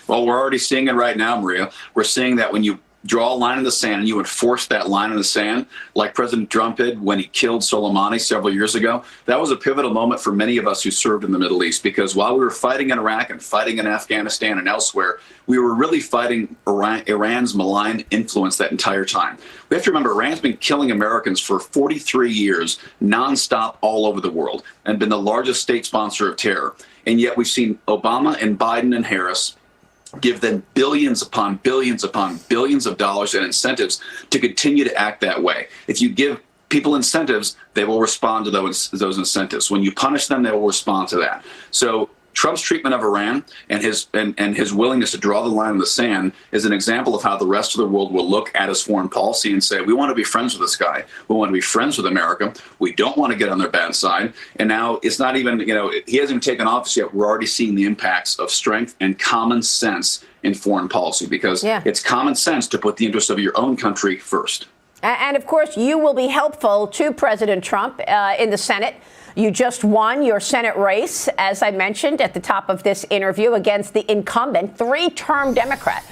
Well, we're already seeing it right now, Maria. We're seeing that when you draw a line in the sand and you enforce that line in the sand, like President Trump did when he killed Soleimani several years ago, that was a pivotal moment for many of us who served in the Middle East, because while we were fighting in Iraq and fighting in Afghanistan and elsewhere, we were really fighting Iran's malign influence that entire time. We have to remember, Iran's been killing Americans for 43 years, nonstop all over the world, and been the largest state sponsor of terror. And yet we've seen Obama and Biden and Harris give them billions upon billions upon billions of dollars in incentives to continue to act that way. If you give people incentives, they will respond to those incentives. When you punish them, they will respond to that. So Trump's treatment of Iran and his willingness to draw the line in the sand is an example of how the rest of the world will look at his foreign policy and say, we want to be friends with this guy. We want to be friends with America. We don't want to get on their bad side. And now it's not even, he hasn't even taken office yet. We're already seeing the impacts of strength and common sense in foreign policy, because it's common sense to put the interests of your own country first. And of course, you will be helpful to President Trump in the Senate. You just won your Senate race, as I mentioned at the top of this interview, against the incumbent three-term Democrat.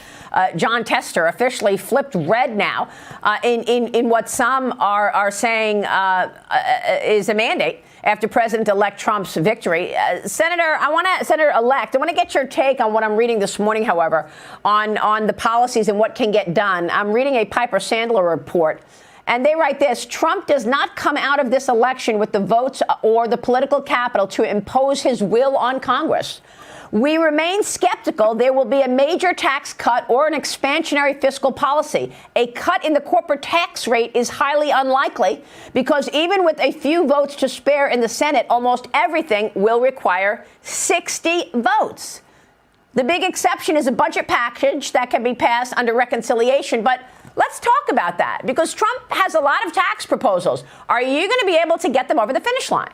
John Tester officially flipped red now in what some are saying is a mandate after President-elect Trump's victory. Senator-elect, I want to get your take on what I'm reading this morning, however, on the policies and what can get done. I'm reading a Piper Sandler report, and they write this: Trump does not come out of this election with the votes or the political capital to impose his will on Congress. We remain skeptical there will be a major tax cut or an expansionary fiscal policy. A cut in the corporate tax rate is highly unlikely because even with a few votes to spare in the Senate, almost everything will require 60 votes. The big exception is a budget package that can be passed under reconciliation. But let's talk about that, because Trump has a lot of tax proposals. Are you going to be able to get them over the finish line?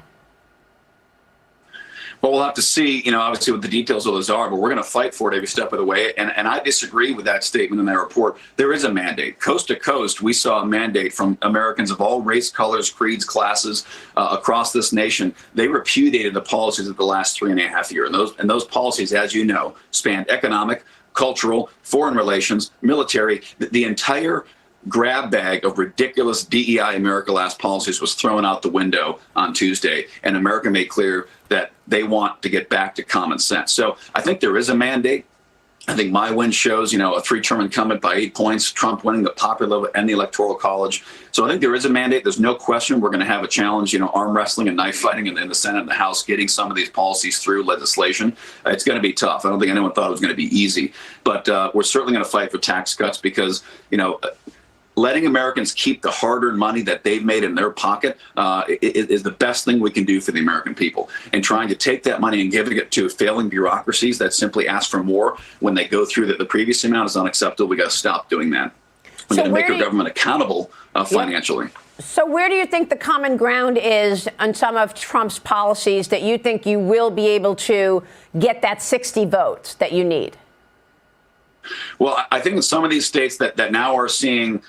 Well, we'll have to see, obviously what the details of those are, but we're going to fight for it every step of the way. And I disagree with that statement in that report. There is a mandate. Coast to coast, we saw a mandate from Americans of all race, colors, creeds, classes across this nation. They repudiated the policies of the last 3.5 years. And those policies, as you know, spanned economic, cultural, foreign relations, military. The entire grab bag of ridiculous DEI America Last policies was thrown out the window on Tuesday, and America made clear that they want to get back to common sense. So I think there is a mandate. I think my win shows, a three-term incumbent by 8 points, Trump winning the popular vote and the Electoral College. So I think there is a mandate. There's no question we're going to have a challenge, arm wrestling and knife fighting in the Senate and the House, getting some of these policies through legislation. It's going to be tough. I don't think anyone thought it was going to be easy. But we're certainly going to fight for tax cuts because, letting Americans keep the hard-earned money that they've made in their pocket is the best thing we can do for the American people. And trying to take that money and giving it to failing bureaucracies that simply ask for more when they go through the previous amount is unacceptable. We got to stop doing that. We're going to make our government accountable financially. So where do you think the common ground is on some of Trump's policies that you think you will be able to get that 60 votes that you need? Well, I think in some of these states that now are seeing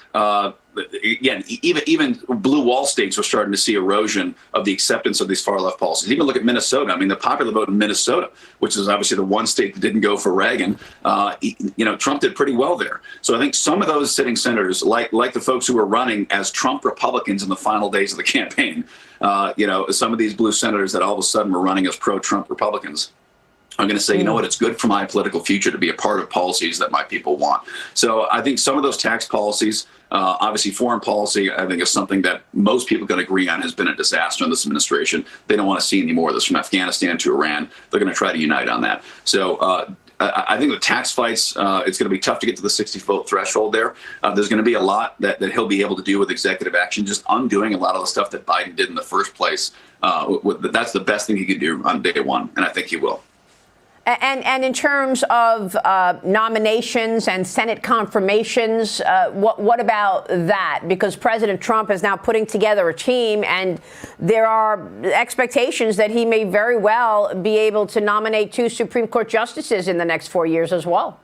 again, even blue wall states are starting to see erosion of the acceptance of these far left policies. Even look at Minnesota. I mean, the popular vote in Minnesota, which is obviously the one state that didn't go for Reagan, Trump did pretty well there. So I think some of those sitting senators, like the folks who were running as Trump Republicans in the final days of the campaign, some of these blue senators that all of a sudden were running as pro-Trump Republicans, I'm going to say, you know what, it's good for my political future to be a part of policies that my people want. So I think some of those tax policies, obviously foreign policy, I think is something that most people can agree on has been a disaster in this administration. They don't want to see any more of this, from Afghanistan to Iran. They're going to try to unite on that. So I think the tax fights, it's going to be tough to get to the 60-vote threshold there. There's going to be a lot that he'll be able to do with executive action, just undoing a lot of the stuff that Biden did in the first place. That's the best thing he could do on day one, and I think he will. And in terms of nominations and Senate confirmations, what about that? Because President Trump is now putting together a team, and there are expectations that he may very well be able to nominate 2 Supreme Court justices in the next 4 years as well.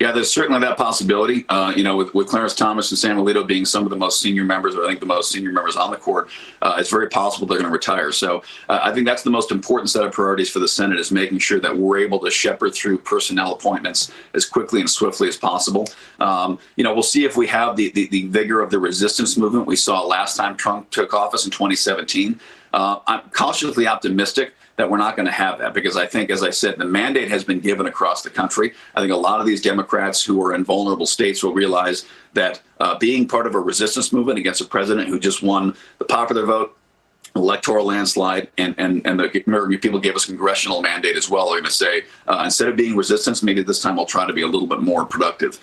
Yeah, there's certainly that possibility. With Clarence Thomas and Sam Alito being some of the most senior members, or I think the most senior members on the court, it's very possible they're going to retire. So I think that's the most important set of priorities for the Senate, is making sure that we're able to shepherd through personnel appointments as quickly and swiftly as possible. We'll see if we have the vigor of the resistance movement we saw last time Trump took office in 2017. I'm cautiously optimistic that we're not going to have that, because I think, as I said, the mandate has been given across the country. I think a lot of these Democrats who are in vulnerable states will realize that being part of a resistance movement against a president who just won the popular vote, electoral landslide, and the American people gave us a congressional mandate as well, are going to say, instead of being resistance, maybe this time we'll try to be a little bit more productive.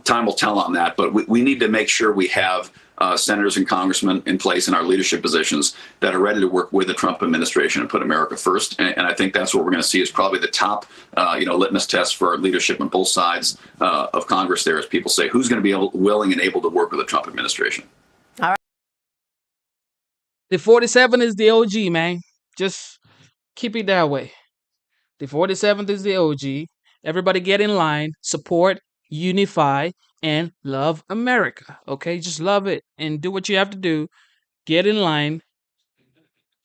Time will tell on that, but we need to make sure we have senators and congressmen in place in our leadership positions that are ready to work with the Trump administration and put America first. And I think that's what we're going to see is probably the top, litmus test for our leadership on both sides of Congress there, as people say, who's going to be willing and able to work with the Trump administration. All right. The 47 is the OG, man. Just keep it that way. The 47th is the OG. Everybody get in line, support, unify, and love America. Okay, just love it and do what you have to do. Get in line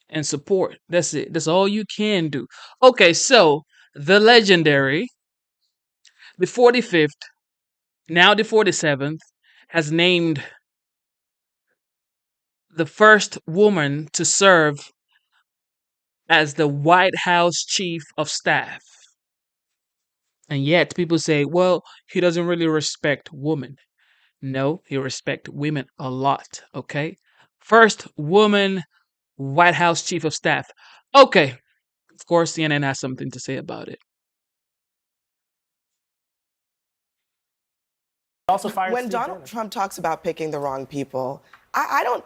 and support. That's it. That's all you can do. Okay, so the legendary, the 45th, now the 47th, has named the first woman to serve as the White House Chief of Staff. And yet people say, well, he doesn't really respect women. No, he respects women a lot, okay? First woman White House Chief of Staff. Okay, of course, CNN has something to say about it. Also when Donald Trump talks about picking the wrong people, I don't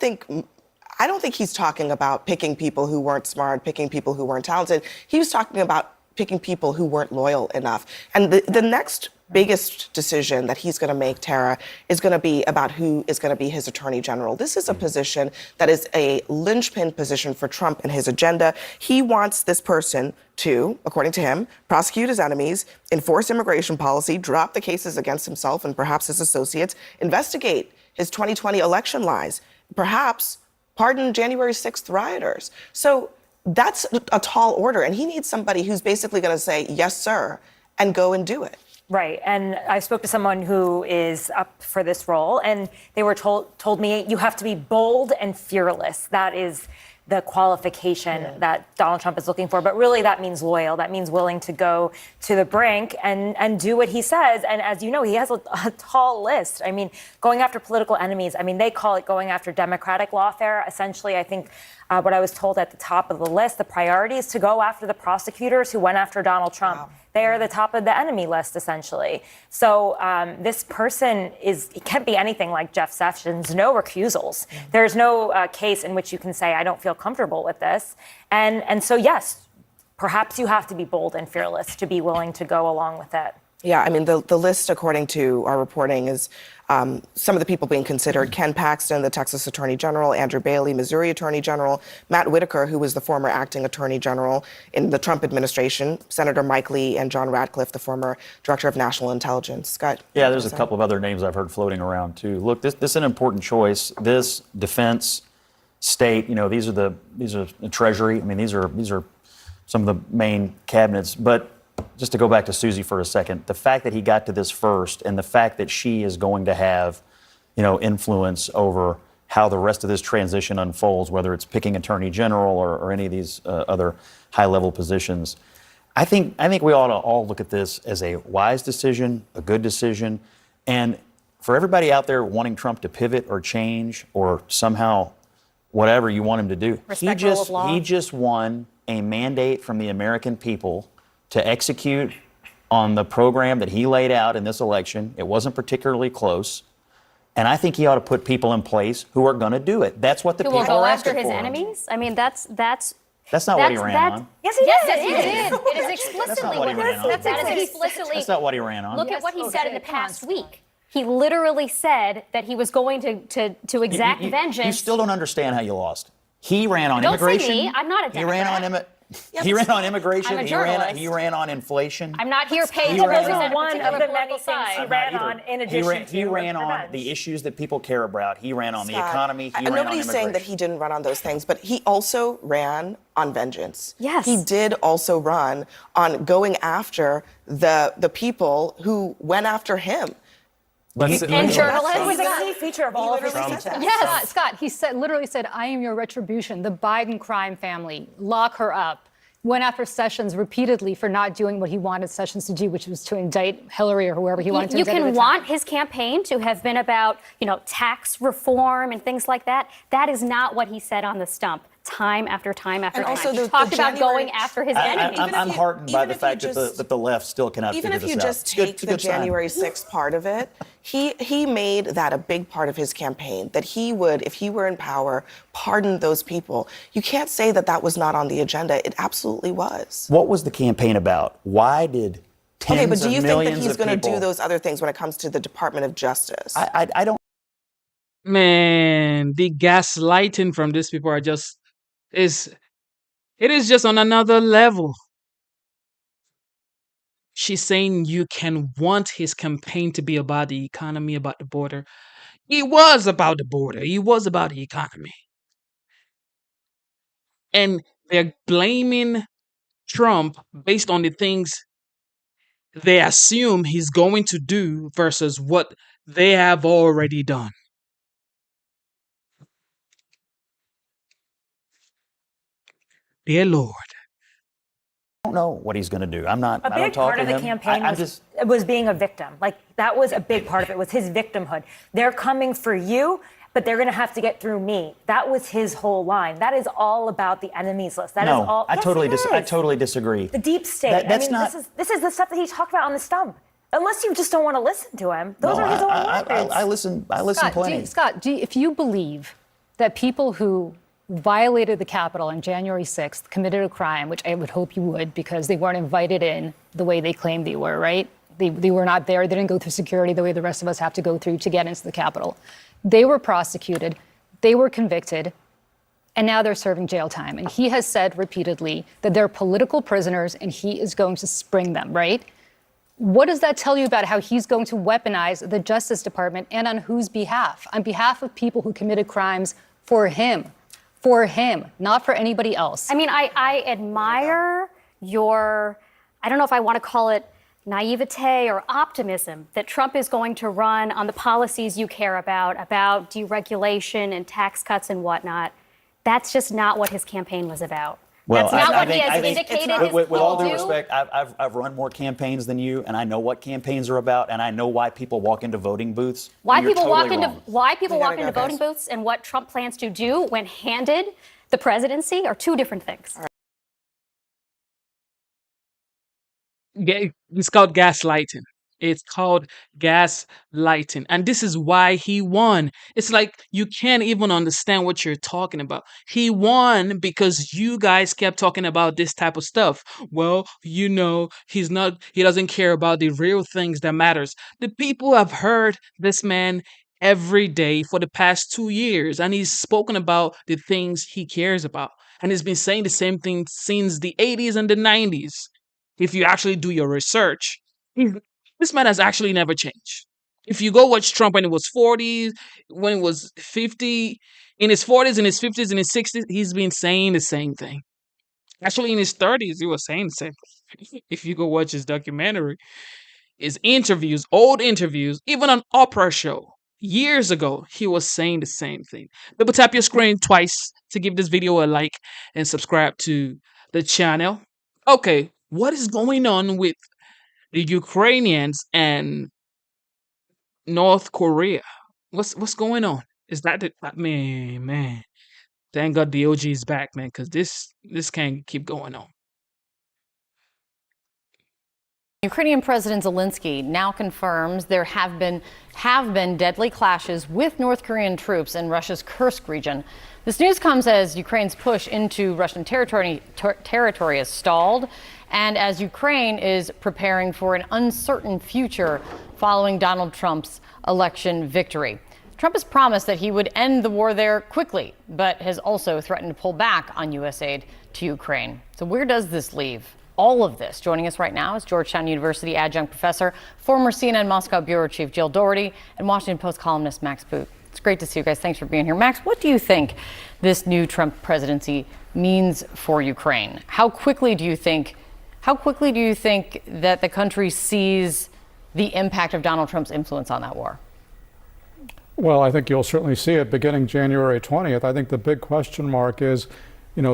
think he's talking about picking people who weren't smart, picking people who weren't talented. He was talking about picking people who weren't loyal enough. And the next biggest decision that he's going to make, Tara, is going to be about who is going to be his attorney general. This is a position that is a linchpin position for Trump and his agenda. He wants this person to, according to him, prosecute his enemies, enforce immigration policy, drop the cases against himself and perhaps his associates, investigate his 2020 election lies, perhaps pardon January 6th rioters. So that's a tall order, and he needs somebody who's basically going to say, yes, sir, and go and do it. Right. And I spoke to someone who is up for this role, and they were told me you have to be bold and fearless. That is the qualification that Donald Trump is looking for. But really, that means loyal. That means willing to go to the brink and do what he says. And as you know, he has a tall list. I mean, going after political enemies, I mean, they call it going after Democratic lawfare. Essentially, I think what I was told at the top of the list, the priority is to go after the prosecutors who went after Donald Trump. Wow. They are the top of the enemy list, essentially. So this person it can't be anything like Jeff Sessions, no recusals. There's no case in which you can say, I don't feel comfortable with this. And so, yes, perhaps you have to be bold and fearless to be willing to go along with it. Yeah, I mean, the list, according to our reporting, is some of the people being considered: Ken Paxton, the Texas Attorney General; Andrew Bailey, Missouri Attorney General; Matt Whitaker, who was the former acting Attorney General in the Trump administration; Senator Mike Lee; and John Radcliffe, the former Director of National Intelligence. Scott? Yeah, there's a couple of other names I've heard floating around, too. Look, this is an important choice. This, defense, state, these are the Treasury. I mean, these are some of the main cabinets. But just to go back to Susie for a second, the fact that he got to this first and the fact that she is going to have, influence over how the rest of this transition unfolds, whether it's picking attorney general or any of these other high-level positions, I think we ought to all look at this as a wise decision, a good decision. And for everybody out there wanting Trump to pivot or change or somehow whatever you want him to do, he just won a mandate from the American people to execute on the program that he laid out in this election. It wasn't particularly close. And I think he ought to put people in place who are going to do it. That's what the people are asking for. Who will go after his enemies? I mean, that's not what he ran on. Yes, he did. It is explicitly what he ran on. That's not what he ran on. Look at what he said in the past week. He literally said that he was going to exact vengeance. You still don't understand how you lost. He ran on Don't immigration. say me. I'm not a Democrat. He ran on immigration. I'm a journalist. He ran on inflation. I'm not here paid He to ran represent one of the many things he ran on in addition to he ran on the issues that people care about. He ran on the economy. He ran on Nobody's saying that he didn't run on those things, but he also ran on vengeance. Yes. He did also run on going after the people who went after him. And journalists. It was a key feature of all of his speeches. Yes, Scott, he literally said, I am your retribution. The Biden crime family, lock her up. Went after Sessions repeatedly for not doing what he wanted Sessions to do, which was to indict Hillary or whoever he wanted to indict. You can want his campaign to have been about, tax reform and things like that. That is not what he said on the stump. Time after time after time. Also he talked about going after his enemies. I'm heartened by the fact that the left still cannot figure this out. Even if you just take the January 6th part of it, he made that a big part of his campaign, that he would, if he were in power, pardon those people. You can't say that was not on the agenda. It absolutely was. What was the campaign about? Why did tens of millions of people... Okay, but do you think that he's going to do those other things when it comes to the Department of Justice? I don't... Man, the gaslighting from these people it is just on another level. She's saying you can want his campaign to be about the economy, about the border. It was about the border. It was about the economy. And they're blaming Trump based on the things they assume he's going to do versus what they have already done. Dear Lord. I don't know what he's going to do. I A don't big talk part to of the him. campaign was being a victim. Like, that was a big part of it, was his victimhood. They're coming for you, but they're going to have to get through me. That was his whole line. That is all about the enemies list. That is all. I totally disagree. The deep state. This is the stuff that he talked about on the stump. Unless you just don't want to listen to him. Those are his own words. I listen plenty. Scott, if you believe that people who violated the Capitol on January 6th, committed a crime, which I would hope you would, because they weren't invited in the way they claimed they were, right? They were not there. They didn't go through security the way the rest of us have to go through to get into the Capitol. They were prosecuted. They were convicted. And now they're serving jail time. And he has said repeatedly that they're political prisoners and he is going to spring them, right? What does that tell you about how he's going to weaponize the Justice Department and on whose behalf? On behalf of people who committed crimes for him. For him, not for anybody else. I mean, I admire your, I don't know if I want to call it naivete or optimism that Trump is going to run on the policies you care about deregulation and tax cuts and whatnot. That's just not what his campaign was about. Well, That's not what he has indicated. With all due respect, I've run more campaigns than you, and I know what campaigns are about, and I know why people walk into voting booths. Why people walk into voting booths and what Trump plans to do when handed the presidency are two different things. It's called gaslighting. It's called gaslighting. And this is why he won. It's like you can't even understand what you're talking about. He won because you guys kept talking about this type of stuff. Well, he doesn't care about the real things that matters. The people have heard this man every day for the past 2 years, and he's spoken about the things he cares about. And he's been saying the same thing since the 80s and the 90s. If you actually do your research, this man has actually never changed. If you go watch Trump when he was 40, when he was 50, in his 40s, in his 50s, in his 60s, he's been saying the same thing. Actually, in his 30s, he was saying the same thing. If you go watch his documentary, his interviews, old interviews, even on Oprah show, years ago, he was saying the same thing. Double tap your screen twice to give this video a like and subscribe to the channel. Okay, what is going on with the Ukrainians and North Korea? What's going on? Is that the man? Thank God the OG is back, man, because this can't keep going on. Ukrainian President Zelensky now confirms there have been deadly clashes with North Korean troops in Russia's Kursk region. This news comes as Ukraine's push into Russian territory has stalled, and as Ukraine is preparing for an uncertain future following Donald Trump's election victory. Trump has promised that he would end the war there quickly, but has also threatened to pull back on U.S. aid to Ukraine. So where does this leave all of this? Joining us right now is Georgetown University adjunct professor, former CNN Moscow bureau chief Jill Dougherty, and Washington Post columnist Max Boot. It's great to see you guys. Thanks for being here. Max, what do you think this new Trump presidency means for Ukraine? How quickly do you think that the country sees the impact of Donald Trump's influence on that war? Well, I think you'll certainly see it beginning January 20th. I think the big question mark is,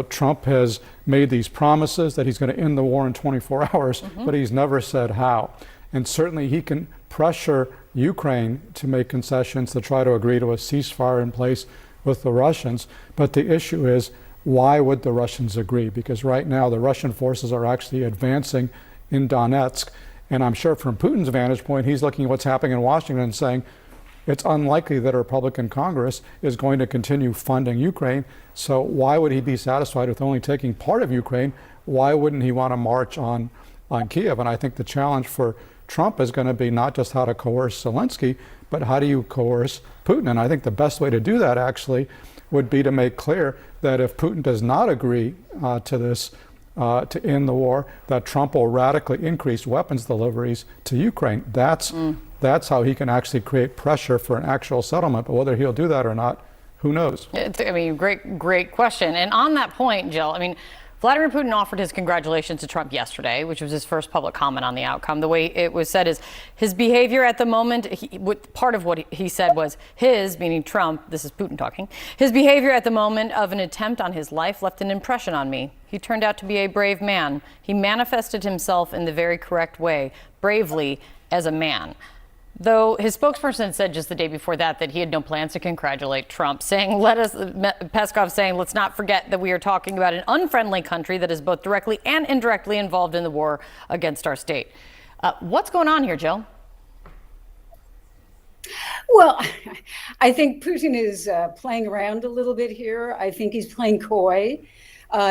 Trump has made these promises that he's going to end the war in 24 hours, but he's never said how. And certainly he can pressure Ukraine to make concessions to try to agree to a ceasefire in place with the Russians. But the issue is, why would the Russians agree? Because right now the Russian forces are actually advancing in Donetsk. And I'm sure from Putin's vantage point, he's looking at what's happening in Washington and saying, it's unlikely that a Republican Congress is going to continue funding Ukraine. So why would he be satisfied with only taking part of Ukraine? Why wouldn't he want to march on Kiev? And I think the challenge for Trump is going to be not just how to coerce Zelensky, but how do you coerce Putin? And I think the best way to do that actually would be to make clear that if Putin does not agree to this, to end the war, that Trump will radically increase weapons deliveries to Ukraine. That's how he can actually create pressure for an actual settlement. But whether he'll do that or not, who knows? Great question. And on that point, Jill, Vladimir Putin offered his congratulations to Trump yesterday, which was his first public comment on the outcome. The way it was said is his behavior at the moment, part of what he said was his, meaning Trump, this is Putin talking, his behavior at the moment of an attempt on his life left an impression on me. He turned out to be a brave man. He manifested himself in the very correct way, bravely as a man. Though his spokesperson said just the day before that he had no plans to congratulate Trump, Peskov saying, let's not forget that we are talking about an unfriendly country that is both directly and indirectly involved in the war against our state. What's going on here, Jill? Well, I think Putin is playing around a little bit here. I think he's playing coy.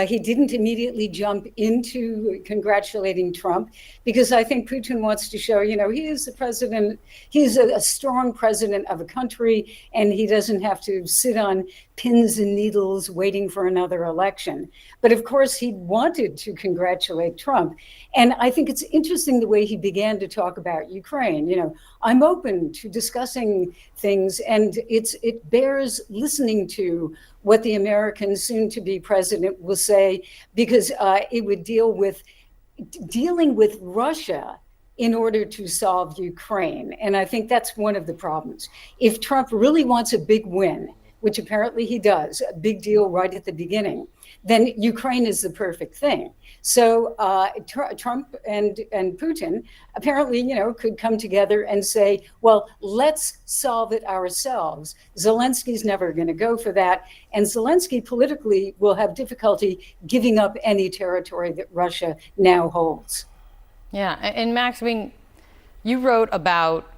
He didn't immediately jump into congratulating Trump because I think Putin wants to show, he is the president. He's a strong president of a country, and he doesn't have to sit on pins and needles waiting for another election. But of course, he wanted to congratulate Trump. And I think it's interesting the way he began to talk about Ukraine. I'm open to discussing things, and it bears listening to what the American soon-to-be president will say, because it would dealing with Russia in order to solve Ukraine. And I think that's one of the problems. If Trump really wants a big win, which apparently he does, a big deal right at the beginning, then Ukraine is the perfect thing. So Trump and Putin apparently, could come together and say, well, let's solve it ourselves. Zelensky's never going to go for that. And Zelensky politically will have difficulty giving up any territory that Russia now holds. Yeah. And Max, You wrote about,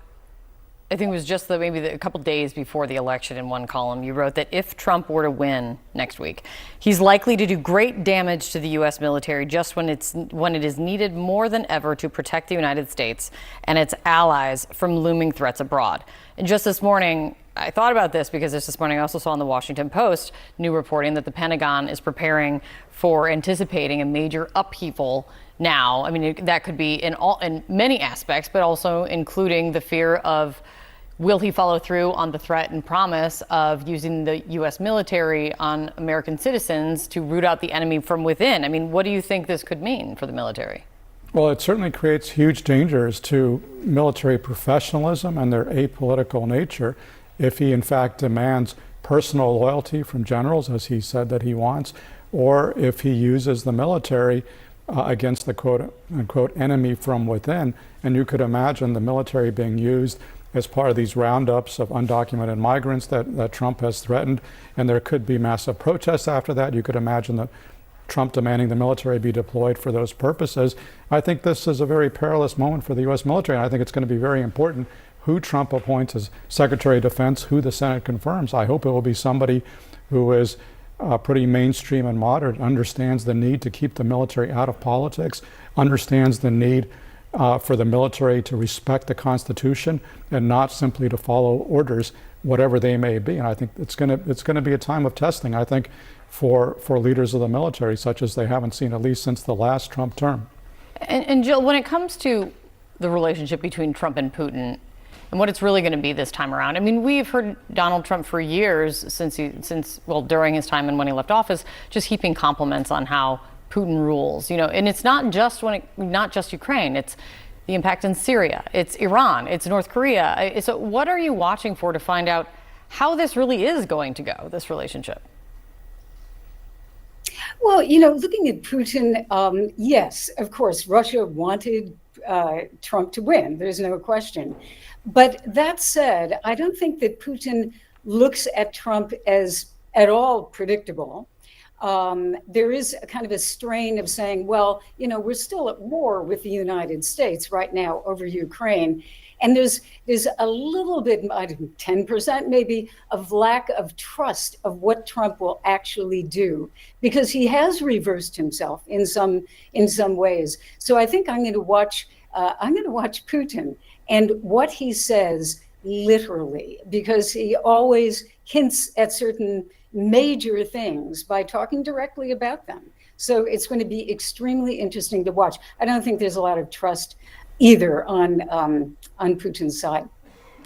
I think it was just a couple days before the election in one column, you wrote that if Trump were to win next week, he's likely to do great damage to the U.S. military just when it is needed more than ever to protect the United States and its allies from looming threats abroad. And just this morning, I thought about this because this morning I also saw in the Washington Post new reporting that the Pentagon is preparing for anticipating a major upheaval now. I mean, that could be in many aspects, but also including the fear of, will he follow through on the threat and promise of using the U.S. military on American citizens to root out the enemy from within? I mean, what do you think this could mean for the military? Well, it certainly creates huge dangers to military professionalism and their apolitical nature if he in fact demands personal loyalty from generals, as he said that he wants, or if he uses the military against the quote unquote enemy from within. And you could imagine the military being used as part of these roundups of undocumented migrants that Trump has threatened. And there could be massive protests after that. You could imagine that Trump demanding the military be deployed for those purposes. I think this is a very perilous moment for the U.S. military. And I think it's going to be very important who Trump appoints as Secretary of Defense, who the Senate confirms. I hope it will be somebody who is pretty mainstream and moderate, understands the need to keep the military out of politics, understands the need for the military to respect the Constitution and not simply to follow orders, whatever they may be. And I think it's going to be a time of testing, I think, for leaders of the military, such as they haven't seen at least since the last Trump term. And Jill, when it comes to the relationship between Trump and Putin and what it's really going to be this time around, I mean, we've heard Donald Trump for years during his time and when he left office, just heaping compliments on how Putin rules, and it's not just Ukraine, it's the impact in Syria, it's Iran, it's North Korea. So what are you watching for to find out how this really is going to go, this relationship? Well, looking at Putin, yes, of course, Russia wanted Trump to win. There's no question. But that said, I don't think that Putin looks at Trump as at all predictable. There is a kind of a strain of saying, well, we're still at war with the United States right now over Ukraine. And there's a little bit, 10% maybe, of lack of trust of what Trump will actually do, because he has reversed himself in some ways. So I think I'm going to watch Putin and what he says literally, because he always hints at certain major things by talking directly about them. So it's going to be extremely interesting to watch. I don't think there's a lot of trust either on Putin's side.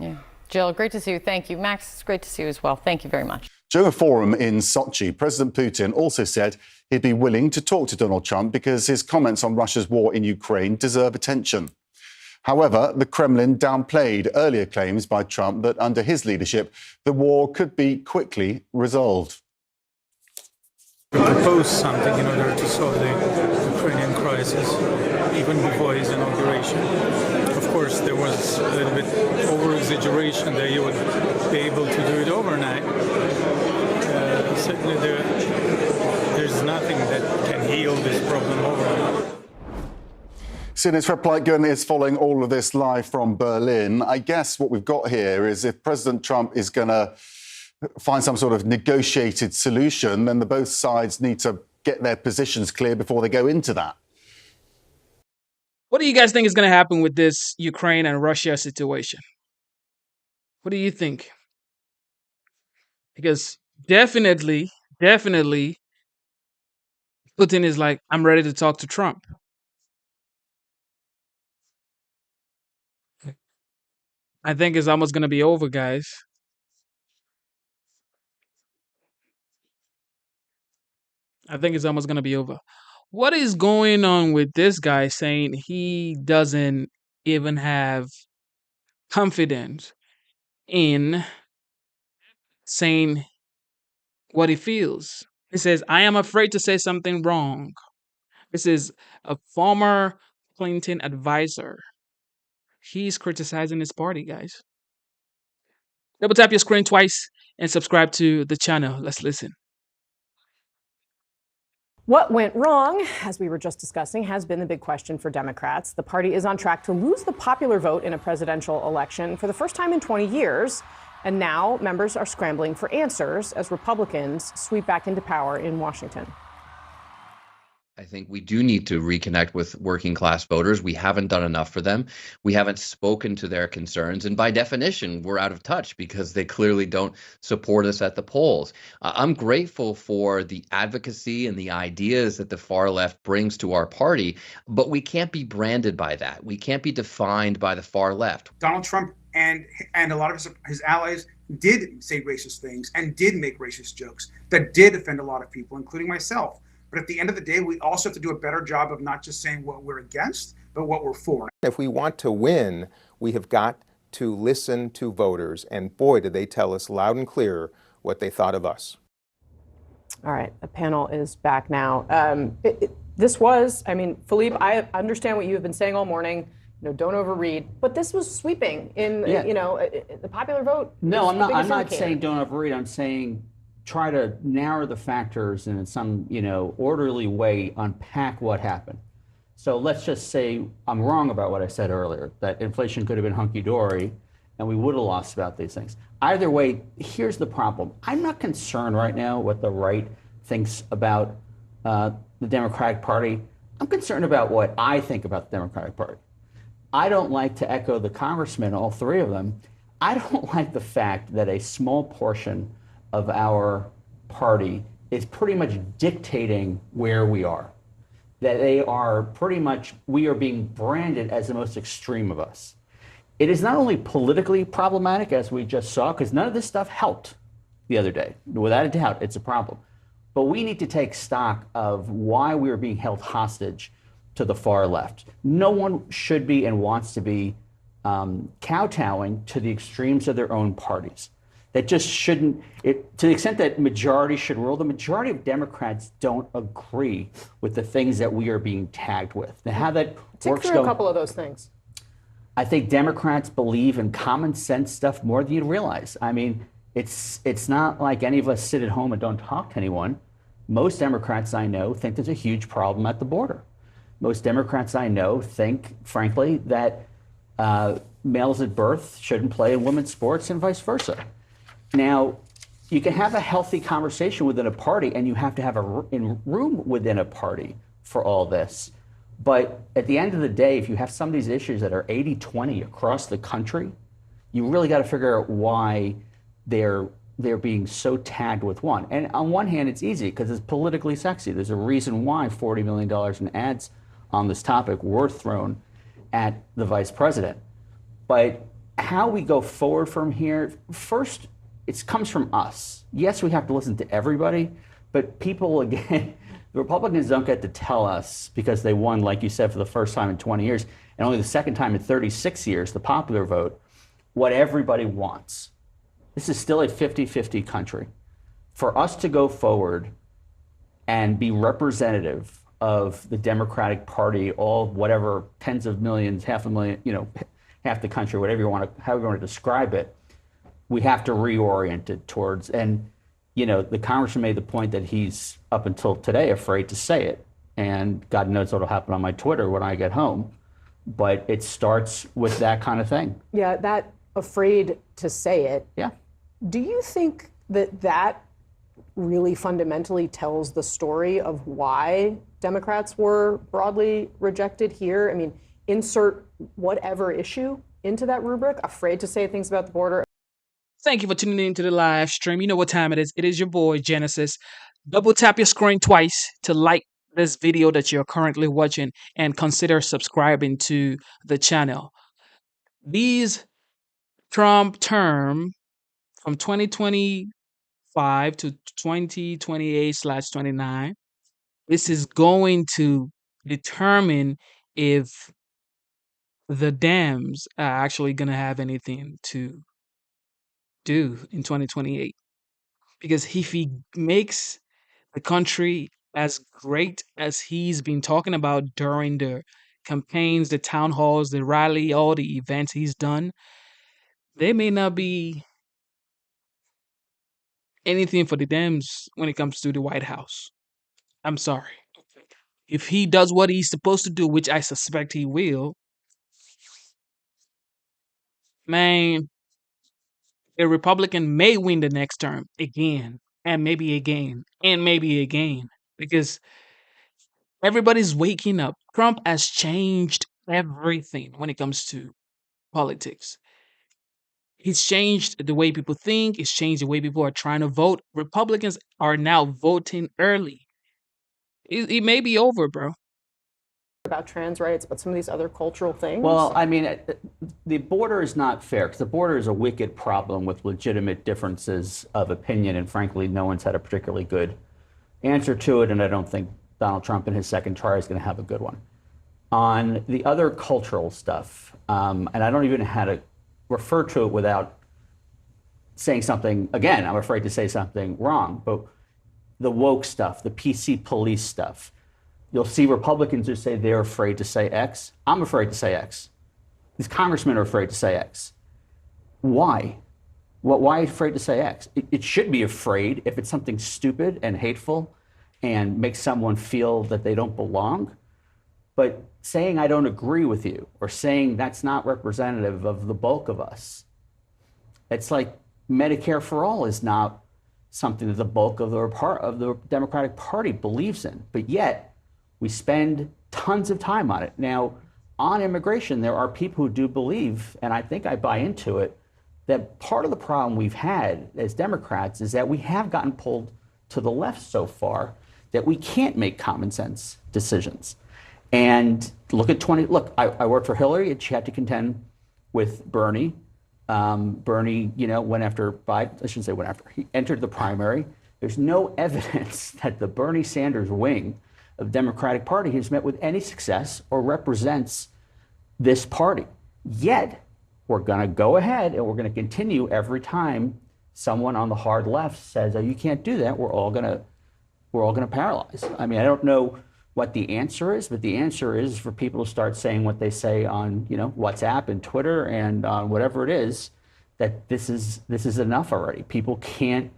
Yeah. Jill, great to see you. Thank you. Max, it's great to see you as well. Thank you very much. During a forum in Sochi, President Putin also said he'd be willing to talk to Donald Trump because his comments on Russia's war in Ukraine deserve attention. However, the Kremlin downplayed earlier claims by Trump that under his leadership, the war could be quickly resolved. We proposed something in order to solve the Ukrainian crisis, even before his inauguration. Of course, there was a little bit over-exaggeration that you would be able to do it overnight. Certainly, there's nothing that can heal this problem overnight. Sinus Replikun is following all of this live from Berlin. I guess what we've got here is if President Trump is going to find some sort of negotiated solution, then both sides need to get their positions clear before they go into that. What do you guys think is going to happen with this Ukraine and Russia situation? What do you think? Because definitely, Putin is like, I'm ready to talk to Trump. I think it's almost going to be over, guys. I think it's almost going to be over. What is going on with this guy saying he doesn't even have confidence in saying what he feels? He says, I am afraid to say something wrong. This is a former Clinton advisor. He's criticizing his party, guys. Double tap your screen twice and subscribe to the channel. Let's listen. What went wrong, as we were just discussing, has been the big question for Democrats. The party is on track to lose the popular vote in a presidential election for the first time in 20 years. And now members are scrambling for answers as Republicans sweep back into power in Washington. I think we do need to reconnect with working class voters. We haven't done enough for them. We haven't spoken to their concerns. And by definition, we're out of touch because they clearly don't support us at the polls. I'm grateful for the advocacy and the ideas that the far left brings to our party, but we can't be branded by that. We can't be defined by the far left. Donald Trump and a lot of his allies did say racist things and did make racist jokes that did offend a lot of people, including myself. But at the end of the day, we also have to do a better job of not just saying what we're against, but what we're for. If we want to win, we have got to listen to voters. And boy, did they tell us loud and clear what they thought of us. All right, the panel is back now. This was, Philippe, I understand what you have been saying all morning. Don't overread. But this was sweeping in, the popular vote. No, I'm not saying don't overread. I'm saying try to narrow the factors and in some, orderly way unpack what happened. So let's just say I'm wrong about what I said earlier, that inflation could have been hunky-dory and we would have lost about these things. Either way, here's the problem. I'm not concerned right now what the right thinks about the Democratic Party. I'm concerned about what I think about the Democratic Party. I don't like to echo the congressmen, all three of them. I don't like the fact that a small portion of our party is pretty much dictating where we are. That they are pretty much, we are being branded as the most extreme of us. It is not only politically problematic, as we just saw, because none of this stuff helped the other day. Without a doubt, it's a problem. But we need to take stock of why we are being held hostage to the far left. No one should be and wants to be kowtowing to the extremes of their own parties. That just shouldn't, to the extent that majority should rule, the majority of Democrats don't agree with the things that we are being tagged with. And how that works. Tick through a couple of those things. I think Democrats believe in common sense stuff more than you realize. I mean, it's not like any of us sit at home and don't talk to anyone. Most Democrats I know think there's a huge problem at the border. Most Democrats I know think, frankly, that males at birth shouldn't play in women's sports and vice versa. Now, you can have a healthy conversation within a party, and you have to have a room within a party for all this. But at the end of the day, if you have some of these issues that are 80-20 across the country, you really got to figure out why they're being so tagged with one. And on one hand, it's easy because it's politically sexy. There's a reason why $40 million in ads on this topic were thrown at the vice president. But how we go forward from here, first, it comes from us. Yes, we have to listen to everybody, but people, again, the Republicans don't get to tell us because they won, like you said, for the first time in 20 years, and only the second time in 36 years, the popular vote, what everybody wants. This is still a 50-50 country. For us to go forward and be representative of the Democratic Party, all whatever tens of millions, 500,000, half the country, whatever you want to, however you want to describe it, we have to reorient it towards, and the congressman made the point that he's up until today afraid to say it, and God knows what'll happen on my Twitter when I get home, but it starts with that kind of thing. Yeah, that afraid to say it. Yeah. Do you think that really fundamentally tells the story of why Democrats were broadly rejected here? I mean, insert whatever issue into that rubric, afraid to say things about the border. Thank you for tuning in to the live stream. You know what time it is. It is your boy, Genesis. Double tap your screen twice to like this video that you're currently watching and consider subscribing to the channel. These Trump term from 2025 to 2028/29, this is going to determine if the Dems are actually going to have anything to do in 2028. Because if he makes the country as great as he's been talking about during the campaigns, the town halls, the rally, all the events he's done, there may not be anything for the Dems when it comes to the White House. I'm sorry. If he does what he's supposed to do, which I suspect he will, man, a Republican may win the next term again, and maybe again, and maybe again, because everybody's waking up. Trump has changed everything when it comes to politics. He's changed the way people think. He's changed the way people are trying to vote. Republicans are now voting early. It may be over, bro. About trans rights, but some of these other cultural things. Well, I mean, the border is not fair because the border is a wicked problem with legitimate differences of opinion, and frankly, no one's had a particularly good answer to it, and I don't think Donald Trump in his second try is going to have a good one. On the other cultural stuff, and I don't even know how to refer to it without saying something, again, I'm afraid to say something wrong, but the woke stuff, the PC police stuff, you'll see Republicans who say they're afraid to say X. I'm afraid to say X. These congressmen are afraid to say X. Why? Why afraid to say X? It should be afraid if it's something stupid and hateful and makes someone feel that they don't belong. But saying I don't agree with you or saying that's not representative of the bulk of us, it's like Medicare for all is not something that the bulk of the Democratic Party believes in. But yet, we spend tons of time on it. Now, on immigration, there are people who do believe, and I think I buy into it, that part of the problem we've had as Democrats is that we have gotten pulled to the left so far that we can't make common sense decisions. And look, I worked for Hillary, and she had to contend with Bernie. Bernie, went after Biden. I shouldn't say went after. He entered the primary. There's no evidence that the Bernie Sanders wing of the Democratic Party has met with any success or represents this party. Yet, we're going to go ahead and we're going to continue every time someone on the hard left says, "Oh, you can't do that." We're all going to paralyze. I mean, I don't know what the answer is, but the answer is for people to start saying what they say on, WhatsApp and Twitter and on whatever it is, that this is enough already. People can't.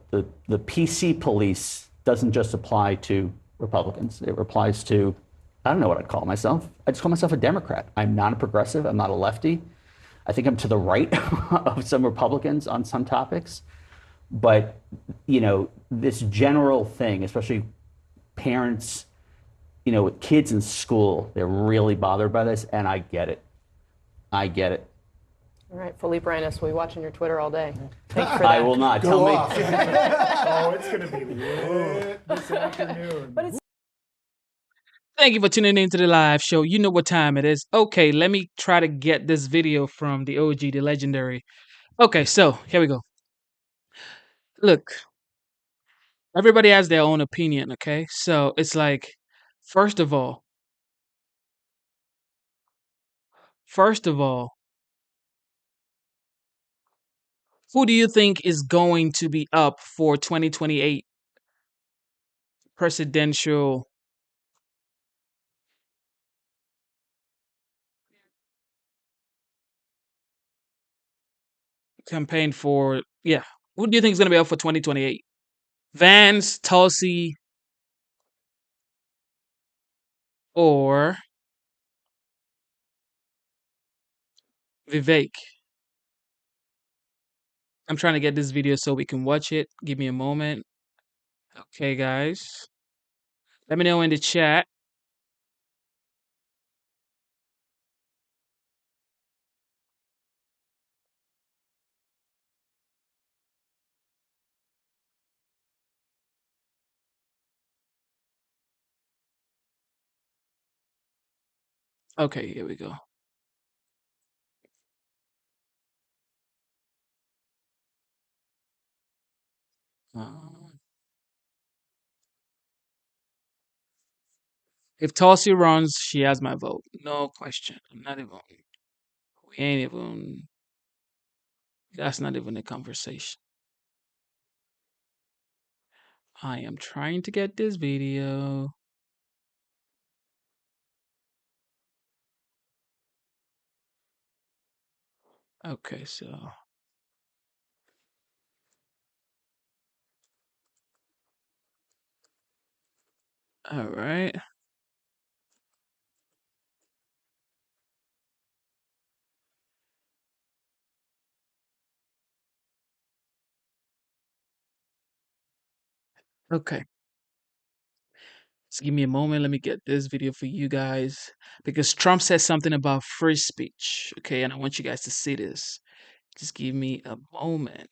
The PC police doesn't just apply to Republicans. It applies to, I don't know what I'd call myself. I just call myself a Democrat. I'm not a progressive. I'm not a lefty. I think I'm to the right of some Republicans on some topics. But, this general thing, especially parents, with kids in school, they're really bothered by this, and I get it. I get it. All right, Philippe Reines, we'll be watching your Twitter all day. Thanks for that. I will not. Tell me. Oh, it's going to be lit this afternoon. But it's Thank you for tuning in to the live show. You know what time it is. Okay, let me try to get this video from the OG, the legendary. Okay, so here we go. Look, everybody has their own opinion, okay? So it's like, first of all, who do you think is going to be up for 2028 presidential campaign for, yeah, who do you think is going to be up for 2028? Vance, Tulsi, or Vivek? I'm trying to get this video so we can watch it. Give me a moment. Okay, guys. Let me know in the chat. Okay, here we go. If Tulsi runs, she has my vote. No question. I'm not even. We ain't even. That's not even a conversation. I am trying to get this video. Okay, so. All right. Okay. Just give me a moment. Let me get this video for you guys because Trump said something about free speech. Okay, and I want you guys to see this. Just give me a moment.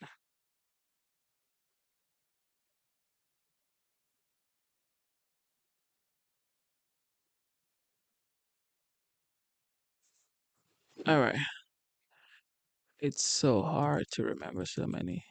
All right. It's so hard to remember so many.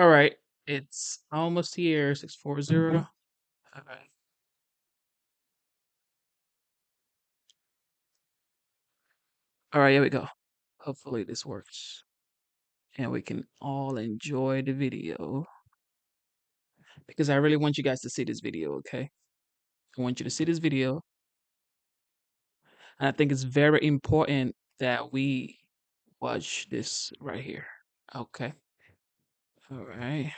All right. It's almost here. 640. All right. All right, here we go. Hopefully this works. And we can all enjoy the video. Because I really want you guys to see this video, okay? I want you to see this video. And I think it's very important that we watch this right here. Okay. All right.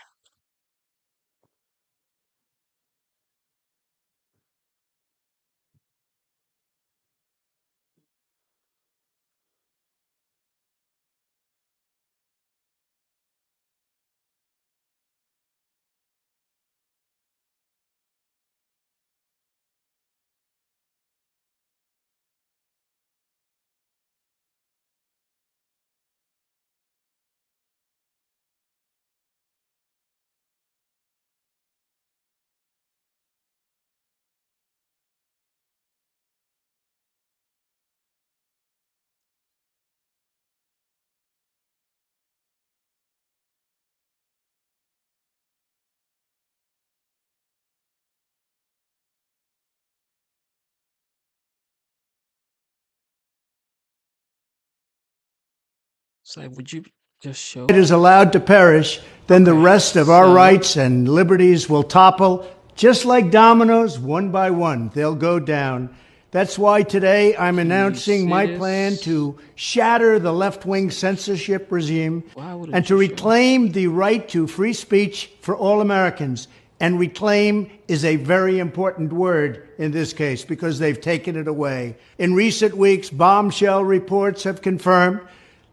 So would you just show? It is allowed to perish, then the rest of our rights and liberties will topple, just like dominoes, one by one. They'll go down. That's why today I'm announcing my plan to shatter the left-wing censorship regime and to reclaim the right to free speech for all Americans. And reclaim is a very important word in this case because they've taken it away. In recent weeks, bombshell reports have confirmed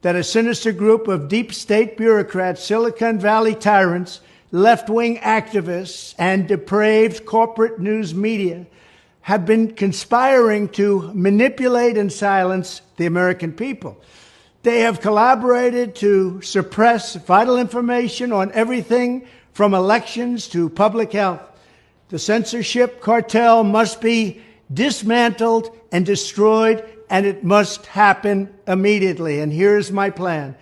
that a sinister group of deep state bureaucrats, Silicon Valley tyrants, left-wing activists, and depraved corporate news media have been conspiring to manipulate and silence the American people. They have collaborated to suppress vital information on everything from elections to public health. The censorship cartel must be dismantled and destroyed, and it must happen immediately. And here's my plan.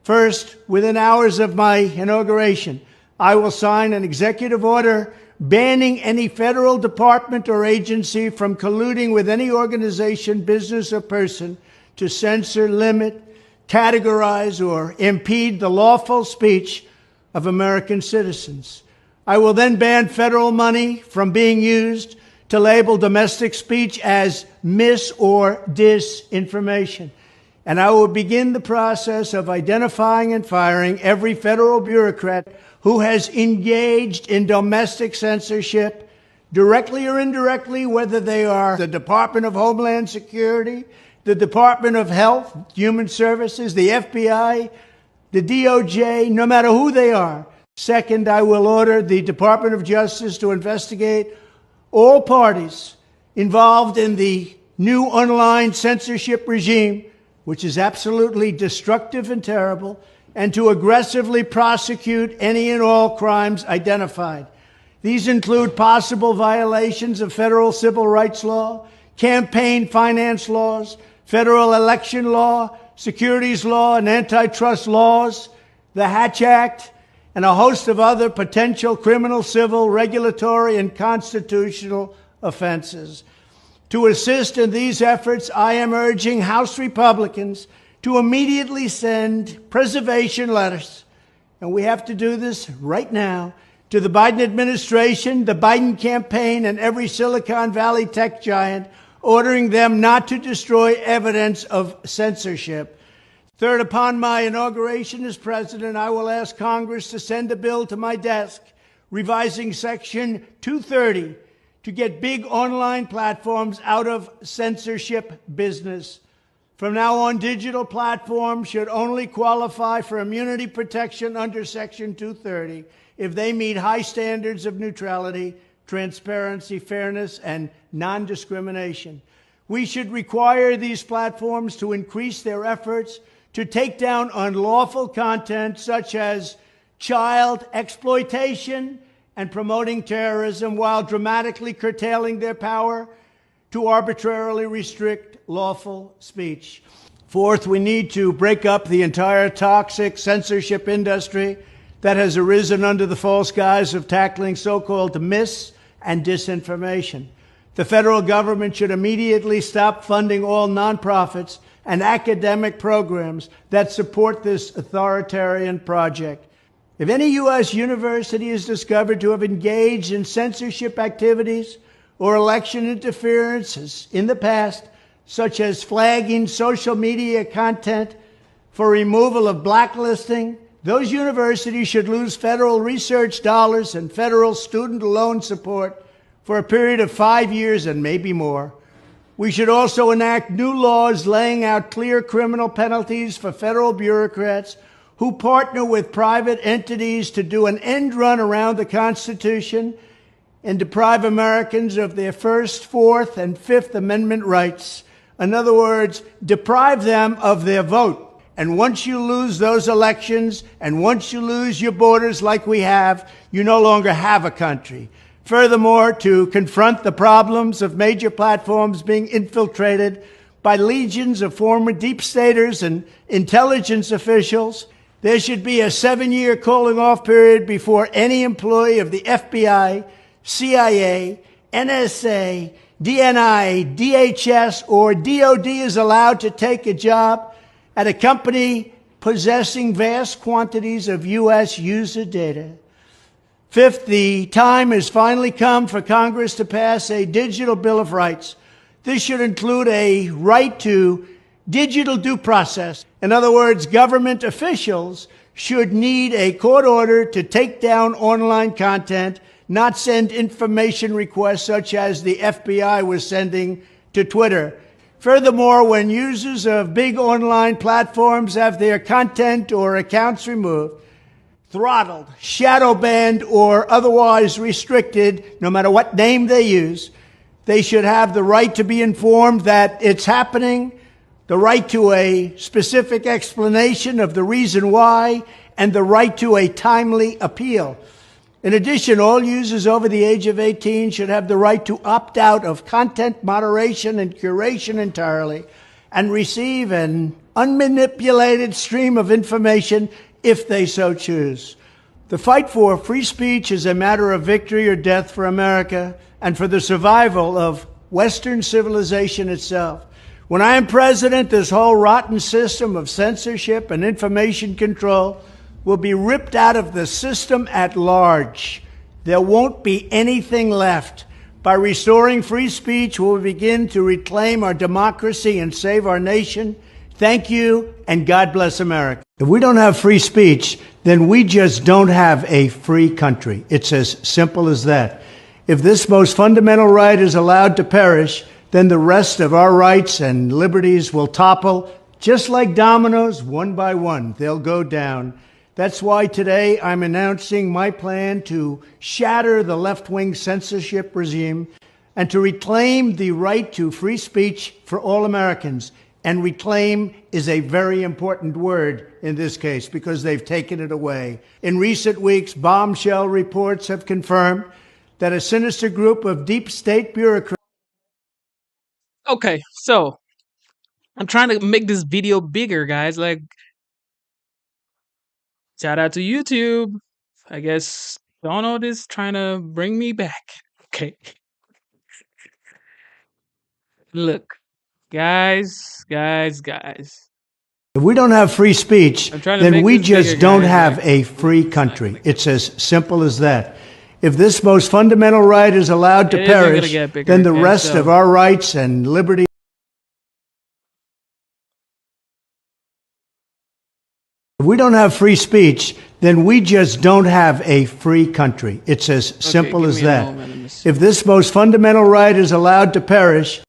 First, within hours of my inauguration, I will sign an executive order banning any federal department or agency from colluding with any organization, business, or person to censor, limit, categorize, or impede the lawful speech of American citizens. I will then ban federal money from being used to label domestic speech as mis- or disinformation. And I will begin the process of identifying and firing every federal bureaucrat who has engaged in domestic censorship, directly or indirectly, whether they are the Department of Homeland Security, the Department of Health, Human Services, the FBI, the DOJ, no matter who they are. Second, I will order the Department of Justice to investigate all parties involved in the new online censorship regime, which is absolutely destructive and terrible, and to aggressively prosecute any and all crimes identified. These include possible violations of federal civil rights law, campaign finance laws, federal election law, securities law, and antitrust laws, the Hatch Act, and a host of other potential criminal, civil, regulatory, and constitutional offenses. To assist in these efforts, I am urging House Republicans to immediately send preservation letters, and we have to do this right now, to the Biden administration, the Biden campaign, and every Silicon Valley tech giant, ordering them not to destroy evidence of censorship. Third, upon my inauguration as president, I will ask Congress to send a bill to my desk revising Section 230 to get big online platforms out of censorship business. From now on, digital platforms should only qualify for immunity protection under Section 230 if they meet high standards of neutrality, transparency, fairness, and non-discrimination. We should require these platforms to increase their efforts to take down unlawful content such as child exploitation and promoting terrorism, while dramatically curtailing their power to arbitrarily restrict lawful speech. Fourth, we need to break up the entire toxic censorship industry that has arisen under the false guise of tackling so-called mis- and disinformation. The federal government should immediately stop funding all nonprofits and academic programs that support this authoritarian project. If any U.S. university is discovered to have engaged in censorship activities or election interferences in the past, such as flagging social media content for removal of blacklisting, those universities should lose federal research dollars and federal student loan support for a period of 5 years and maybe more. We should also enact new laws laying out clear criminal penalties for federal bureaucrats who partner with private entities to do an end run around the Constitution and deprive Americans of their First, Fourth, and Fifth Amendment rights. In other words, deprive them of their vote. And once you lose those elections, and once you lose your borders like we have, you no longer have a country. Furthermore, to confront the problems of major platforms being infiltrated by legions of former deep staters and intelligence officials, there should be a 7-year cooling off period before any employee of the FBI, CIA, NSA, DNI, DHS, or DOD is allowed to take a job at a company possessing vast quantities of U.S. user data. Fifth, the time has finally come for Congress to pass a digital Bill of Rights. This should include a right to digital due process. In other words, government officials should need a court order to take down online content, not send information requests such as the FBI was sending to Twitter. Furthermore, when users of big online platforms have their content or accounts removed, throttled, shadow banned, or otherwise restricted, no matter what name they use, they should have the right to be informed that it's happening, the right to a specific explanation of the reason why, and the right to a timely appeal. In addition, all users over the age of 18 should have the right to opt out of content moderation and curation entirely and receive an unmanipulated stream of information if they so choose. The fight for free speech is a matter of victory or death for America and for the survival of Western civilization itself. When I am president, this whole rotten system of censorship and information control will be ripped out of the system at large. There won't be anything left. By restoring free speech, we'll begin to reclaim our democracy and save our nation. Thank you, and God bless America. If we don't have free speech, then we just don't have a free country. It's as simple as that. If this most fundamental right is allowed to perish, then the rest of our rights and liberties will topple, just like dominoes, one by one. They'll go down. That's why today I'm announcing my plan to shatter the left-wing censorship regime and to reclaim the right to free speech for all Americans. And reclaim is a very important word in this case because they've taken it away. In recent weeks, bombshell reports have confirmed that a sinister group of deep state bureaucrats Okay, so I'm trying to make this video bigger, guys. Like, shout out to YouTube. I guess Donald is trying to bring me back. Okay. Look, guys. If we don't have free speech, I'm trying to then make we this bigger, just don't guys. have Like, a free country. It's as simple as that. If this most fundamental right is allowed to it isn't gonna perish, get bigger. then the Okay, rest of so our rights and liberties. If we don't have free speech, then we just don't have a free country. It's as simple give as me a that. moment, let me see. If this most fundamental right is allowed to perish,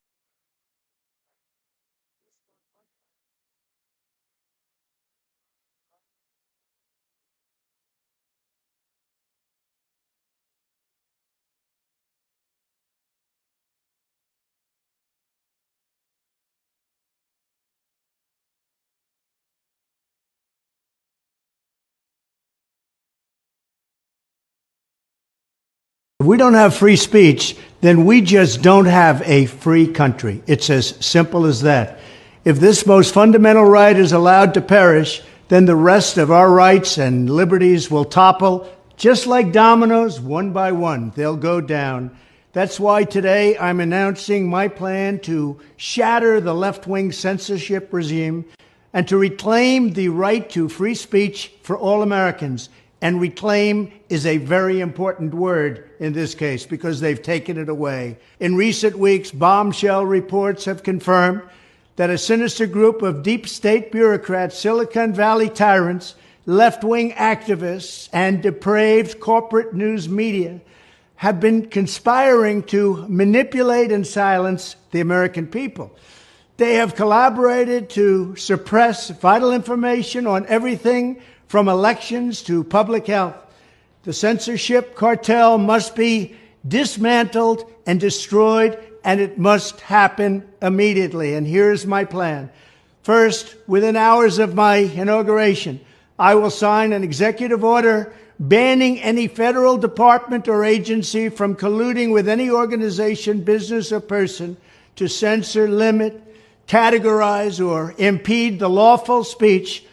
if we don't have free speech, then we just don't have a free country. It's as simple as that. If this most fundamental right is allowed to perish, then the rest of our rights and liberties will topple just like dominoes, one by one. They'll go down. That's why today I'm announcing my plan to shatter the left-wing censorship regime and to reclaim the right to free speech for all Americans. And reclaim is a very important word in this case because they've taken it away. In recent weeks, bombshell reports have confirmed that a sinister group of deep state bureaucrats, Silicon Valley tyrants, left-wing activists, and depraved corporate news media have been conspiring to manipulate and silence the American people. They have collaborated to suppress vital information on everything from elections to public health. The censorship cartel must be dismantled and destroyed, and it must happen immediately. And here's my plan. First, within hours of my inauguration, I will sign an executive order banning any federal department or agency from colluding with any organization, business, or person to censor, limit, categorize, or impede the lawful speech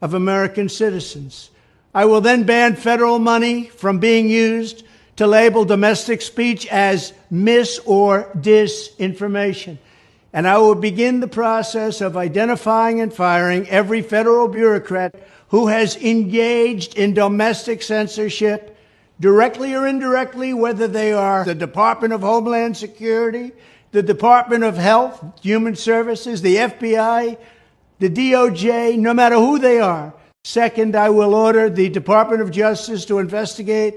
of American citizens. I will then ban federal money from being used to label domestic speech as mis- or disinformation. And I will begin the process of identifying and firing every federal bureaucrat who has engaged in domestic censorship, directly or indirectly, whether they are the Department of Homeland Security, the Department of Health, Human Services, the FBI, the DOJ, no matter who they are. Second, I will order the Department of Justice to investigate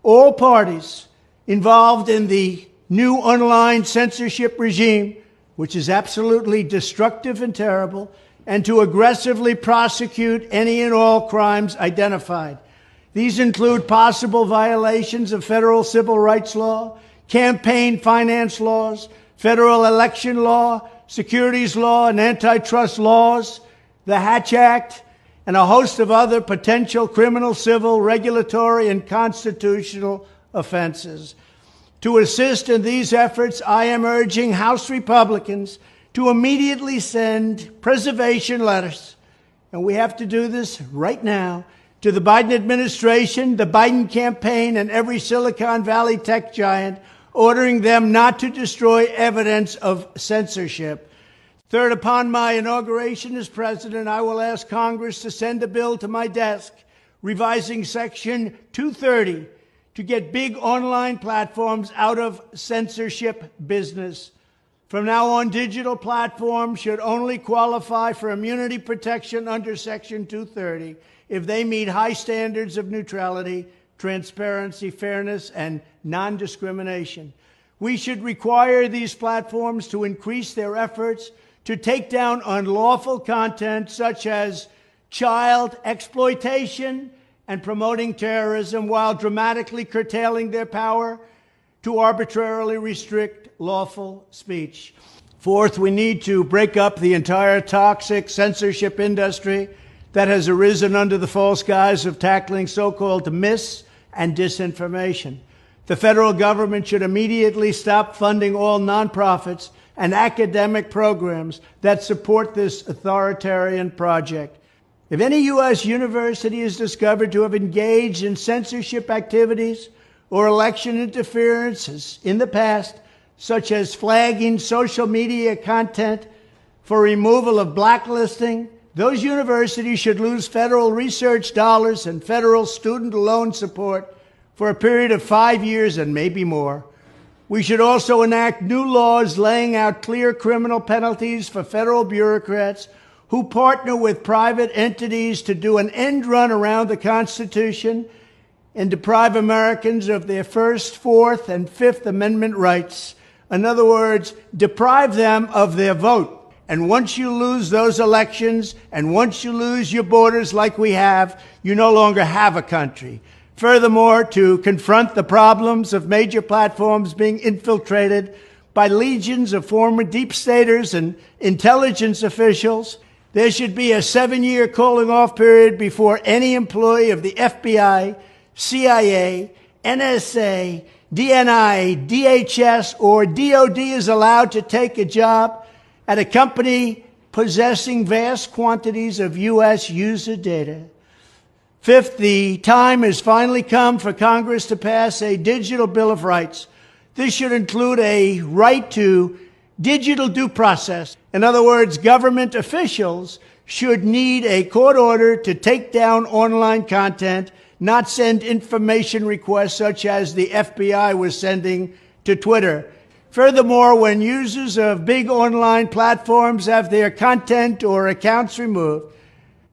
all parties involved in the new online censorship regime, which is absolutely destructive and terrible, and to aggressively prosecute any and all crimes identified. These include possible violations of federal civil rights law, campaign finance laws, federal election law, securities law, and antitrust laws, the Hatch Act, and a host of other potential criminal, civil, regulatory, and constitutional offenses. To assist in these efforts, I am urging House Republicans to immediately send preservation letters, and we have to do this right now, to the Biden administration, the Biden campaign, and every Silicon Valley tech giant, ordering them not to destroy evidence of censorship. Third, upon my inauguration as president, I will ask Congress to send a bill to my desk revising Section 230 to get big online platforms out of censorship business. From now on, digital platforms should only qualify for immunity protection under Section 230 if they meet high standards of neutrality, transparency, fairness, and non-discrimination. We should require these platforms to increase their efforts to take down unlawful content such as child exploitation and promoting terrorism, while dramatically curtailing their power to arbitrarily restrict lawful speech. Fourth, we need to break up the entire toxic censorship industry that has arisen under the false guise of tackling so-called mis- and disinformation. The federal government should immediately stop funding all nonprofits and academic programs that support this authoritarian project. If any U.S. university is discovered to have engaged in censorship activities or election interferences in the past, such as flagging social media content for removal of blacklisting, those universities should lose federal research dollars and federal student loan support for a period of 5 years and maybe more. We should also enact new laws laying out clear criminal penalties for federal bureaucrats who partner with private entities to do an end run around the Constitution and deprive Americans of their First, Fourth, and Fifth Amendment rights. In other words, deprive them of their vote. And once you lose those elections, and once you lose your borders like we have, you no longer have a country. Furthermore, to confront the problems of major platforms being infiltrated by legions of former deep staters and intelligence officials, there should be a 7-year calling off period before any employee of the FBI, CIA, NSA, DNI, DHS, or DOD is allowed to take a job at a company possessing vast quantities of U.S. user data. Fifth, the time has finally come for Congress to pass a digital Bill of Rights. This should include a right to digital due process. In other words, government officials should need a court order to take down online content, not send information requests such as the FBI was sending to Twitter. Furthermore, when users of big online platforms have their content or accounts removed,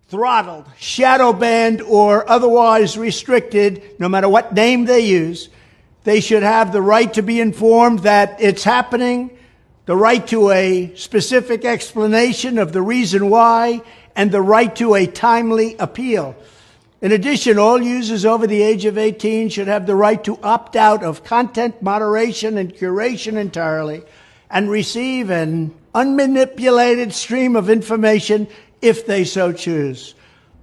throttled, shadow banned, or otherwise restricted, no matter what name they use, they should have the right to be informed that it's happening, the right to a specific explanation of the reason why, and the right to a timely appeal. In addition, all users over the age of 18 should have the right to opt out of content moderation and curation entirely and receive an unmanipulated stream of information if they so choose.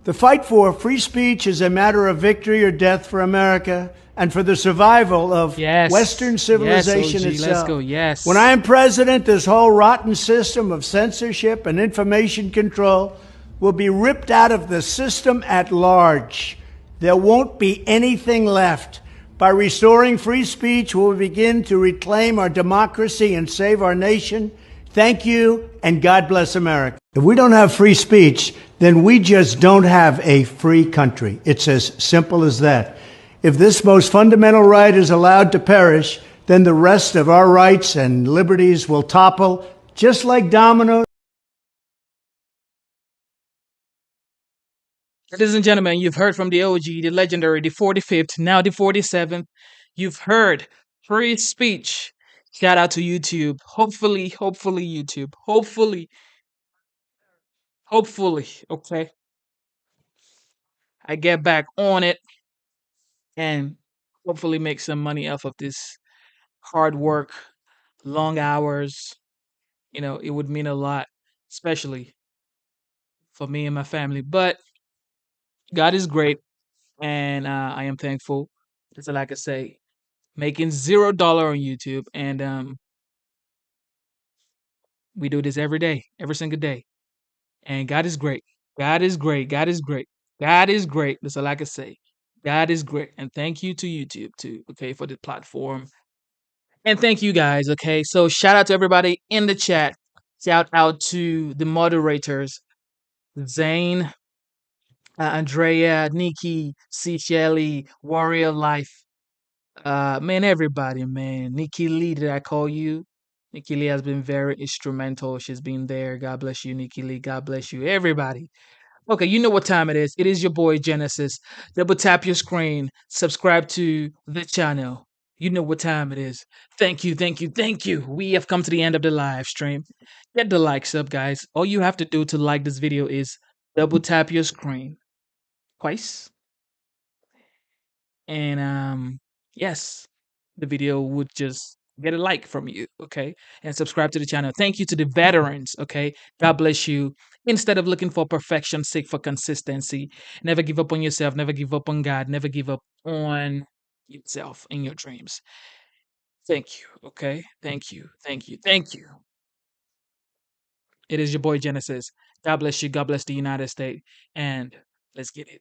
The fight for free speech is a matter of victory or death for America and for the survival of Western civilization yes, OG, itself. Let's go. Yes. When I am president, this whole rotten system of censorship and information control will be ripped out of the system at large. There won't be anything left. By restoring free speech, we'll begin to reclaim our democracy and save our nation. Thank you, and God bless America. If we don't have free speech, then we just don't have a free country. It's as simple as that. If this most fundamental right is allowed to perish, then the rest of our rights and liberties will topple, just like dominoes. Ladies and gentlemen, you've heard from the OG, the legendary, the 45th, now the 47th. You've heard free speech. Shout out to YouTube. Hopefully, YouTube. Hopefully, okay. I get back on it and hopefully make some money off of this hard work, long hours. It would mean a lot, especially for me and my family. But God is great, and I am thankful. That's all I can say. Making $0 on YouTube, and we do this every day, every single day. And God is great. God is great. God is great. God is great. That's all I can say. God is great. And thank you to YouTube too, okay, for the platform. And thank you guys, okay? So shout out to everybody in the chat. Shout out to the moderators, Zane, Andrea, Nikki, C. Shelley, Warrior Life. Man, everybody, man. Nikki Lee, did I call you? Nikki Lee has been very instrumental. She's been there. God bless you, Nikki Lee. God bless you, everybody. Okay, you know what time it is. It is your boy Genesis. Double tap your screen. Subscribe to the channel. You know what time it is. Thank you, thank you, thank you. We have come to the end of the live stream. Get the likes up, guys. All you have to do to like this video is double tap your screen twice. And yes, the video would just get a like from you, okay? And subscribe to the channel. Thank you to the veterans, okay? God bless you. Instead of looking for perfection, seek for consistency. Never give up on yourself. Never give up on God. Never give up on yourself and your dreams. Thank you, okay? Thank you, thank you, thank you. It is your boy Genesis. God bless you. God bless the United States. And let's get it.